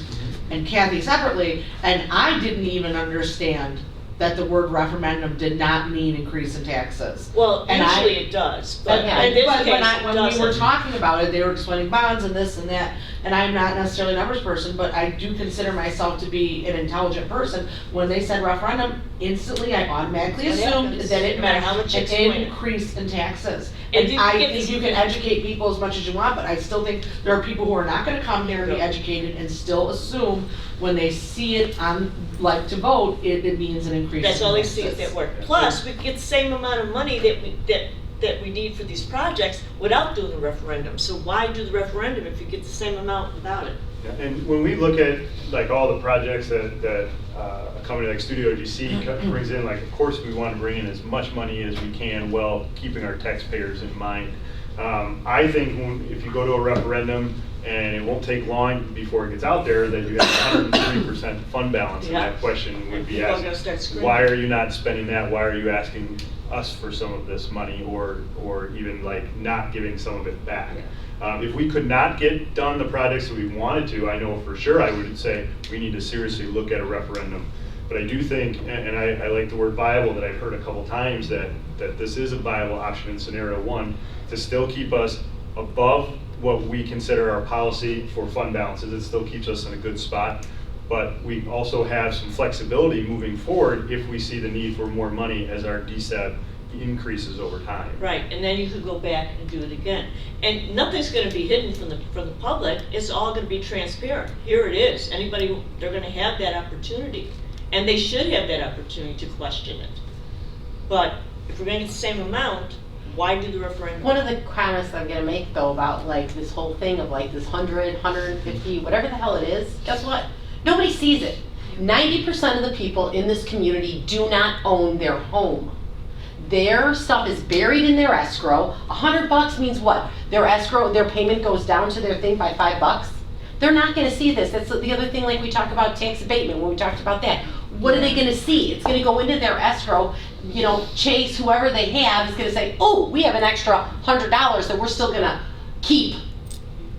and Kathy separately, and I didn't even understand that the word referendum did not mean increase in taxes. Well, And I- usually it does, but Yeah, in this but case, when it we were doesn't. talking about it, they were explaining bonds and this and that, and I'm not necessarily a numbers person, but I do consider myself to be an intelligent person. When they said referendum, instantly I automatically It assumed happens. that it No matter meant how much you an explain it. increase in taxes. And And you I get think this- you can educate people as much as you want, but I still think there are people who are not gonna come here and be Yeah. educated and still assume when they see it on, like, to vote, it means an increase in taxes. That's all they see is that work. Plus, we get the same amount of money that we need for these projects without doing the referendum. So why do the referendum if you get the same amount without it? Yeah, and when we look at like all the projects that a company like Studio GC brings in, like of course we want to bring in as much money as we can while keeping our taxpayers in mind. I think if you go to a referendum and it won't take long before it gets out there that you have 103% fund balance, and Yeah. that question would be People are asked, gonna start screaming. why are you not spending that? Why are you asking us for some of this money, or even like not giving some of it back? If we could not get done the projects that we wanted to, I know for sure I would say we need to seriously look at a referendum. But I do think, and I like the word viable that I've heard a couple times, that this is a viable option in scenario one to still keep us above what we consider our policy for fund balances. It still keeps us in a good spot. But we also have some flexibility moving forward if we see the need for more money as our DSAB increases over time. Right, and then you could go back and do it again. And nothing's gonna be hidden from the public, it's all gonna be transparent. Here it is, anybody, they're gonna have that opportunity. And they should have that opportunity to question it. But if we're gonna get the same amount, why do the referendum? One of the comments I'm gonna make though about like this whole thing of like this 100, 150, whatever the hell it is, guess what? Nobody sees it. 90% of the people in this community do not own their home. Their stuff is buried in their escrow. $100 means what? Their escrow, their payment goes down to their thing by $5. They're not gonna see this. That's the other thing, like we talked about tax abatement, when we talked about that. What are they gonna see? It's gonna go into their escrow, you know, Chase, whoever they have, is gonna say, oh, we have an extra $100 that we're still gonna keep.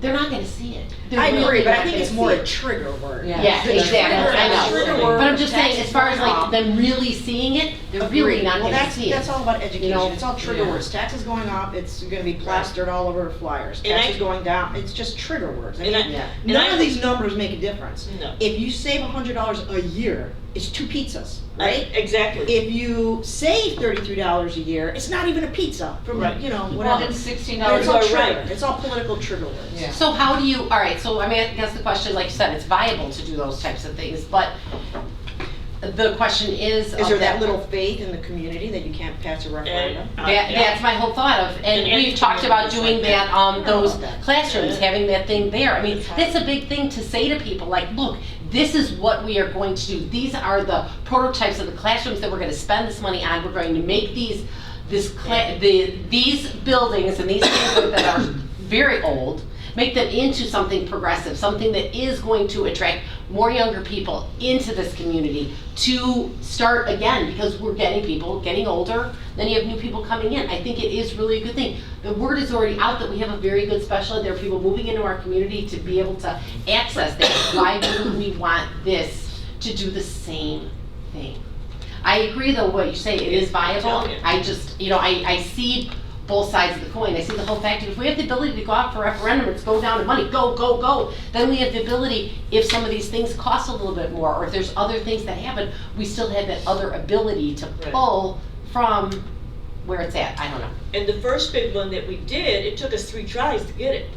They're not gonna see it. They're I really agree, but I not think gonna it's more see a it. trigger word. Yeah. Yeah, The exactly, I know. trigger word, But I'm just saying, taxes as far as going like up. them really seeing it, they're really not Well, gonna see it. that's all about education, know? it's all trigger Yeah. words, taxes going up, it's gonna be plastered all over flyers, And I- taxes going down, it's just trigger words. I And mean, I- none of these numbers make a difference. No. If you save $100 a year, it's 2 pizzas, right? Exactly. If you save $33 a year, it's not even a pizza from, Right. you know, Well, whatever. then But $16 it's all are right. trigger, it's all political trigger words. Yeah. So how do you, all right, so I mean, I guess the question, like you said, it's viable to do those types of things, but the question is. Is there that little faith in the community that you can't pass a referendum? That's my whole thought of, and And we've talked about doing that, those about that. classrooms, having that thing there. I mean, that's a big thing to say to people, like, look, this is what we are going to do. These are the prototypes of the classrooms that we're gonna spend this money on. We're going to make these buildings and these things that are very old, make them into something progressive, something that is going to attract more younger people into this community to start again, because we're getting people getting older, then you have new people coming in. I think it is really a good thing. The word is already out that we have a very good special ed. There are people moving into our community to be able to access that. Why wouldn't we want this to do the same thing? I agree though, what you say, it is viable. I just, you know, I see both sides of the coin. I see the whole fact that if we have the ability to go out for referendum, it's go down in money, go, go, go. Then we have the ability, if some of these things cost a little bit more, or if there's other things that happen, we still have that other ability to pull from where it's at. I don't know. And the first big one that we did, it took us 3 tries to get it.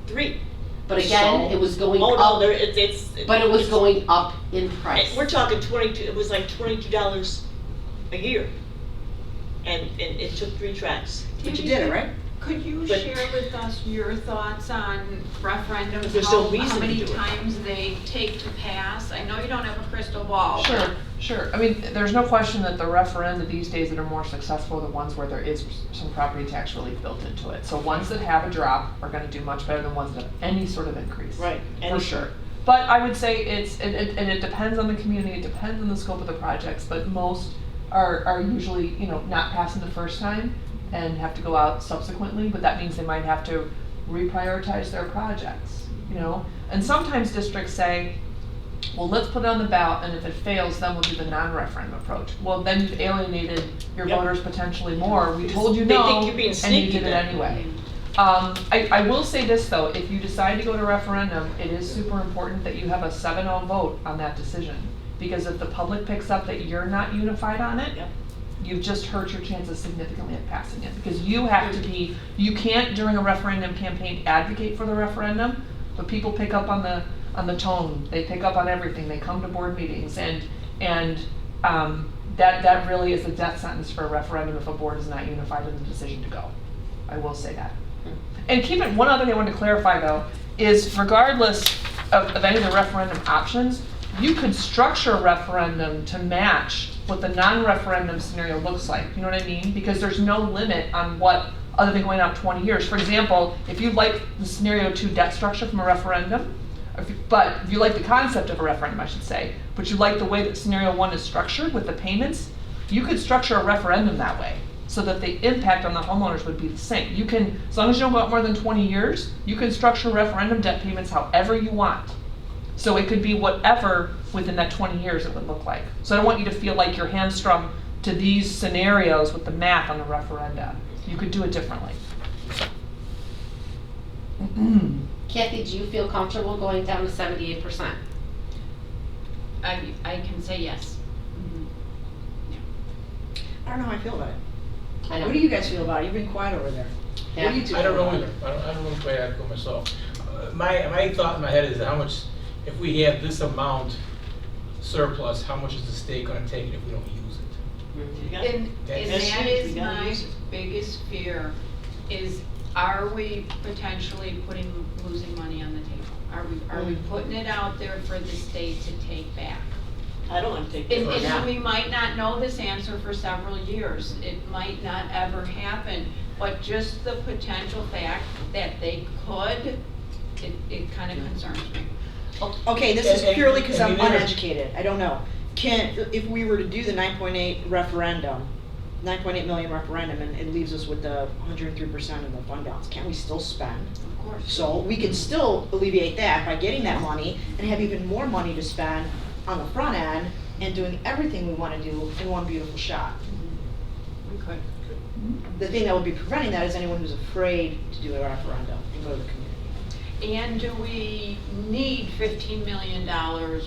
3. But again, So- it was going Oh, up, no, it's. but it was it's- going up in price. We're talking 22, it was like $22 a year. And it took 3 tries. But you did it, right? Could you But- share with us your thoughts on referendums, There's no how reason to many do it. times they take to pass? I know you don't have a crystal ball. Sure, sure. I mean, there's no question that the referenda these days that are more successful are the ones where there is some property tax relief built into it. So ones that have a drop are gonna do much better than ones that have any sort of increase. Right. For sure. But I would say and it depends on the community, it depends on the scope of the projects, but most are usually, you know, not passing the first time and have to go out subsequently, but that means they might have to reprioritize their projects, you know? And sometimes districts say, well, let's put it on the ballot, and if it fails, then we'll do the non-referendum approach. Well, then you've alienated your Yep. voters potentially more. We Because told you they no, think you're being and you sneaky did it then. anyway. I will say this though, if you decide to go to referendum, it is super important that you have a 7-0 vote on that decision. Because if the public picks up that you're not unified on it, Yep. you've just hurt your chances significantly of passing it. Because you have to be, you can't during a referendum campaign advocate for the referendum, but people pick up on the tone, they pick up on everything, they come to board meetings, and that really is a death sentence for a referendum if a board is not unified in the decision to go. I will say that. And keep it, one other thing I wanted to clarify though, is regardless of any of the referendum options, you could structure a referendum to match what the non-referendum scenario looks like. You know what I mean? Because there's no limit on what, other than going out 20 years. For example, if you like the scenario 2 debt structure from a referendum, but if you like the concept of a referendum, I should say, but you like the way that scenario 1 is structured with the payments, you could structure a referendum that way so that the impact on the homeowners would be the same. You can, as long as you don't go out more than 20 years, you can structure referendum debt payments however you want. So it could be whatever within that 20 years it would look like. So I don't want you to feel like you're hamstrung to these scenarios with the math on the referenda. You could do it differently. Kathy, do you feel comfortable going down to 78%? I can say yes. I don't know how I feel about it. I know. What do you guys feel about it? You've been quiet over there. What do you two I don't feel know about either. it? I don't know which way I'd go myself. My thought in my head is how much, if we have this amount surplus, how much is the state gonna take it if we don't use it? You got it. And That's that huge. is We gotta my use it. biggest fear, is are we potentially losing money on the table? Are we putting it out there for the state to take back? I don't want to take And, this. and we might not know this answer for several years. It might not ever happen, but just the potential fact that they could, it kind of concerns me. Okay, this is And- purely because and I'm the other- uneducated. I don't know. If we were to do the 9.8 referendum, 9.8 million referendum, and it leaves us with the 103% of the fund balance, can't we still spend? Of course. So we can still alleviate that by getting that money and have even more money to spend on the front end and doing everything we want to do in one beautiful shot. We could. The thing that would be preventing that is anyone who's afraid to do a referendum and go to the community. And do we need $15 million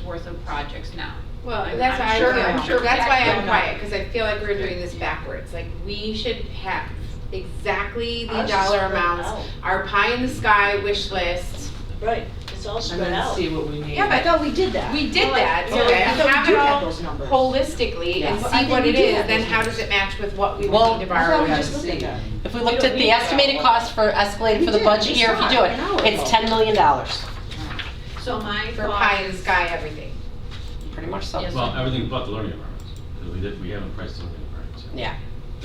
worth of projects now? Well, I'm that's why sure- I I'm feel, sure that's why Pat I'm will quiet, know. because I feel like we're doing this backwards. Like, we should have exactly the Ours is dollar spread amounts, out. our pie in the sky wish list. Right, it's all And spread then out. see what we need. Yeah, I but thought we did that. we did that, so Okay, I if we thought have we it did have all those numbers. holistically and Yes. I see think what we it did is, have then those how numbers. does it match with what we Well, would need to I thought borrow? we gotta just looked see. at that. If we We looked don't at the need that estimated one. cost for escalated We for the did, budget we year, if saw you do it an hour it, it's ago. $10 million. So my For thought pie in the is- sky, everything. Pretty much so. Yes. Well, everything but the learning environments, because we haven't priced the learning environments yet, Yeah.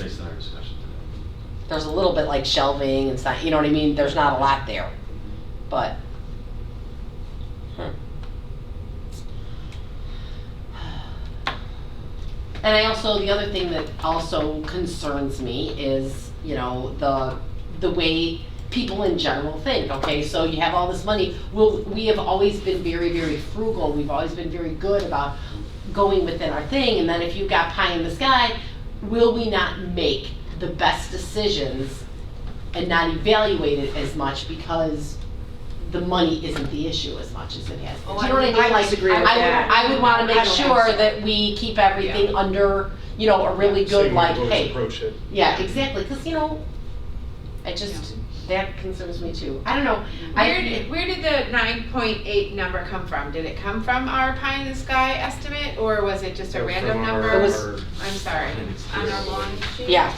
based on our discussion today. There's a little bit like shelving and stuff, you know what I mean? There's not a lot there, but. And I also, the other thing that also concerns me is, you know, the way people in general think, okay? So you have all this money, we have always been very, very frugal, we've always been very good about going within our thing, and then if you've got pie in the sky, will we not make the best decisions and not evaluated as much because the money isn't the issue as much as it has been. Oh, Do you know what I mean? I Like, disagree with that. I would wanna I make don't think sure so. that we keep everything under, you know, a really good, Same way like, we've always hey. approached it. Yeah, exactly, cause you know, it just, that concerns me too. I don't know. Where did the 9.8 number come from? Did it come from our pie in the sky estimate, or was it just a From random our- number? It was- our- I'm sorry. On our lawn sheet? Yeah,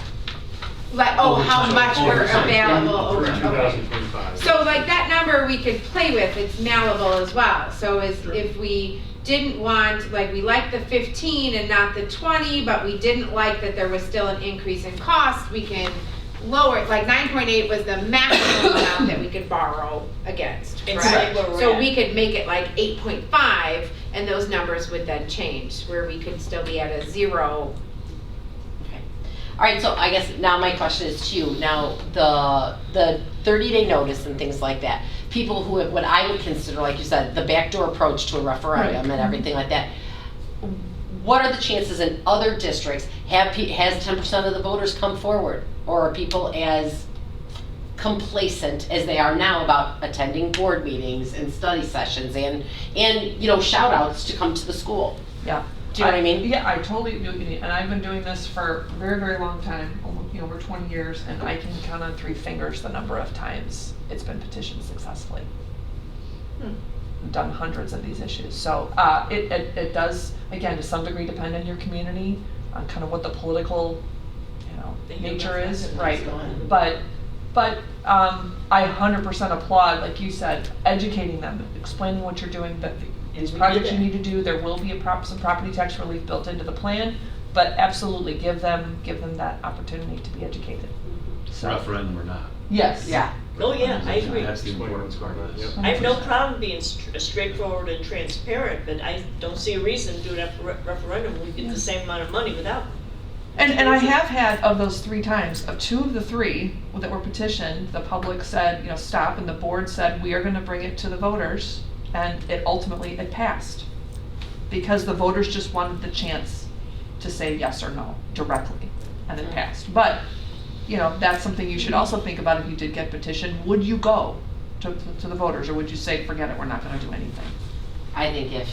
Like, Over how time. much Over were time. available For over, okay. 2025. So like that number we could play with, it's malleable as well. So if we didn't want, like we liked the 15 and not the 20, but we didn't like that there was still an increase in cost, we can lower it. Like 9.8 was the maximum amount that we could borrow against, And right? see where we're So at. we could make it like 8.5 and those numbers would then change, where we could still be at a 0. all right, so I guess now my question is to you, now, the 30-day notice and things like that, people who have, what I would consider, like you said, the backdoor approach to a referendum and everything like that, what are the chances in other districts, has 10% of the voters come forward? Or are people as complacent as they are now about attending board meetings and study sessions and you know, shout outs to come to the school? Yeah. Do you know what I mean? Yeah, I totally do, and I've been doing this for a very, very long time, almost, over 20 years, and I can count on 3 fingers the number of times it's been petitioned successfully. I've done hundreds of these issues, so it does, again, to some degree depend on your community, on kind of what the political, nature is, right? But I 100% applaud, like you said, educating them, explaining what you're doing, that these projects you need to do, there will be some property tax relief built into the plan, but absolutely give them that opportunity to be educated. So, Referendum or not. yes. Yeah. Oh, yeah, I agree. That's the important part of this. I have no problem being straightforward and transparent, but I don't see a reason to do a referendum when we get the same amount of money without. And I have had, of those 3 times, of 2 of the 3 that were petitioned, the public said, stop, and the board said, we are gonna bring it to the voters, and it passed. Because the voters just wanted the chance to say yes or no directly, and it passed. But, that's something you should also think about if you did get petitioned. Would you go to the voters, or would you say, forget it, we're not gonna do anything? I think if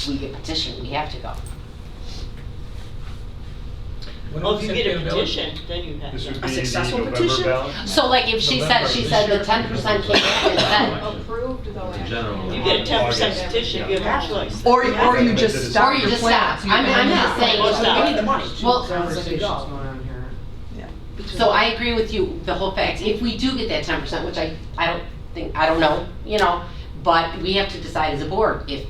we get petitioned, we have to go. Well, if you get a petition, then you have This to. would A be the successful November petition? ballot. So like if she said the 10% came back and said, Approved though. In general. You get a 10% August. petition, you have choice. Or you Yeah. just stop Or you your just plans. stop. I'm just saying, Or stop. We need the money. Well- Sounds like it's going on here. so I agree with you, the whole fact, if we do get that 10%, which I don't know, but we have to decide as a board, if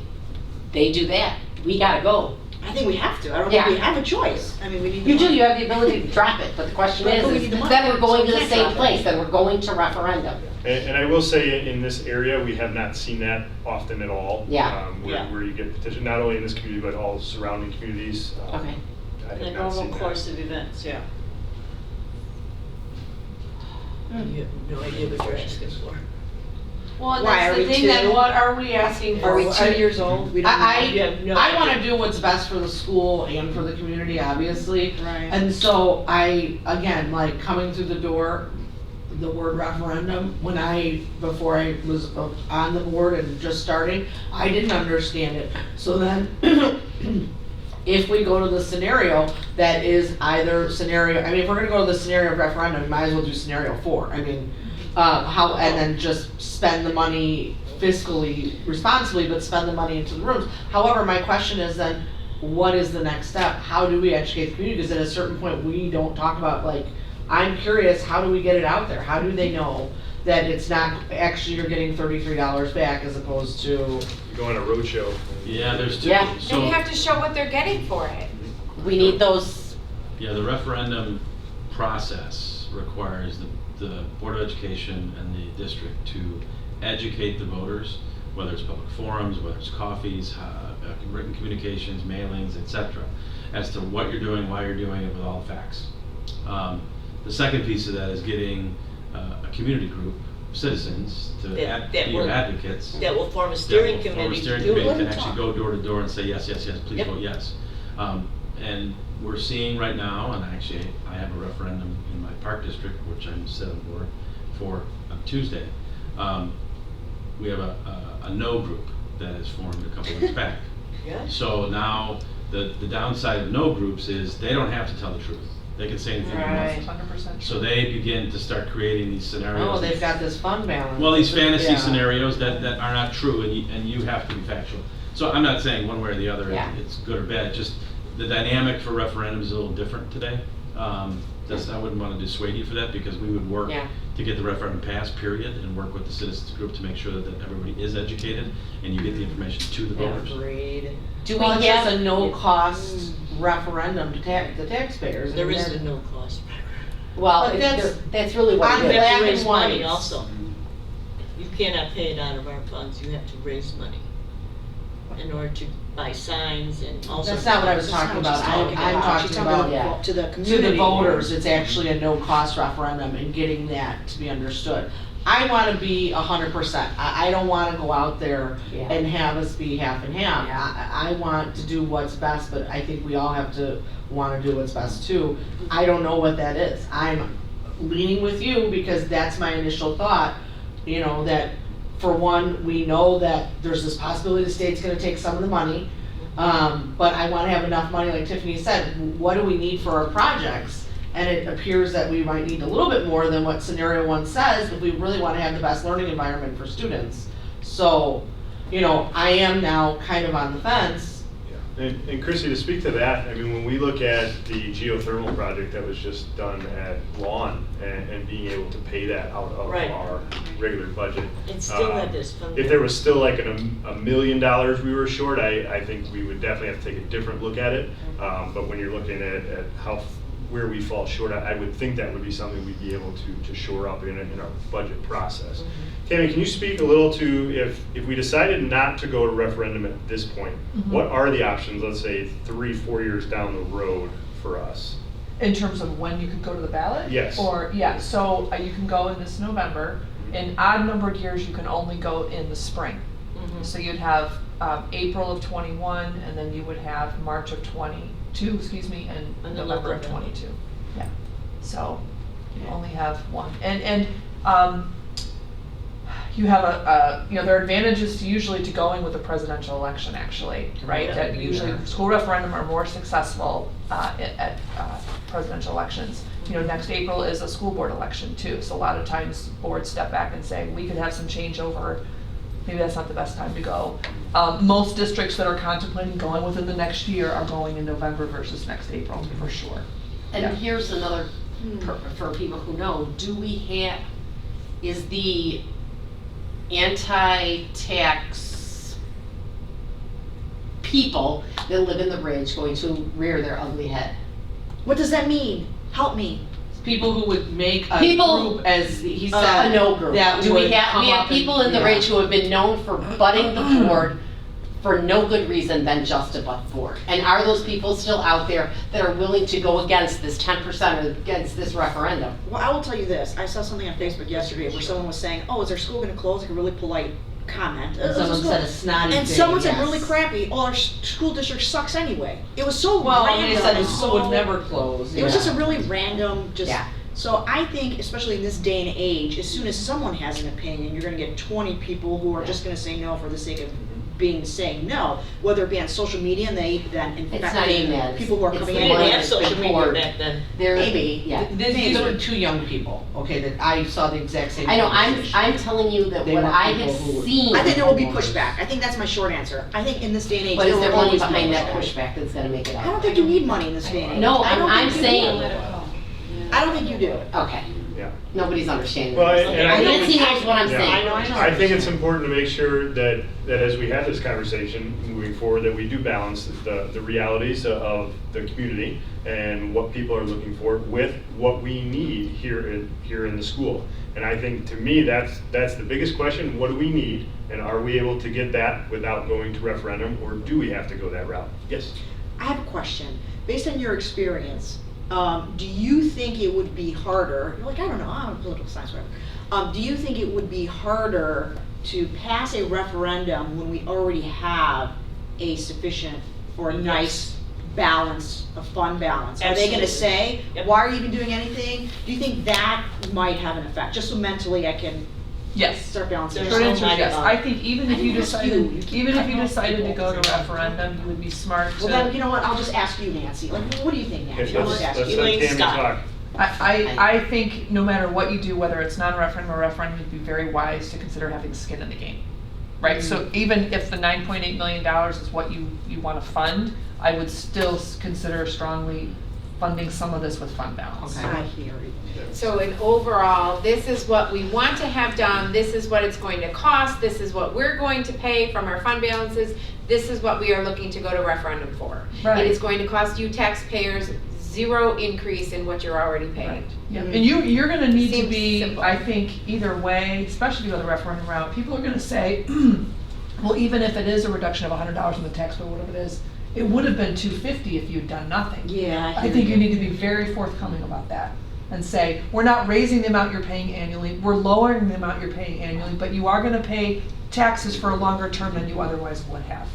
they do that, we gotta go. I think we have to. I don't think we Yeah. have a choice. I mean, we need the You do, money. you have the ability to drop it, but the question But we is need the money, then we're going to so we the can't same drop it. place, then we're going to referendum. And I will say, in this area, we have not seen that often at all. Yeah. Where you get petitioned, not only in this community, but all surrounding communities. Okay. I The have not normal seen that. course of events, yeah. You have no idea what you're asking for. Well, Why, that's are the we thing, then two? what are we asking for? Are we 2 years old? We don't You have no I wanna idea. do what's best for the school and for the community, obviously. Right. And so again, like coming through the door, the word referendum, before I was on the board and just starting, I didn't understand it. So then, if we go to the scenario that is either if we're gonna go to the scenario of referendum, we might as well do scenario 4. I mean, and then just spend the money fiscally responsibly, but spend the money into the rooms. However, my question is then, what is the next step? How do we educate the community? Because at a certain point, we don't talk about, I'm curious, how do we get it out there? How do they know that it's not, actually you're getting $33 back as opposed to, You go on a roadshow. Yeah, there's two. Yeah. They have to show what they're getting for it. We need those, Yeah, the referendum process requires the Board of Education and the district to educate the voters, whether it's public forums, whether it's coffees, written communications, mailings, etc., as to what you're doing, why you're doing it, with all the facts. The second piece of that is getting a community group of citizens to That be your will- advocates. That will form a That steering will form a committee to steering do committee it. can actually go door to door and say, yes, yes, yes, please Yep. vote yes. And we're seeing right now, and actually I have a referendum in my park district, which I'm set on board for on Tuesday. We have a no group that has formed a couple weeks back. Yeah. So now the downside of no groups is they don't have to tell the truth. They can say anything they Right. want. 100%. So they begin to start creating these scenarios. Oh, they've got this fund balance. Well, these fantasy Yeah. scenarios that are not true, and you have to be factual. So I'm not saying one way or the other, Yeah. it's good or bad, just the dynamic for referendum is a little different today. I wouldn't want to dissuade you for that, because we would work Yeah. to get the referendum passed, period, and work with the citizens group to make sure that everybody is educated and you get the information to the voters. Agreed. Do we Well, it's just have, a no-cost referendum to the taxpayers. There and is then- a no cost. well, But that's really what on it You is. have to black raise and money white. also. You cannot pay it out of our funds, you have to raise money in order to buy signs and all sorts of. That's not what I was That's talking not what about. she's I'm She's talking about, yeah. to the to community. the voters, it's actually a no-cost referendum and getting that to be understood. I wanna be 100%. I don't wanna go out there Yeah. and have us be half and half. I want to do what's best, but I think we all have to wanna do what's best too. I don't know what that is. I'm leaning with you because that's my initial thought, you know, that for one, we know that there's this possibility the state's gonna take some of the money. But I wanna have enough money, like Tiffany said, what do we need for our projects? And it appears that we might need a little bit more than what scenario one says if we really wanna have the best learning environment for students. So, you know, I am now kind of on the fence. And Chrissy, to speak to that, I mean, when we look at the geothermal project that was just done at Lawn and being able to pay that out of Right. our regular budget. It's still not this fund. If there was still like $1 million we were short, I think we would definitely have to take a different look at it. But when you're looking at where we fall short, I would think that would be something we'd be able to shore up in our budget process. Tammy, can you speak a little to if we decided not to go to referendum at this point, what are the options, let's say 3-4 years down the road for us? In terms of when you could go to the ballot? Yes. Or, yeah, so you can go in this November. In odd numbered years, you can only go in the spring. So you'd have April of '21, and then you would have March of '22, and And November of November. '22. Yeah, so you only have one. And you have there are advantages to usually to going with a presidential election, actually, right? Yeah. That usually school referendum are more successful at presidential elections. You know, next April is a school board election too, so a lot of times boards step back and say, we could have some changeover, maybe that's not the best time to go. Most districts that are contemplating going within the next year are going in November versus next April, for sure. And Yeah. here's another, for people who know, is the anti-tax people that live in the Ridge going to rear their ugly head? What does that mean? Help me. People who would make a People- group, as he said. A no group. that Do we would have, come we have up people and- in the yeah. Ridge who have been known for butting the board for no good reason than just to butt board. And are those people still out there that are willing to go against this 10% or against this referendum? Well, I will tell you this. I saw something on Facebook yesterday where someone was saying, "Oh, is our school going to close?" Like a really polite comment. And someone said a snotty And thing, someone said yes. really crappy. "Oh, our school district sucks anyway." It was so Well, random. and they said the and school would so- never close. It was yeah. just a really random, just. Yeah. So I think, especially in this day and age, as soon as someone has an opinion, you're going to get 20 people who are just going to say no for the sake of saying no, whether it be on social media and they then It's not even that. people who are It's coming the in. We one didn't have that's been social media poured. back then. There, Maybe. yeah. These were two young people, okay, that I saw the exact same. I know, conversation. I'm telling you that They what want I people have who- seen. I think there will be pushback. I think that's my short answer. I think in this day and age, But is there will money always be behind that pushback. pushback that's gonna make it I up? don't think you need money in this day and age. No, I don't I'm think you do. saying, I don't think you do. okay, Yeah. nobody's understanding. Well, this. and I Nancy think- knows what I'm Yeah. saying. I think it's important to make sure that as we have this conversation moving forward, that we do balance the realities of the community and what people are looking for with what we need here in the school. And I think, to me, that's the biggest question. What do we need? And are we able to get that without going to referendum, or do we have to go that route? Yes? I have a question. Based on your experience, do you think it would be harder, you're like, I don't know, I'm a political science, whatever. Do you think it would be harder to pass a referendum when we already have a sufficient or a nice balance, a fund balance? Are they gonna Absolutely. say, Yep. why are you even doing anything? Do you think that might have an effect, just so mentally I can Yes. start balancing? There's Short no answer is yes. money. I think even if I you didn't ask you. decided, You keep even if cutting you off decided to people. go to referendum, you would be smart Well, then, to. you know what, I'll just ask you, Nancy, like, what do you think, Nancy? I'll just Let's ask you. let Elaine Tammy Scott. talk. I think no matter what you do, whether it's non-referendum or referendum, it'd be very wise to consider having skin in the game. Right, so even if the $9.8 million is what you want to fund, I would still consider strongly funding some of this with fund balance. Okay. I hear you. So in overall, this is what we want to have done, this is what it's going to cost, this is what we're going to pay from our fund balances, this is what we are looking to go to referendum for. Right. It is going to cost you taxpayers 0 increase in what you're already paying. Right. Yeah. And you're gonna need to Seems be, simple. I think, either way, especially if you go the referendum route, people are gonna say, well, even if it is a reduction of $100 in the tax bill, whatever it is, it would have been $250 if you'd done nothing. Yeah, I think you need to be very forthcoming about that and say, we're not raising the amount you're paying annually, we're lowering the amount you're paying annually, but you are gonna pay taxes for a longer term than you otherwise would have.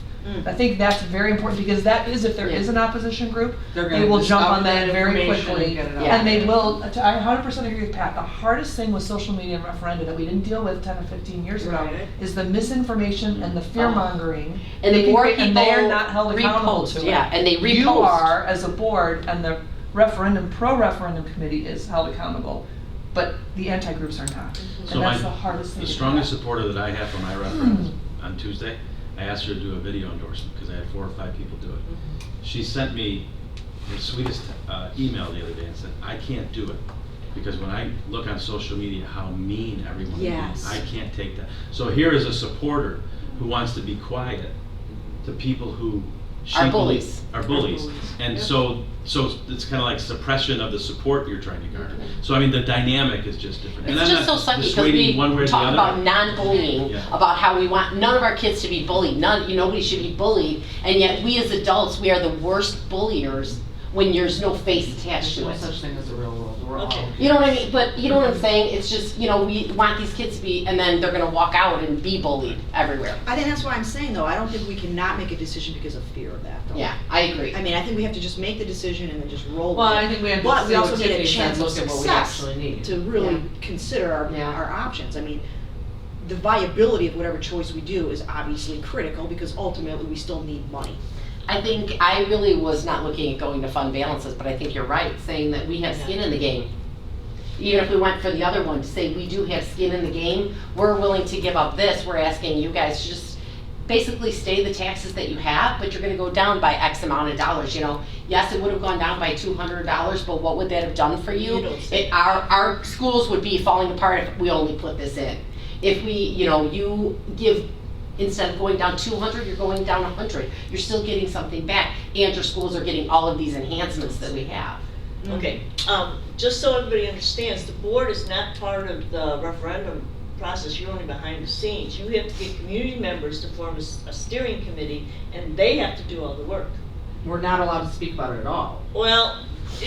I think that's very important, because that is, if there is an opposition group, They're they gonna will jump discover on that very information and quickly. get it out. And they will, I 100% agree with Pat, the hardest thing with social media and referenda that we didn't deal with 10 or 15 years ago Right. is the misinformation and the fear mongering. And the more And they are people not held accountable repost, to it. yeah, and they You repost. are, as a board, and the pro-referendum committee is held accountable, but the anti-groups are not. So And that's my- the hardest thing. The to strongest do. supporter that I have for my referendum on Tuesday, I asked her to do a video endorsement because I had 4 or 5 people do it. She sent me the sweetest email the other day and said, I can't do it because when I look on social media how mean everyone Yes. is, I can't take that. So here is a supporter who wants to be quiet to people who she Are believes- bullies. Are bullies. And so it's kind of like suppression of the support you're trying to garner. So I mean, the dynamic is just different. And It's I'm just so not sucky because dissuading one way we or the talk other. about non-bullying, Yeah. about how we want none of our kids to be bullied. Nobody should be bullied, and yet we as adults, we are the worst bulliers when there's no face attached There's to no it. such thing as a real world. We're all. Okay. You know what I mean? But you know what I'm saying? It's just, we want these kids to be, and then they're gonna walk out and be bullied everywhere. I think that's why I'm saying, though, I don't think we can not make a decision because of fear of that, though. Yeah, I agree. I mean, I think we have to just make the decision and then just roll with Well, it. I think we have But to we see also what need a Tiffany chance said, of look at what we success actually need. to really Yeah. consider Yeah. our options. I mean, the viability of whatever choice we do is obviously critical because ultimately we still need money. I think I really was not looking at going to fund balances, but I think you're right, saying that we have skin in the game. Even if we went for the other one, to say we do have skin in the game, we're willing to give up this, we're asking you guys to just basically stay the taxes that you have, but you're gonna go down by X amount of dollars, Yes, it would have gone down by $200, but what would that have done for You you? don't say. Our schools would be falling apart if we only put this in. If we, you give, instead of going down 200, you're going down 100. You're still getting something back, and your schools are getting all of these enhancements that we have. Okay, just so everybody understands, the board is not part of the referendum process, you're only behind the scenes. You have to get community members to form a steering committee, and they have to do all the work. We're not allowed to speak about it at all. Well,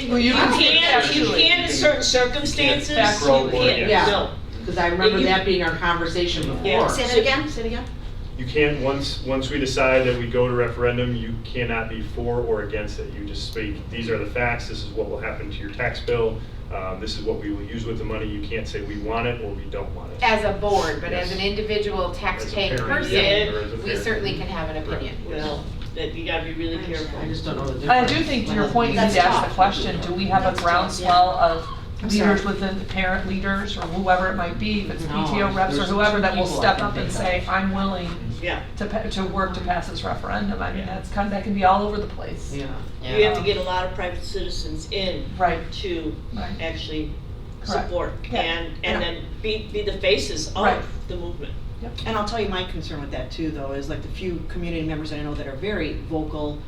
Well, you can speak you factually. can in certain circumstances, you Factually. can't, Yeah. no. Because I remember You- that being our conversation before. Yeah. Say that again, say it again. You can't, once we decide that we go to referendum, you cannot be for or against it. You just speak, these are the facts, this is what will happen to your tax bill, this is what we will use with the money. You can't say we want it or we don't want it. As a board, but as Yes. an individual taxpaying As a parent, person, yeah, or as a we parent. certainly can have an opinion. Well, that you gotta be really careful. I just don't know the difference. I do think, to your point, you need That's to ask tough. the question, do we have a That's tough, groundswell of I'm leaders sorry. within, the parent leaders, or whoever it might be, if it's No, PTO reps or there's whoever, that will people I step can up and think say, of. I'm willing Yeah, to work to pass this referendum. I mean, Yeah. that can be all over the place. Yeah. you have to get a lot of private citizens in Right, to right. actually Correct. support Yeah. and then be the faces Right. of the movement. And I'll tell you my concern with that too, though, is like the few community members I know that are very vocal,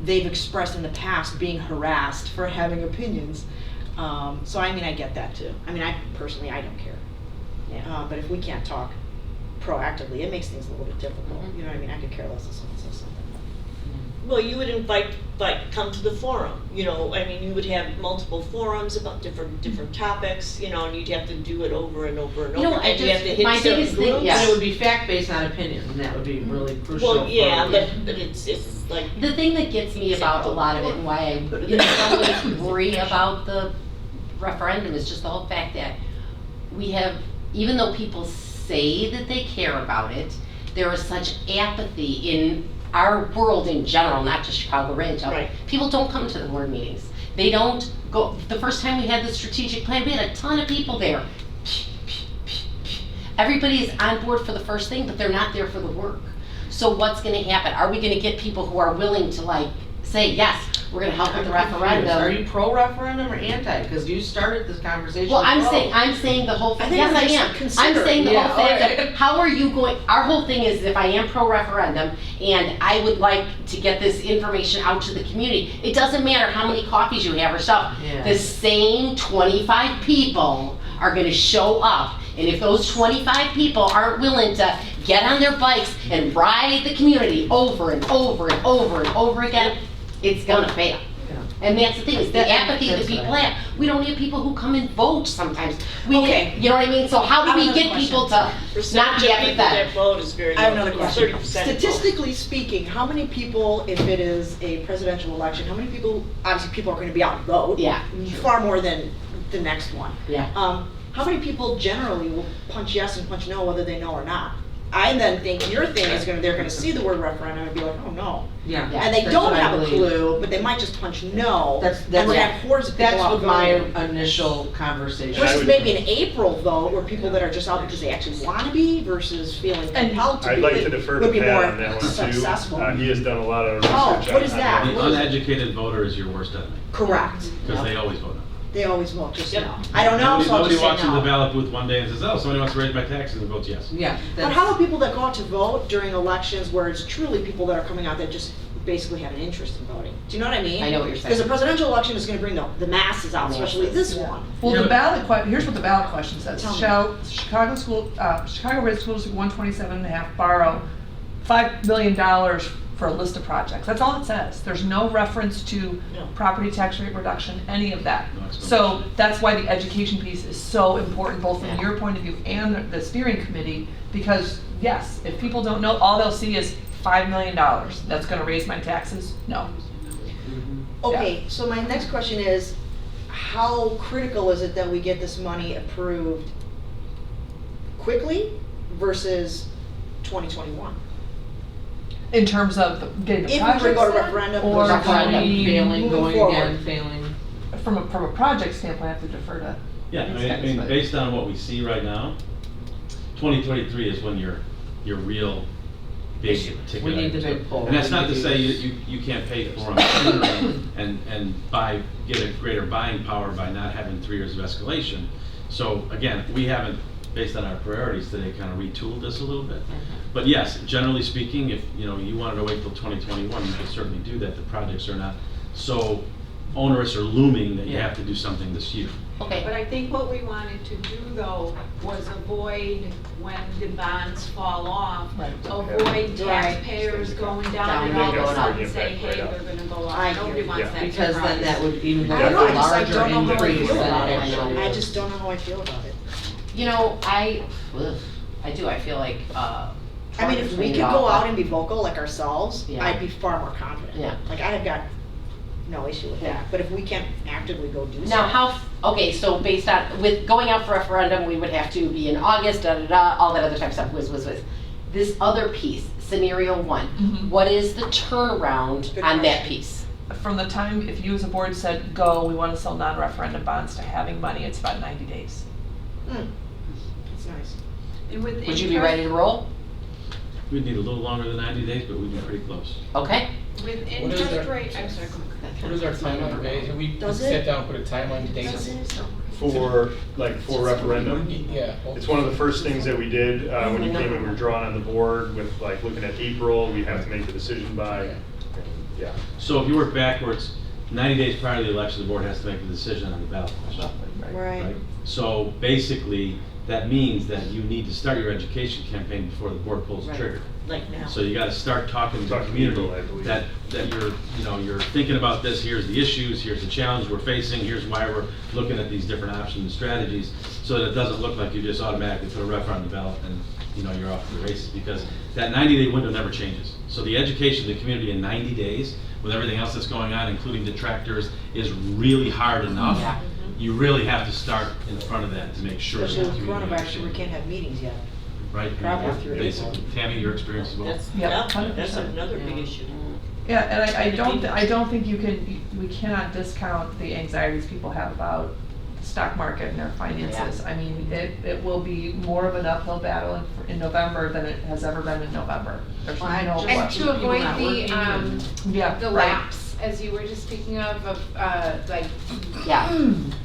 they've expressed in the past being harassed for having opinions. So I mean, I get that too. I mean, I personally, I don't care. Yeah. But if we can't talk proactively, it makes things a little bit difficult. Mhm. You know what I mean? I could care less if someone says something. Well, you would invite, like, come to the forum, you know, I mean, you would have multiple forums about different topics, you know, and you'd have to do it over and over and You know, over, I and you have to just- hit my certain biggest thing- groups. yeah. But it would be fact-based, not opinion, and that would be really crucial. Well, yeah, for- but it's like, The thing that gets me about a lot of it and why I, in some ways, worry about the referendum is just the whole fact that we have, even though people say that they care about it, there is such apathy in our world in general, not just Chicago Ridge. Right. People don't come to the board meetings. They don't go, the first time we had the strategic plan, we had a ton of people there. Everybody is on board for the first thing, but they're not there for the work. So what's gonna happen? Are we gonna get people who are willing to like say, yes, we're gonna help with the referendum? Are you pro-referendum or anti? Because you started this conversation. Well, I'm pro. saying the whole I thing, think yes, we I just am. I'm consider saying the it. whole Yeah, thing, alright. how are you going, our whole thing is if I am pro-referendum and I would like to get this information out to the community, it doesn't matter how many coffees you have or stuff. Yeah. The same 25 people are gonna show up. And if those 25 people aren't willing to get on their bikes and ride the community over and over and over and over again, it's gonna fail. And that's the thing, is the apathy that That's people what I- have. We don't have people who come and vote sometimes. We, Okay. you know what I mean? So how do I we have get another people to not percentage be of people that apathetic? vote is very low. I have another question. 30% vote. Statistically speaking, how many people, if it is a presidential election, how many people, obviously people are gonna be out and vote. Yeah. Far more than the next one. Yeah. How many people generally will punch yes and punch no whether they know or not? I then think your thing is they're gonna see the word referendum and be like, oh no. Yeah. Yeah. And they That's don't what I have a believe. clue, but they might just punch no. That's- And we're gonna yeah. have hordes of people That's out what my voting. initial conversation. I Versus would- maybe an April vote where people that are just out because they actually wanna be versus feeling compelled to be. I'd like to defer to would be Pat more on that one too. successful. He has done a lot of Oh, research what on is on that? The uneducated voter is your worst enemy, Correct. because they always vote no. They always vote just Yep. no. I don't know, Nobody, so I'll nobody just say walks into the no. ballot booth one day and says, oh, somebody wants to raise my taxes, and votes yes. Yeah. But that's- how about people that go out to vote during elections where it's truly people that are coming out that just basically have an interest in voting? Do you know what I mean? I know what you're Because saying. a presidential election is gonna bring the masses out, especially this one. Well, Yeah, the but- ballot here's what the ballot question says. Tell me. Shall Chicago Red School District 127.5 borrow $5 million for a list of projects? That's all it says. There's no reference to No. property tax rate reduction, any of that. No explanation. So that's why the education piece is so important, both from Yeah. your point of view and the steering committee, because yes, if people don't know, all they'll see is $5 million. That's gonna raise my taxes? No. Okay, so my next question is, how critical is it that we get this money approved quickly versus 2021? In terms of getting the If we were to projects go to in, referendum or versus Referendum, we- failing, moving going forward. again, failing. from a project standpoint, I have to defer to. Yeah, these I guys, mean, but- based on what we see right now, 2023 is when your real big ticket. We need the items big go. pull. And that's not to We say need you can't pay for them sooner and get a greater buying power by not having 3 years of escalation. So again, we haven't, based on our priorities today, kind of retooled this a little bit. But yes, generally speaking, if you wanted to wait till 2021, you could certainly do that. The projects are not so onerous or looming that you have to do something this year. Okay. But I think what we wanted to do though was avoid when the bonds fall off, Right. avoid taxpayers going down and all of a sudden say, hey, they're gonna go I up. hear Nobody you. wants that Because then that surprise. would even go I with don't a know, I larger just don't know how I increase feel than about it it. actually I is. just don't know how I feel about it. You know, I do, I feel like, I mean, if we could go out and be vocal like ourselves, Yeah. I'd be far more confident. Yeah. Like, I have got no issue with Yeah. that, but if we can't actively go do now something. okay, so based on, with going out for referendum, we would have to be in August, all that other type of stuff, whiz. This other piece, scenario 1, Mhm. what is the turnaround Good on that question. piece? From the time, if you as a board said, go, we want to sell non-referendum bonds to having money, it's about 90 days. It's nice. And with Would you be interest- ready to roll? We'd need a little longer than 90 days, but we'd be pretty close. Okay. With What is interest that? rate, I'm sorry, go ahead. What is our timeline, guys? Have we Does sat it? down, and put a timeline date? For referendum, Yeah. it's one of the first things that we did when you came and we were drawn on the board with like looking at April, we have to make the decision by, yeah. So if you work backwards, 90 days prior to the election, the board has to make a decision on the ballot question. Right. So basically, that means that you need to start your education campaign before the board pulls the Right. trigger. Like now. So you gotta start talking to the Talk to community, people, I believe. that you're, you're thinking about this, here's the issues, here's the challenge we're facing, here's why we're looking at these different options and strategies, so that it doesn't look like you just automatically put a ref on the ballot and, you're off to the races, because that 90-day window never changes. So the education of the community in 90 days, with everything else that's going on, including detractors, is really hard enough. Yeah. You really have to start in front of that to make sure that the Especially with community coronavirus, we understands. can't have meetings yet. Right, Probably through basically. Tammy, your experience as well? That's, Yeah, yeah, 100%. that's another big issue. Yeah, and I don't think we cannot discount the anxieties people have about the stock market and their finances. I mean, it will be more of an uphill battle in November than it has ever been in November. There's no Well, question. And to avoid Yeah, the right. lapse, as you were just speaking of like, Yeah,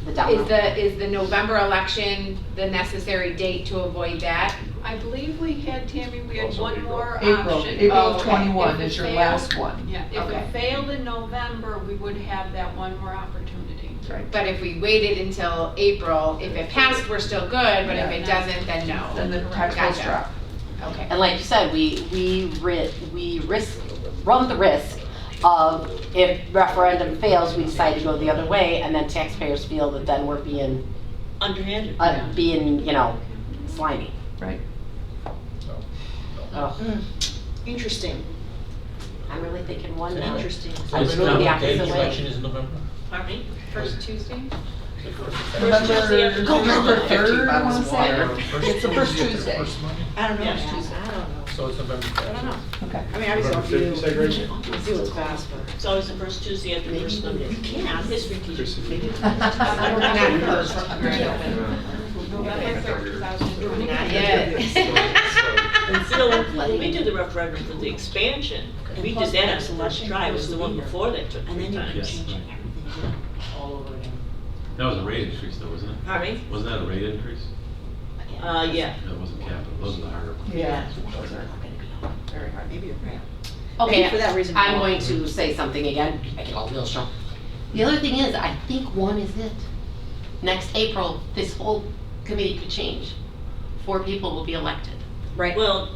the download. is the November election the necessary date to avoid that? I believe we had, Tammy, we had Also one April. more April option. of Oh, okay. 21 If it is your failed- last one. Yeah, if Okay. it failed in November, we would have that one more opportunity. Right. But if we waited until April, if it passed, we're still good, but if it doesn't, then no. Then the tax bills Gotcha. drop. Okay. And like you said, we run the risk of, if referendum fails, we decide to go the other way, and then taxpayers feel that then we're being, Underhanded. slimy. Right. Oh, Interesting, I'm really thinking one now. interesting. So I'm it's really not the the opposite date, the way. election is in November? Pardon me? First Tuesday? The first- November November 3rd, I wanna bottles of water. say. It's the first Tuesday. First Monday? I don't know, Yeah, man. Tuesday. I don't know. So it's November I don't 3rd. know. Okay. I mean, obviously, November 5th, you said, Rachel? I'll do what's fast, but. It's always the first Tuesday after the first Monday. You can. History teacher. November 3rd, 2020. Not yet. When we do the referendum for the expansion, we did that on the first try, it was the one before that took And 3 then you can times. change right. everything again, all over again. That was a rate increase though, wasn't it? Pardon me? Wasn't that a rate increase? Yeah. That wasn't capital, those are the harder ones. Yeah. Those are very hard. Maybe you're right. Okay, Maybe for that reason. I'm going to say something again. I get all real strong. The other thing is, I think one is it. Next April, this whole committee could change. 4 people will be elected. Right. Well,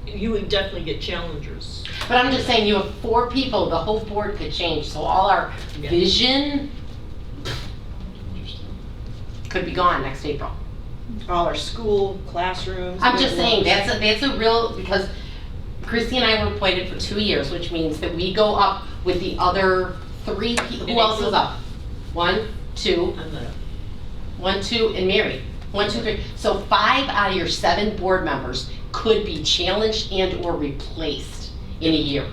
you would definitely get challengers. But I'm just saying, you have 4 people, the whole board could change, so all our Yeah. vision Interesting. could be gone next April. All our school, classrooms. I'm just saying, curriculums. that's a real, because Christy and I were appointed for 2 years, which means that we go up with the other 3 people. Who else is up? 1, 2, I'm gonna, 1, 2, and Mary. 1, 2, 3. So 5 out of your 7 board members could be challenged and or replaced in a year.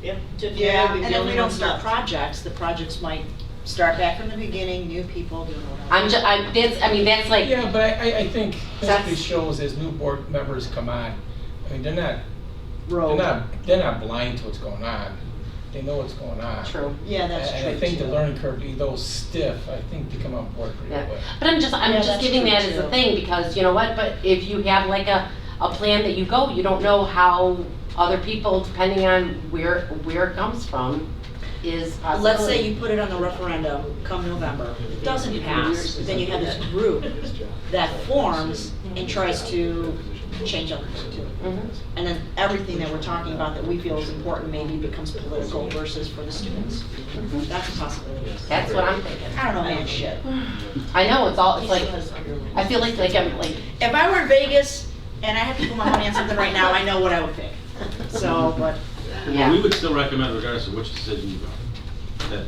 yeah, Tiffany, Yeah, I'd be and the if only we don't one start left. projects, the projects might start back from the beginning, new people doing whatever. That's like, Yeah, but I think That's- history shows as new board members come on, I mean, they're Rogue. not blind to what's going on. They know what's going on. true. Yeah, that's true. And I think the too. learning curve, be those stiff, I think they come on board pretty Yeah. quick. But I'm Yeah, just that's giving true, that as a too. thing, because you know what, but if you have like a plan that you go, you don't know how other people, depending on where it comes from, is possibility. Let's say you put it on the referendum come November, it doesn't pass, then you have this group that forms and tries to change other things too. Mhm. And then everything that we're talking about that we feel is important maybe becomes political versus for the students. That's a possibility. That's what I'm thinking. I don't know, man, shit. I know, it's like, I feel like I'm like, If I were in Vegas and I had to put my money on something right now, I know what I would pick. So, but, yeah. We would still recommend, regardless of which decision you go, that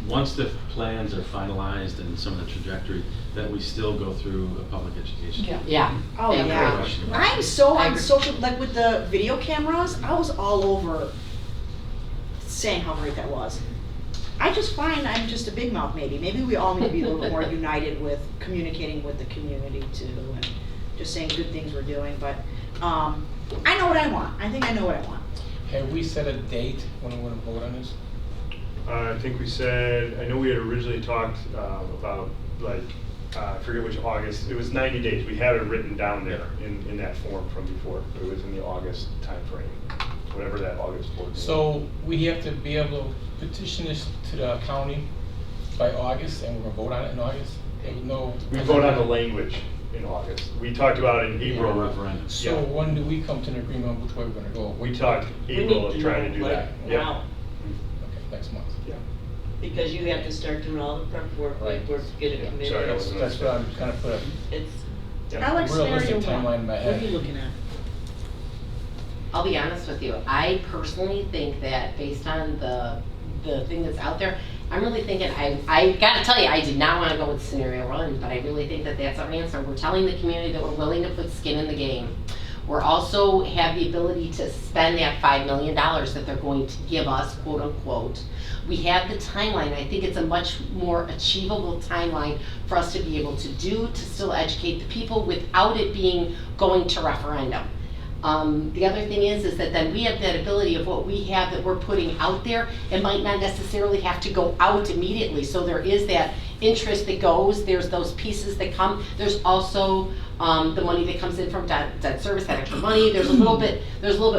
once the plans are finalized and some of the trajectory, that we still go through a public education. Yeah. Yeah. oh Yeah, yeah. question. I'm so I on agree. social, like with the video cameras, I was all over saying how great that was. I just find I'm just a big mouth maybe. Maybe we all need to be a little bit more united with communicating with the community too and just saying good things we're doing. But I know what I want. I think I know what I want. Have we set a date when we're gonna vote on this? I think we said, I know we had originally talked about, like, I forget which August, it was 90 days. We had it written down there in that form from before. It was in the August timeframe, whatever that August board meeting. So we have to be able to petition this to the county by August, and we're gonna vote on it in August? There was no. We vote on the language in August. We talked about in April. Referendum. So Yeah. when do we come to an agreement on which way we're gonna go? We talked We April need of to trying to know, do like, that. Yeah. now, Okay, next month. Yeah. because you have to start doing all the prep work, Right. like, get a Yeah, committee. sorry, I was- That's what I'm kind of put a It's, I like realistic scenario timeline in my one. What are head. you looking at? I'll be honest with you, I personally think that based on the thing that's out there, I'm really thinking, I gotta tell you, I did not wanna go with scenario one, but I really think that that's our answer. We're telling the community that we're willing to put skin in the game. We're also have the ability to spend that $5 million that they're going to give us, quote unquote. We have the timeline. I think it's a much more achievable timeline for us to be able to do, to still educate the people without it being going to referendum. The other thing is that then we have that ability of what we have that we're putting out there. It might not necessarily have to go out immediately. So there is that interest that goes, there's those pieces that come. There's also the money that comes in from debt service, that extra money. There's a little bit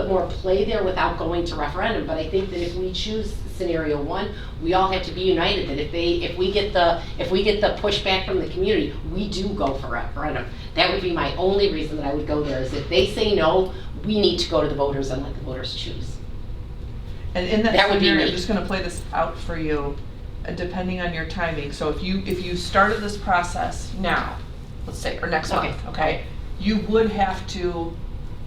more play there without going to referendum. But I think that if we choose scenario one, we all have to be united that if we get the pushback from the community, we do go for referendum. That would be my only reason that I would go there, is if they say no, we need to go to the voters and let the voters choose. And in that That would be scenario, me. I'm just gonna play this out for you, depending on your timing. So if you started this process now, let's say, or next Okay. month, okay? You would have to,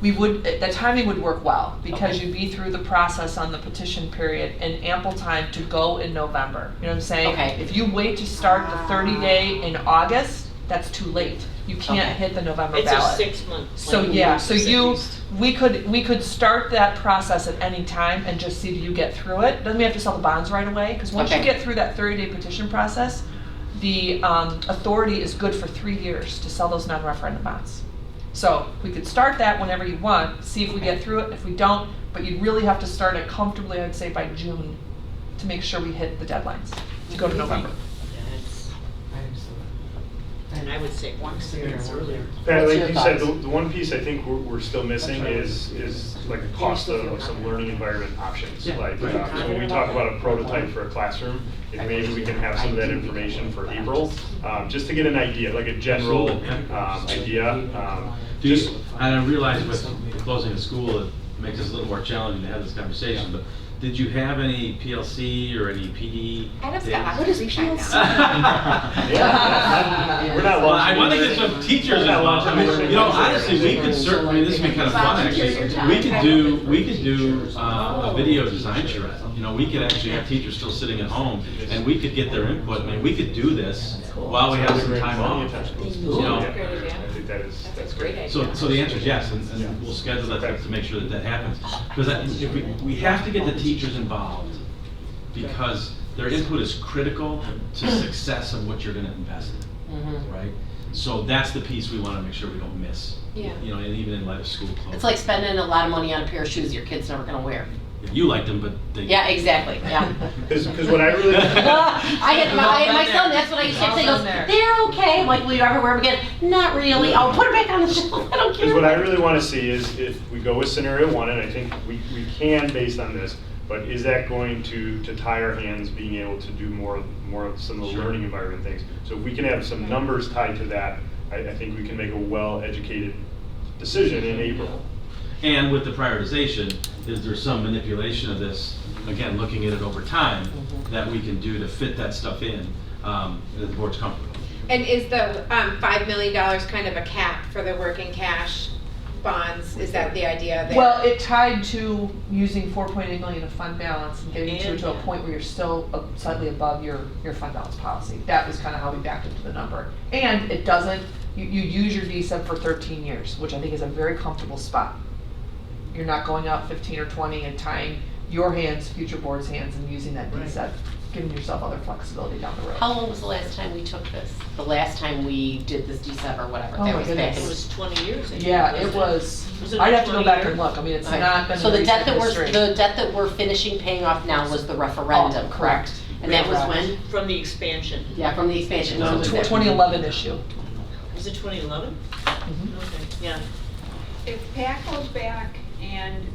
the timing would work well, because Okay. you'd be through the process on the petition period in ample time to go in November. You know what I'm saying? Okay. If you wait to start the 30-day in August, that's too late. You can't Okay. hit the November it's a ballot. 6-month. So like, yeah, so at you, least. we could start that process at any time and just see, do you get through it? Doesn't mean you have to sell the bonds right away, because once you Okay. get through that 30-day petition process, the authority is good for 3 years to sell those non-referendum bonds. So we could start that whenever you want, see if we get through it. If we don't, but you'd really have to start it comfortably, I'd say by June, to make sure we hit the deadlines to go to November. And I would say one sooner earlier. Pat, What's like your you said, thoughts? the one piece I think we're still missing is like the cost of some learning environment options. Yeah. Like, so when we talk about a prototype for a classroom, if maybe we can have some of that information for April, just to get an idea, like a general idea. Do you, and I realize with closing the school, it makes us a little more challenging to have this conversation, but did you have any PLC or any PD? Adam's days? got What is lots of free time PLC? now. Yeah, we're not Well, I launching want to this. get some teachers We're not involved. I mean, launching you know, this. honestly, we could certainly, this would be kind of fun, actually. We could do a video design charrette. You know, we could actually have teachers still sitting at home, and we could get their input. I mean, we could do this while we have some time off. You know, I think that's great. so the answer is yes, and we'll schedule that to make sure that happens. Because if we have to get the teachers involved, because their input is critical to success of what you're gonna invest in, right? So that's the piece we wanna make sure we don't miss. Yeah. You know, and even in light of school closing. It's like spending a lot of money on a pair of shoes your kid's never gonna wear. You liked them, but they. Yeah, exactly, yeah. Because what I really. I had my son, that's what I used to say, he goes, they're okay. I'm like, will you ever wear them again? Not really. I'll put it back on the shelf, I don't Because care. what I really want to see is if we go with scenario one, and I think we can based on this, but is that going to tie our hands being able to do more of some of the Sure. learning environment things? So if we can have some numbers tied to that, I think we can make a well-educated decision in April. And with the prioritization, is there some manipulation of this, again, looking at it over time, that we can do to fit that stuff in, that the board's comfortable? And is the $5 million kind of a cap for the working cash bonds? Is that the idea there? Well, it tied to using 4.8 million of fund balance and getting to a point where you're still slightly above your fund balance policy. That was kind of how we backed into the number. And it doesn't, you use your DSEP for 13 years, which I think is a very comfortable spot. You're not going out 15 or 20 and tying your hands, future board's hands, and using that DSEP, giving yourself other flexibility down the road. How long was the last time we took this? The last time we did this DSEP or whatever? Oh That my was back goodness. It was 20 years ago. Yeah, it was, Was it I'd have to go 20 back years? and look. I mean, it's Okay. not been So in the debt recent that history. the debt that we're finishing paying off now was the referendum, Oh, correct? And that was when? From the expansion. Yeah, from the expansion. When was that? 2011 issue. Was it 2011? Mhm. Okay, yeah. If Pat goes back and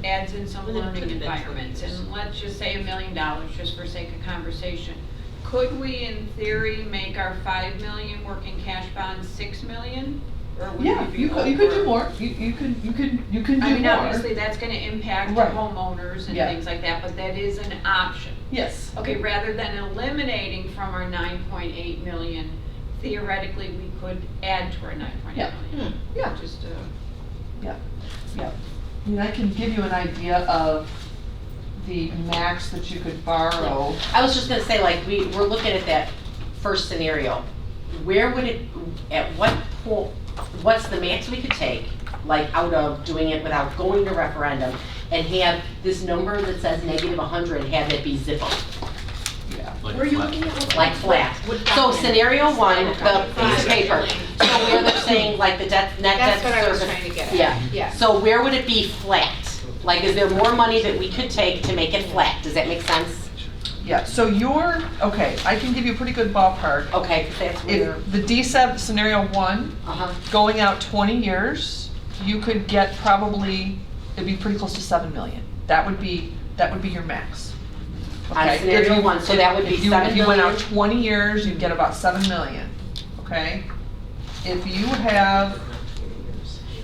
adds in some Well, then learning put it back environments, 20 years. and let's just say $1 million, just for sake of conversation, could we in theory make our 5 million working cash bond 6 million? Or would Yeah, we be you could do over? more, you can do I mean, more. obviously, that's gonna impact Right. homeowners and Yeah. things like that, but that is an option. Yes, Okay, rather than eliminating from our 9.8 million, theoretically, we could add to our 9.8 Yeah. million. yeah, Just, yeah. I mean, I can give you an idea of the max that you could borrow. I was just gonna say, like, we're looking at that first scenario. Where would it, at what point, what's the max we could take, like, out of doing it without going to referendum, and have this number that says -100, have it be zippo, Yeah. Where are you looking at? like flat? So scenario one, the piece of paper, so where they're saying, like, the debt, net debt That's what I was service. trying to get at. Yeah. Yeah. So where would it be flat? Like, is there more money that we could take to make it flat? Does that make sense? Yeah, so okay, I can give you a pretty good ballpark. Okay, 'cause that's where, If the DSEP scenario 1, uh-huh, going out 20 years, you could get probably, it'd be pretty close to 7 million. That would be your max. on Okay, scenario if you- one, so that would be If you 7 went out million. 20 years, you'd get about 7 million, okay? If you have,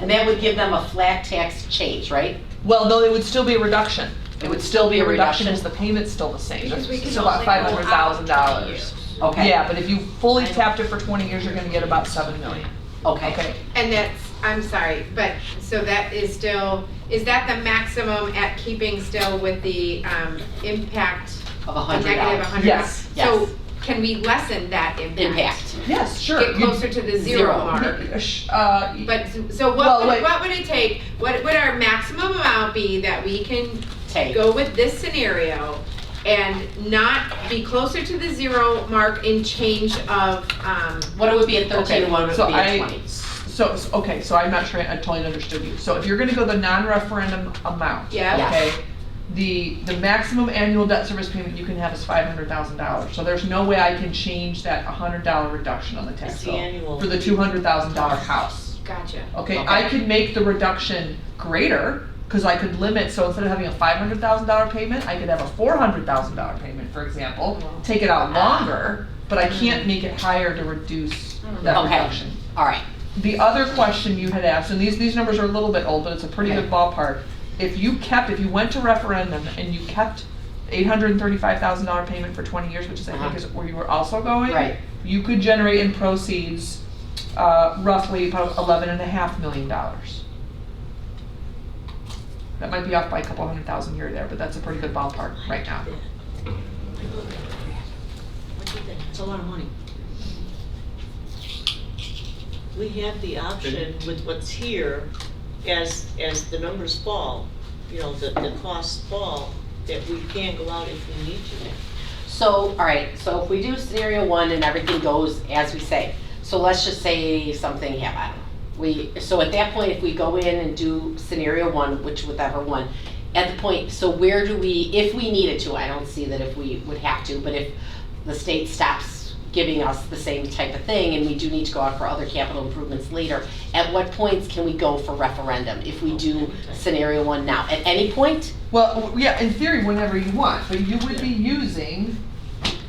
And that would give them a flat tax change, right? well, no, it would still be a reduction. It would still be a reduction? because the payment's still the same. Because we It's can still about only go out 500,000. 20 years. Okay. Yeah, but if you fully tapped it for 20 years, you're gonna get about 7 million, Okay. okay? And that's, I'm sorry, but, so that is still, is that the maximum at keeping still with the, impact? Of A negative $100. 100? Yes. So Yes. can we lessen that impact? Impact. Yes, sure. Get You- closer to the Zero. zero mark? But, so Well, wait. what would it take, what would our maximum amount be that we can Take. go with this scenario and not be closer to the zero mark in change of, What it would be at 13 Okay, and what it would so be at 20. Okay, so I'm not sure, I totally understood you. So if you're gonna go the non-referendum amount, Yeah. Yes. okay? The maximum annual debt service payment you can have is $500,000. So there's no way I can change that $100 reduction on the tax It's the bill annual. for the $200,000 house. gotcha. Okay, Okay. I could make the reduction greater, cause I could limit, so instead of having a $500,000 payment, I could have a $400,000 payment, for example. Take it out longer, but I can't make it higher to reduce that Okay. reduction. All right. The other question you had asked, and these numbers are a little bit old, but it's a pretty Okay. good ballpark. If you went to referendum and you kept $835,000 payment for 20 years, which is I think Uh-huh. is where you were also going. Right. You could generate in proceeds, roughly about $11.5 million. That might be off by a couple $100,000 here or there, but that's a pretty good ballpark right now. It's a lot of money. We have the option with what's here, as the numbers fall, you know, the costs fall, that we can go out if we need to. So, all right, so if we do scenario one and everything goes as we say, so let's just say something happened. So at that point, if we go in and do scenario one, whichever one, at the point, so where do we, if we needed to, I don't see that if we would have to, but if the state stops giving us the same type of thing and we do need to go out for other capital improvements later, at what points can we go for referendum if we do scenario one now? At any point? Well, yeah, in theory, whenever you want, but you would be using,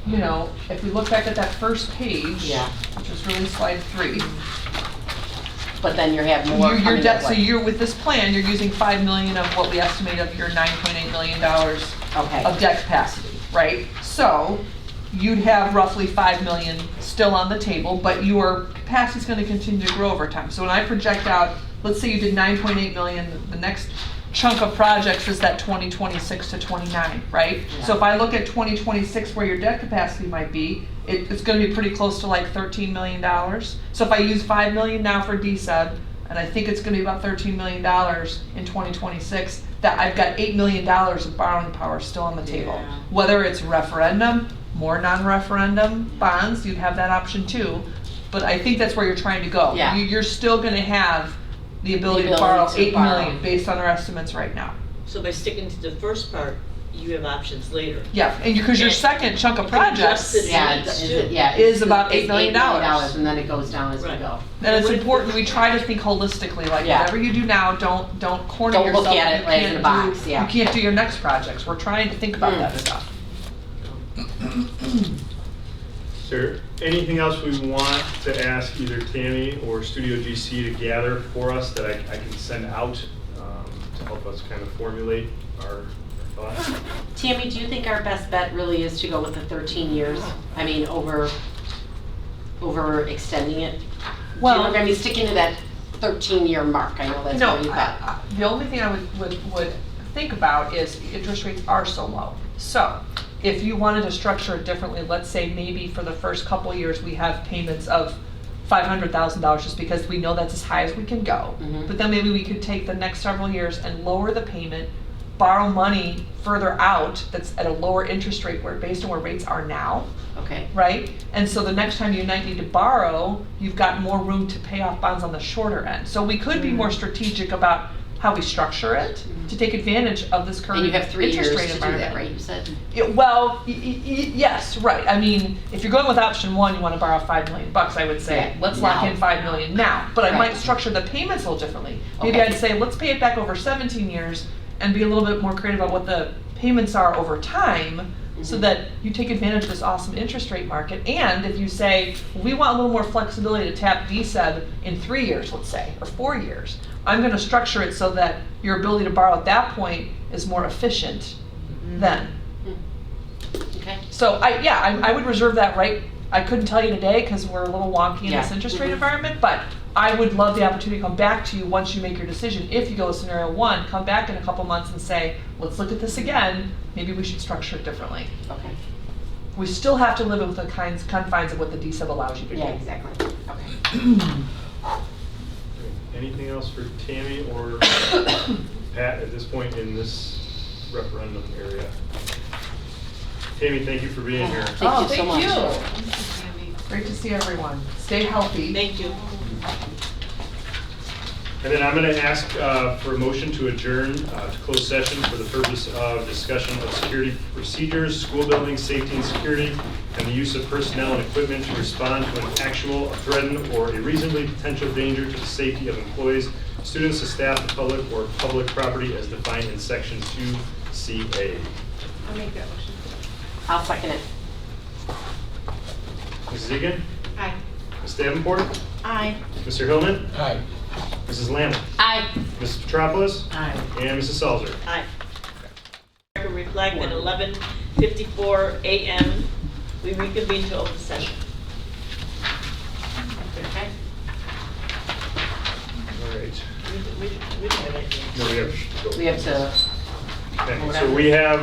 you know, if we look back at that first page, Yeah. which was really slide 3, But then you have more your coming debt, that so way. you're, with this plan, you're using $5 million of what we estimate of your $9.8 million Okay. of debt capacity, right? So you'd have roughly 5 million still on the table, but your capacity's gonna continue to grow over time. So when I project out, let's say you did 9.8 million, the next chunk of projects is that 2026 to 29, right? So if I look at 2026 where your debt capacity might be, it's gonna be pretty close to like $13 million. So if I use 5 million now for DSEB, and I think it's gonna be about $13 million in 2026, that I've got $8 million of borrowing power still on the table. Yeah. Whether it's referendum, more non-referendum bonds, you'd have that option too. But I think that's where you're trying to go. Yeah. You're still gonna have the ability to ability borrow to 8 borrow. million based on our estimates right now. So by sticking to the first part, you have options later. Yeah, and because your And second chunk of you can adjust projects, it. Yeah, Needs is to. it, yeah. Is it's- about it's $8 million. and then it goes down as we Right. go. and it's What if- important, we try to think holistically, like Yeah. whatever you do now, don't corner Don't yourself. look at it You like in can't a box, do- yeah. You can't do your next projects, we're trying to think about that stuff. Is there anything else we want to ask either Tammy or Studio GC to gather for us that I can send out to help us kind of formulate our thoughts? Tammy, do you think our best bet really is to go with the 13 years? I mean, over extending it? Well- I mean, sticking to that 13-year mark, I know that's No, what you thought. the only thing I would think about is interest rates are so low. So if you wanted to structure it differently, let's say maybe for the first couple years, we have payments of $500,000 just because we know that's as high as we can go. Mhm. But then maybe we could take the next several years and lower the payment, borrow money further out that's at a lower interest rate where based on where rates are now, Okay. right? And so the next time you might need to borrow, you've got more room to pay off bonds on the shorter end. So we could be more strategic about how we structure it to take advantage of this current And you have 3 interest years rate to do environment. that, right, you said? Well, yes, right. I mean, if you're going with option one, you want to borrow $5 million, I would say, Yeah, let's lock now. in $5 million now. But I Right. might structure the payments a little differently. Maybe Okay. I'd say, let's pay it back over 17 years and be a little bit more creative about what the payments are over time so Mhm. that you take advantage of this awesome interest rate market. And if you say, we want a little more flexibility to tap DSEB in 3 years, let's say, or 4 years, I'm going to structure it so that your ability to borrow at that point is more efficient then. Okay. So I would reserve that right. I couldn't tell you today because we're a little wonky in this Yeah. interest rate Mhm. environment, but I would love the opportunity to come back to you once you make your decision. If you go with scenario one, come back in a couple months and say, let's look at this again. Maybe we should structure it differently. Okay. We still have to live with the confines of what the DSEB allows you to do. Yeah, exactly. Okay. Anything else for Tammy or Pat at this point in this referendum area? Tammy, thank you for being here. Thank you so much. Great to see everyone. Stay healthy. Thank you. And then I'm going to ask for a motion to adjourn to closed session for the purpose of discussion of security procedures, school building, safety and security, and the use of personnel and equipment to respond to an actual, a threatened, or a reasonably potential danger to the safety of employees, students, the staff, the public, or public property as defined in Section 2CA. I'll make that motion. I'll second it. Mrs. Egan? Aye. Ms. Davenport? Aye. Mr. Hillman? Aye. Mrs. Lamb? Aye. Mrs. Petropoulos? Aye. And Mrs. Salzer? Aye. Record reflect at 11:54 a.m. We reconvene to open session. Okay. All right. We don't have anything. No, we have. We have to, Okay, so we have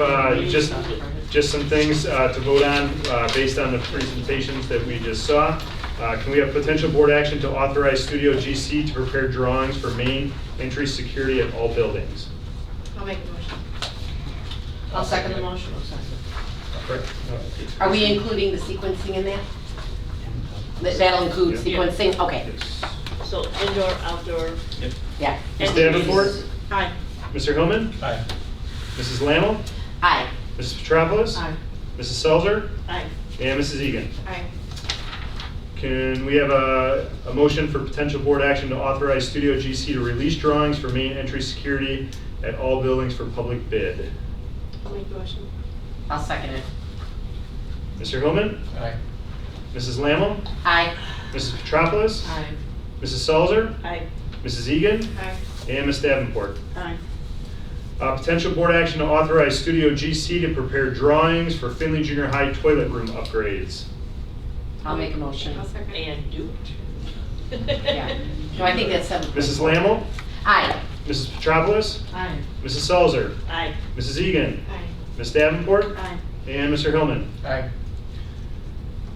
just some things to vote on based on the presentations that we just saw. Can we have potential board action to authorize Studio GC to prepare drawings for main entry security at all buildings? I'll make the motion. I'll second the motion. Correct? are we including the sequencing in that? That'll include Yeah. sequencing? Okay. Yes. So indoor, outdoor. Yeah. Ms. Davenport? Aye. Mr. Hillman? Aye. Mrs. Lammel? Aye. Mrs. Petropoulos? Aye. Mrs. Salzer? Aye. And Mrs. Egan? Aye. Can we have a motion for potential board action to authorize Studio GC to release drawings for main entry security at all buildings for public bid? I'll make the motion. I'll second it. Mr. Hillman? Aye. Mrs. Lammel? Aye. Mrs. Petropoulos? Aye. Mrs. Salzer? Aye. Mrs. Egan? Aye. And Ms. Davenport? Aye. Potential board action to authorize Studio GC to prepare drawings for Finley Junior High toilet room upgrades. I'll make a motion. I'll second. And do it. Yeah. No, I think that's 7. Mrs. Lammel? Aye. Mrs. Petropoulos? Aye. Mrs. Salzer? Aye. Mrs. Egan? Aye. Ms. Davenport? Aye. And Mr. Hillman? Aye.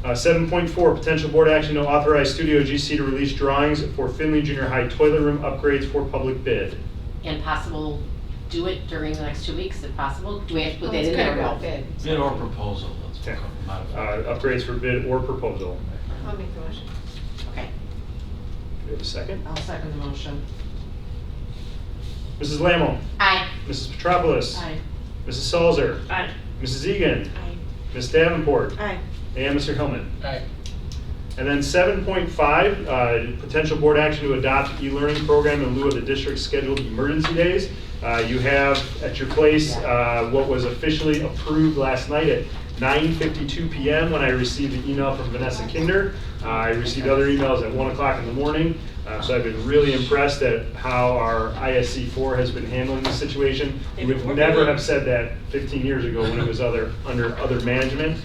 7.4, potential board action to authorize Studio GC to release drawings for Finley Junior High toilet room upgrades for public bid. And possible, do it during the next 2 weeks if possible? Do we have to put that It's in there? gonna or go no? bid. Bid or proposal, let's Okay. modify. Upgrades for bid or proposal. I'll make the motion. Okay. Do we have a second? I'll second the motion. Mrs. Lammel? Aye. Mrs. Petropoulos? Aye. Mrs. Salzer? Aye. Mrs. Egan? Aye. Ms. Davenport? Aye. And Mr. Hillman? Aye. And then 7.5, potential board action to adopt e-learning program in lieu of the district's scheduled emergency days. You have at your place what was officially approved last night at 9:52 p.m. when I received the email from Vanessa Kinder. I received other emails at 1 o'clock in the morning. So I've been really impressed at how our ISC 4 has been handling this situation. We would never have said that 15 years ago when it was under other management.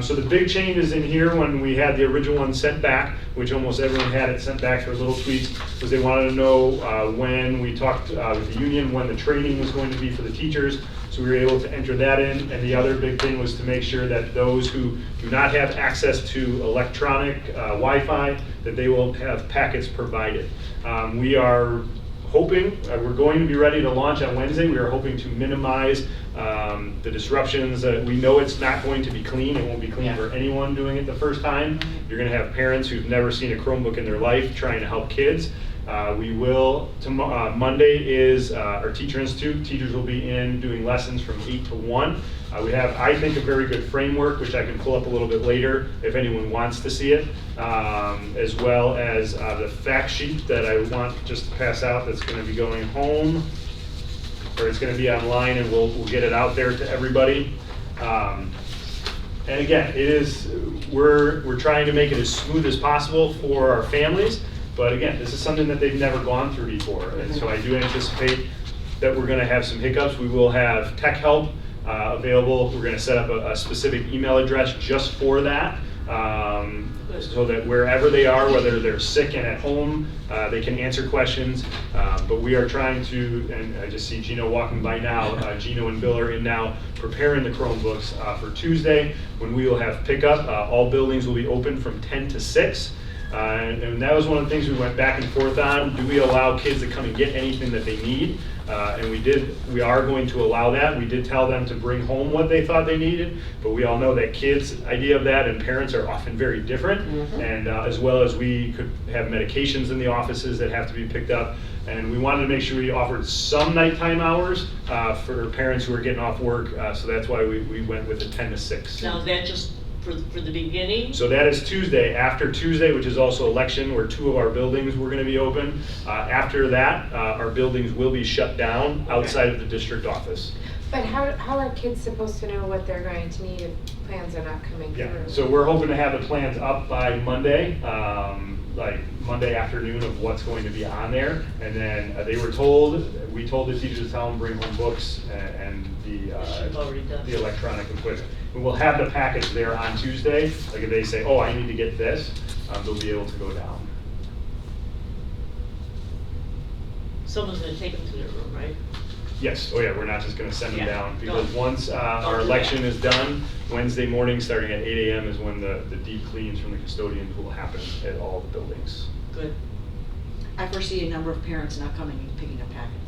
So the big changes in here when we had the original one sent back, which almost everyone had it sent back for little tweaks, was they wanted to know when we talked with the union, when the training was going to be for the teachers. So we were able to enter that in. And the other big thing was to make sure that those who do not have access to electronic Wi-Fi, that they will have packets provided. We are hoping, we're going to be ready to launch on Wednesday. We are hoping to minimize the disruptions. We know it's not going to be clean. It won't be clean for anyone doing it the first time. You're going to have parents who've never seen a Chromebook in their life trying to help kids. We will, Monday is our Teacher Institute. Teachers will be in doing lessons from 8 to 1. We have, I think, a very good framework, which I can pull up a little bit later if anyone wants to see it, as well as the fact sheet that I want just to pass out that's going to be going home, or it's going to be online, and we'll get it out there to everybody. And again, it is, we're trying to make it as smooth as possible for our families. But again, this is something that they've never gone through before. And so I do anticipate that we're going to have some hiccups. We will have tech help available. We're going to set up a specific email address just for that, so that wherever they are, whether they're sick and at home, they can answer questions. But we are trying to, and I just see Gino walking by now. Gino and Bill are in now preparing the Chromebooks for Tuesday, when we will have pickup. All buildings will be open from 10 to 6. And that was one of the things we went back and forth on. Do we allow kids to come and get anything that they need? And we are going to allow that. We did tell them to bring home what they thought they needed, but we all know that kids' idea of that and parents are often very different. And as well as we could have medications in the offices that have to be picked up. And we wanted to make sure we offered some nighttime hours for parents who are getting off work. So that's why we went with the 10 to 6. Now, is that just for the beginning? So that is Tuesday. After Tuesday, which is also election, where 2 of our buildings were going to be open. After that, our buildings will be shut down outside of the district office. But how are kids supposed to know what they're going to need if plans are not coming through? Yeah, so we're hoping to have the plans up by Monday, like Monday afternoon, of what's going to be on there. And then we told the teachers to tell them bring home books and the electronic equipment. We will have the package there on Tuesday. Like if they say, oh, I need to get this, they'll be able to go down. Someone's gonna take them to their room, right? Yes, oh yeah, we're not just gonna send them Yeah. down, because No. once our do election that. is done, Wednesday morning, starting at 8 a.m. is when the deep cleans from the custodians will happen at all the buildings. Good. I foresee a number of parents not coming and picking up packets.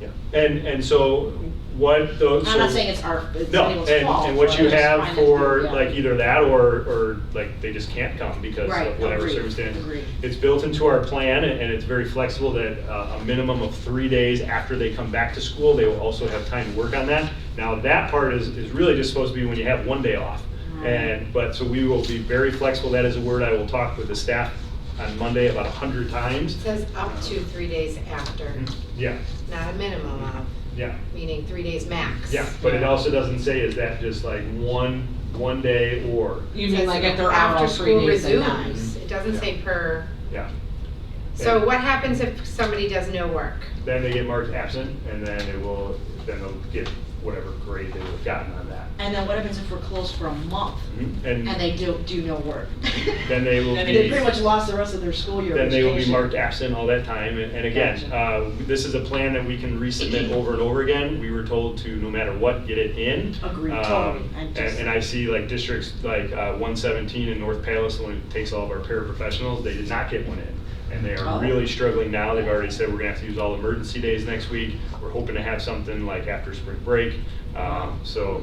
Yeah, and so what those. I'm not saying it's No, anyone's fault. and what but you I just have find it- for yeah. like either that or like they just can't come because Right, of whatever agreed, circumstance. agreed. It's built into our plan and it's very flexible that a minimum of 3 days after they come back to school, they will also have time to work on that. Now that part is really just supposed to be when you have 1 day off. But so we will be very flexible. That is a word I will talk with the staff on Monday about 100 times. It says up to 3 days after, Yeah, not a minimum of, yeah. meaning 3 days max. Yeah, but it also doesn't say is that just like one day or, You It mean says like if they're out after all 3 school days and resumes. It doesn't say per. yeah. So And what happens if somebody does no work? Then they get marked absent and then they'll get whatever grade they would have gotten on that. And then what happens if we're closed for a month And and they do no work? then they will Then They be, pretty much lost the rest of their school year. then they will be education. marked absent all that time. And again, this is a plan that we can resubmit over and over again. We were told to, no matter what, get it in. Agreed, totally. And I see like districts like 117 in North Palos, the one who takes all of our paraprofessionals, they did not get one in. And they are really struggling now. They've already said we're gonna have to use all emergency days next week. We're hoping to have something like after spring break. That's a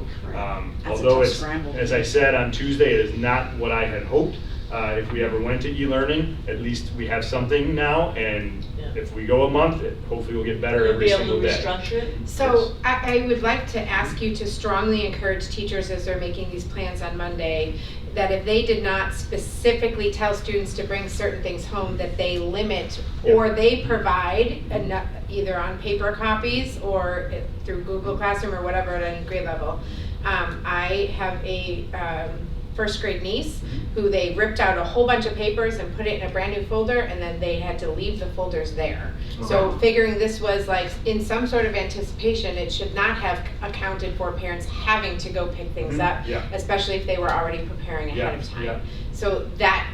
Although tough it's, scramble. as I said on Tuesday, it is not what I had hoped. If we ever went to e-learning, at least we have something now. And Yeah. if we go a month, hopefully we'll get better Will you every be able single to day. restructure it? So I would like to ask you to strongly encourage teachers as they're making these plans on Monday, that if they did not specifically tell students to bring certain things home, that they limit or they provide either on paper copies or through Google Classroom or whatever at any grade level, I have a first grade niece who they ripped out a whole bunch of papers and put it in a brand new folder, and then they had to leave the folders there. So figuring this was like in some sort of anticipation, it should not have accounted for parents having to go pick things up, especially if they were already preparing ahead of time. So that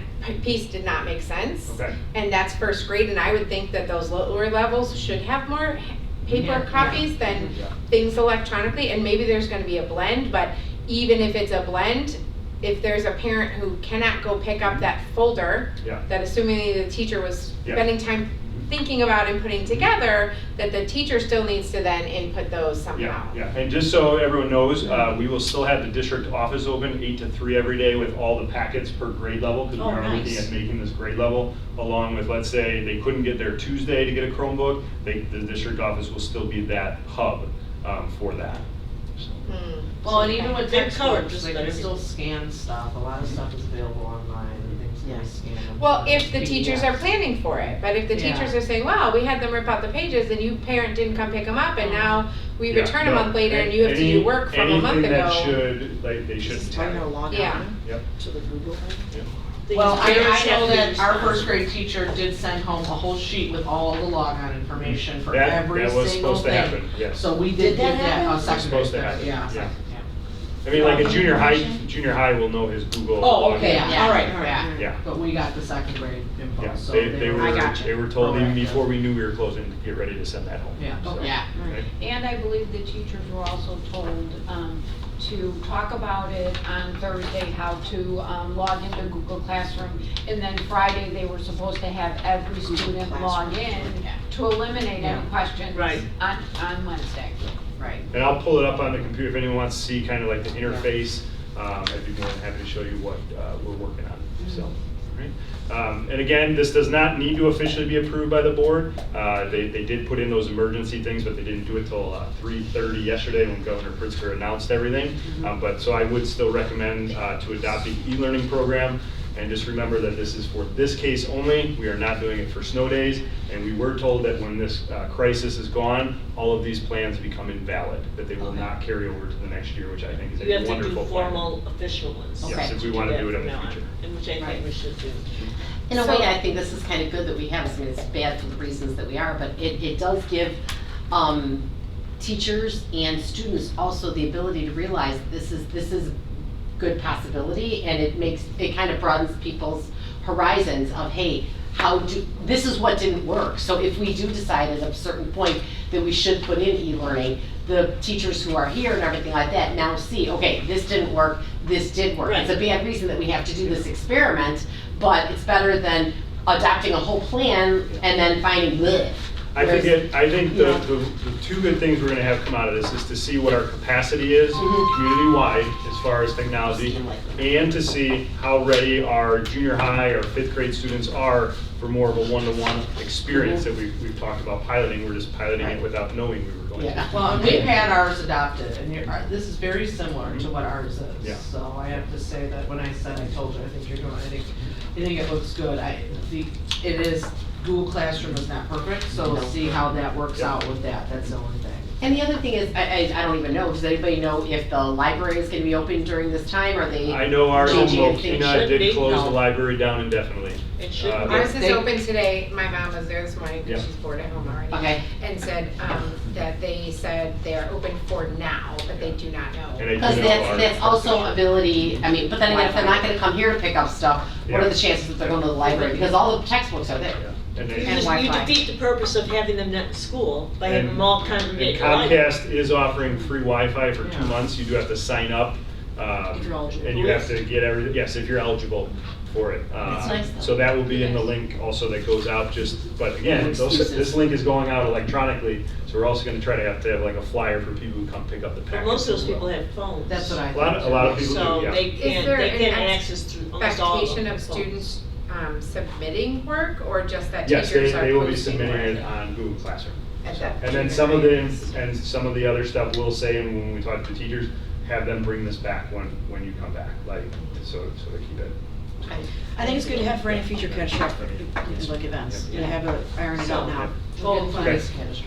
piece did not make sense. And that's first grade, and I would think that those lower levels should have more paper copies than things electronically, and maybe there's gonna be a blend, but even if it's a blend, if there's a parent who cannot go pick up that folder, that assuming the teacher was spending time thinking about and putting together, that the teacher still needs to then input those somehow. And just so everyone knows, we will still have the district office open 8 to 3 every day with all the packets per grade level, because we are looking at making this grade level, along with, let's say, they couldn't get there Tuesday to get a Chromebook, the district office will still be that hub for that. Well, and even with They're colored, textbooks, just they about can still everything. scan stuff, a lot of stuff is available online and things can be scanned. Well, if the teachers are planning for it, but if the teachers are saying, wow, we had them rip out the pages and you parent didn't come pick them up and now we return a month later and you have to do work from a month ago. Anything that should, like, they shouldn't Trying to have. log Yeah. on to the Google thing. Well, I Parents know have to that our respond. first grade teacher did send home a whole sheet with all the logon information for That every was single supposed to thing. happen, yes. So we Did did that give that happen? a second Supposed to grade, happen, yeah. yeah. I mean, like a junior high will know his Google. Oh, okay, login. all right, Yeah. But we got the second grade info, Yeah, so they were. were told even before we knew we were closing to get ready to send that home. Yeah. So, Yeah. right. And I believe the teachers were also told to talk about it on Thursday, how to log into Google Classroom. And then Friday, they were supposed to have every student log in to eliminate any questions on Wednesday. Right. And I'll pull it up on the computer if anyone wants to see kind of like the interface. I'd be more than happy to show you what we're working on. So, all right. And again, this does not need to officially be approved by the board. They did put in those emergency things, but they didn't do it till 3:30 yesterday when Governor Pritzker announced everything. But so I would still recommend to adopt the e-learning program. And just remember that this is for this case only. We are not doing it for snow days. And we were told that when this crisis is gone, all of these plans become invalid, that they will not carry over to the next year, which I think is You a have to do wonderful plan. formal, official ones. Yes, if we want to do it in the future. And which I think we should do. In a way, I think this is kind of good that we have this. I mean, it's bad for the reasons that we are, but it does give teachers and students also the ability to realize this is good possibility, and it kind of broadens people's horizons of, hey, this is what didn't work. So if we do decide at a certain point that we should put in e-learning, the teachers who are here and everything like that now see, okay, this didn't work, this did work. It's a bad reason that we have to do this experiment, but it's better than adopting a whole plan and then finding bleh. I think the two good things we're going to have come out of this is to see what our capacity is community-wide as far as technology, and to see how ready our junior high or 5th grade students are for more of a one-to-one experience that we've talked about piloting. We're just piloting it without knowing we were going to. Well, and we've had ours adopted, and this is very similar to what ours is. Yeah. So I have to say that when I said, I told you, I think it looks good. It is, Google Classroom is not perfect, so we'll see how that works out with that. That's the only thing. And the other thing is, I don't even know, does anybody know if the library is going to be open during this time? Are they I know ours in changing anything? Mokina did close the library down indefinitely. It should. Ours is open today. My mom was there this morning because she's bored at home already. Okay. And said that they said they're open for now, but they do not know. And I do Because know that's ours- also ability, I mean, but then again, if they're not going to come here to pick up stuff, what are the chances that they're going to the library? Because all the textbooks are there. And You they- And Wi-Fi. defeat the purpose of having them at school by having And- them all And congregate in the library. Comcast is offering free Wi-Fi for 2 months. You do have to sign up. If you're eligible. And you have to get everything, yes, if you're eligible for it. That's nice, though. So that will be in the link also that goes out but again, No excuses. this link is going out electronically, so we're also gonna try to have like a flyer for people who come pick up the But packets. most of those as well. people have phones. That's what I A think. lot of people So do, yeah. they can't, there they an can't access through almost all of them. Expectation of students submitting work, or just that Yes, teachers are they will be posting submitting work it on Google Classroom. at that And then junior some of the other stuff we'll say, and when we talk to teachers, have them bring this back when you come back, like, so to keep it I think it's good to have for any future catastrophic like events, to have it ironed out now. Okay.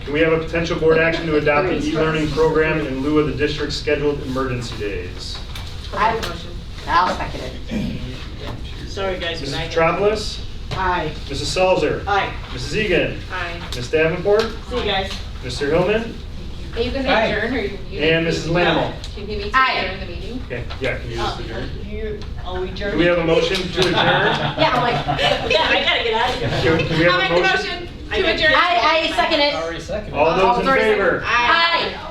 Can we have a potential board action to adopt an e-learning program in lieu of the district's scheduled emergency days? I'll second it. Sorry, guys, good Mrs. night. Petropoulos? Aye. Mrs. Salzer? Aye. Mrs. Egan? Aye. Ms. Davenport? See you guys. Mr. Hillman? Are you gonna Aye. adjourn or you? And Mrs. Lammel? Do you need me to Aye. adjourn the meeting? Okay, yeah, can you just adjourn? We adjourn. Do we have a motion to adjourn? Yeah, I'm like, Yeah, I gotta get out of here. Can we I'll have make a the motion? motion to adjourn. I second it. Already seconded. All those in Sorry, favor? Aye. Aye.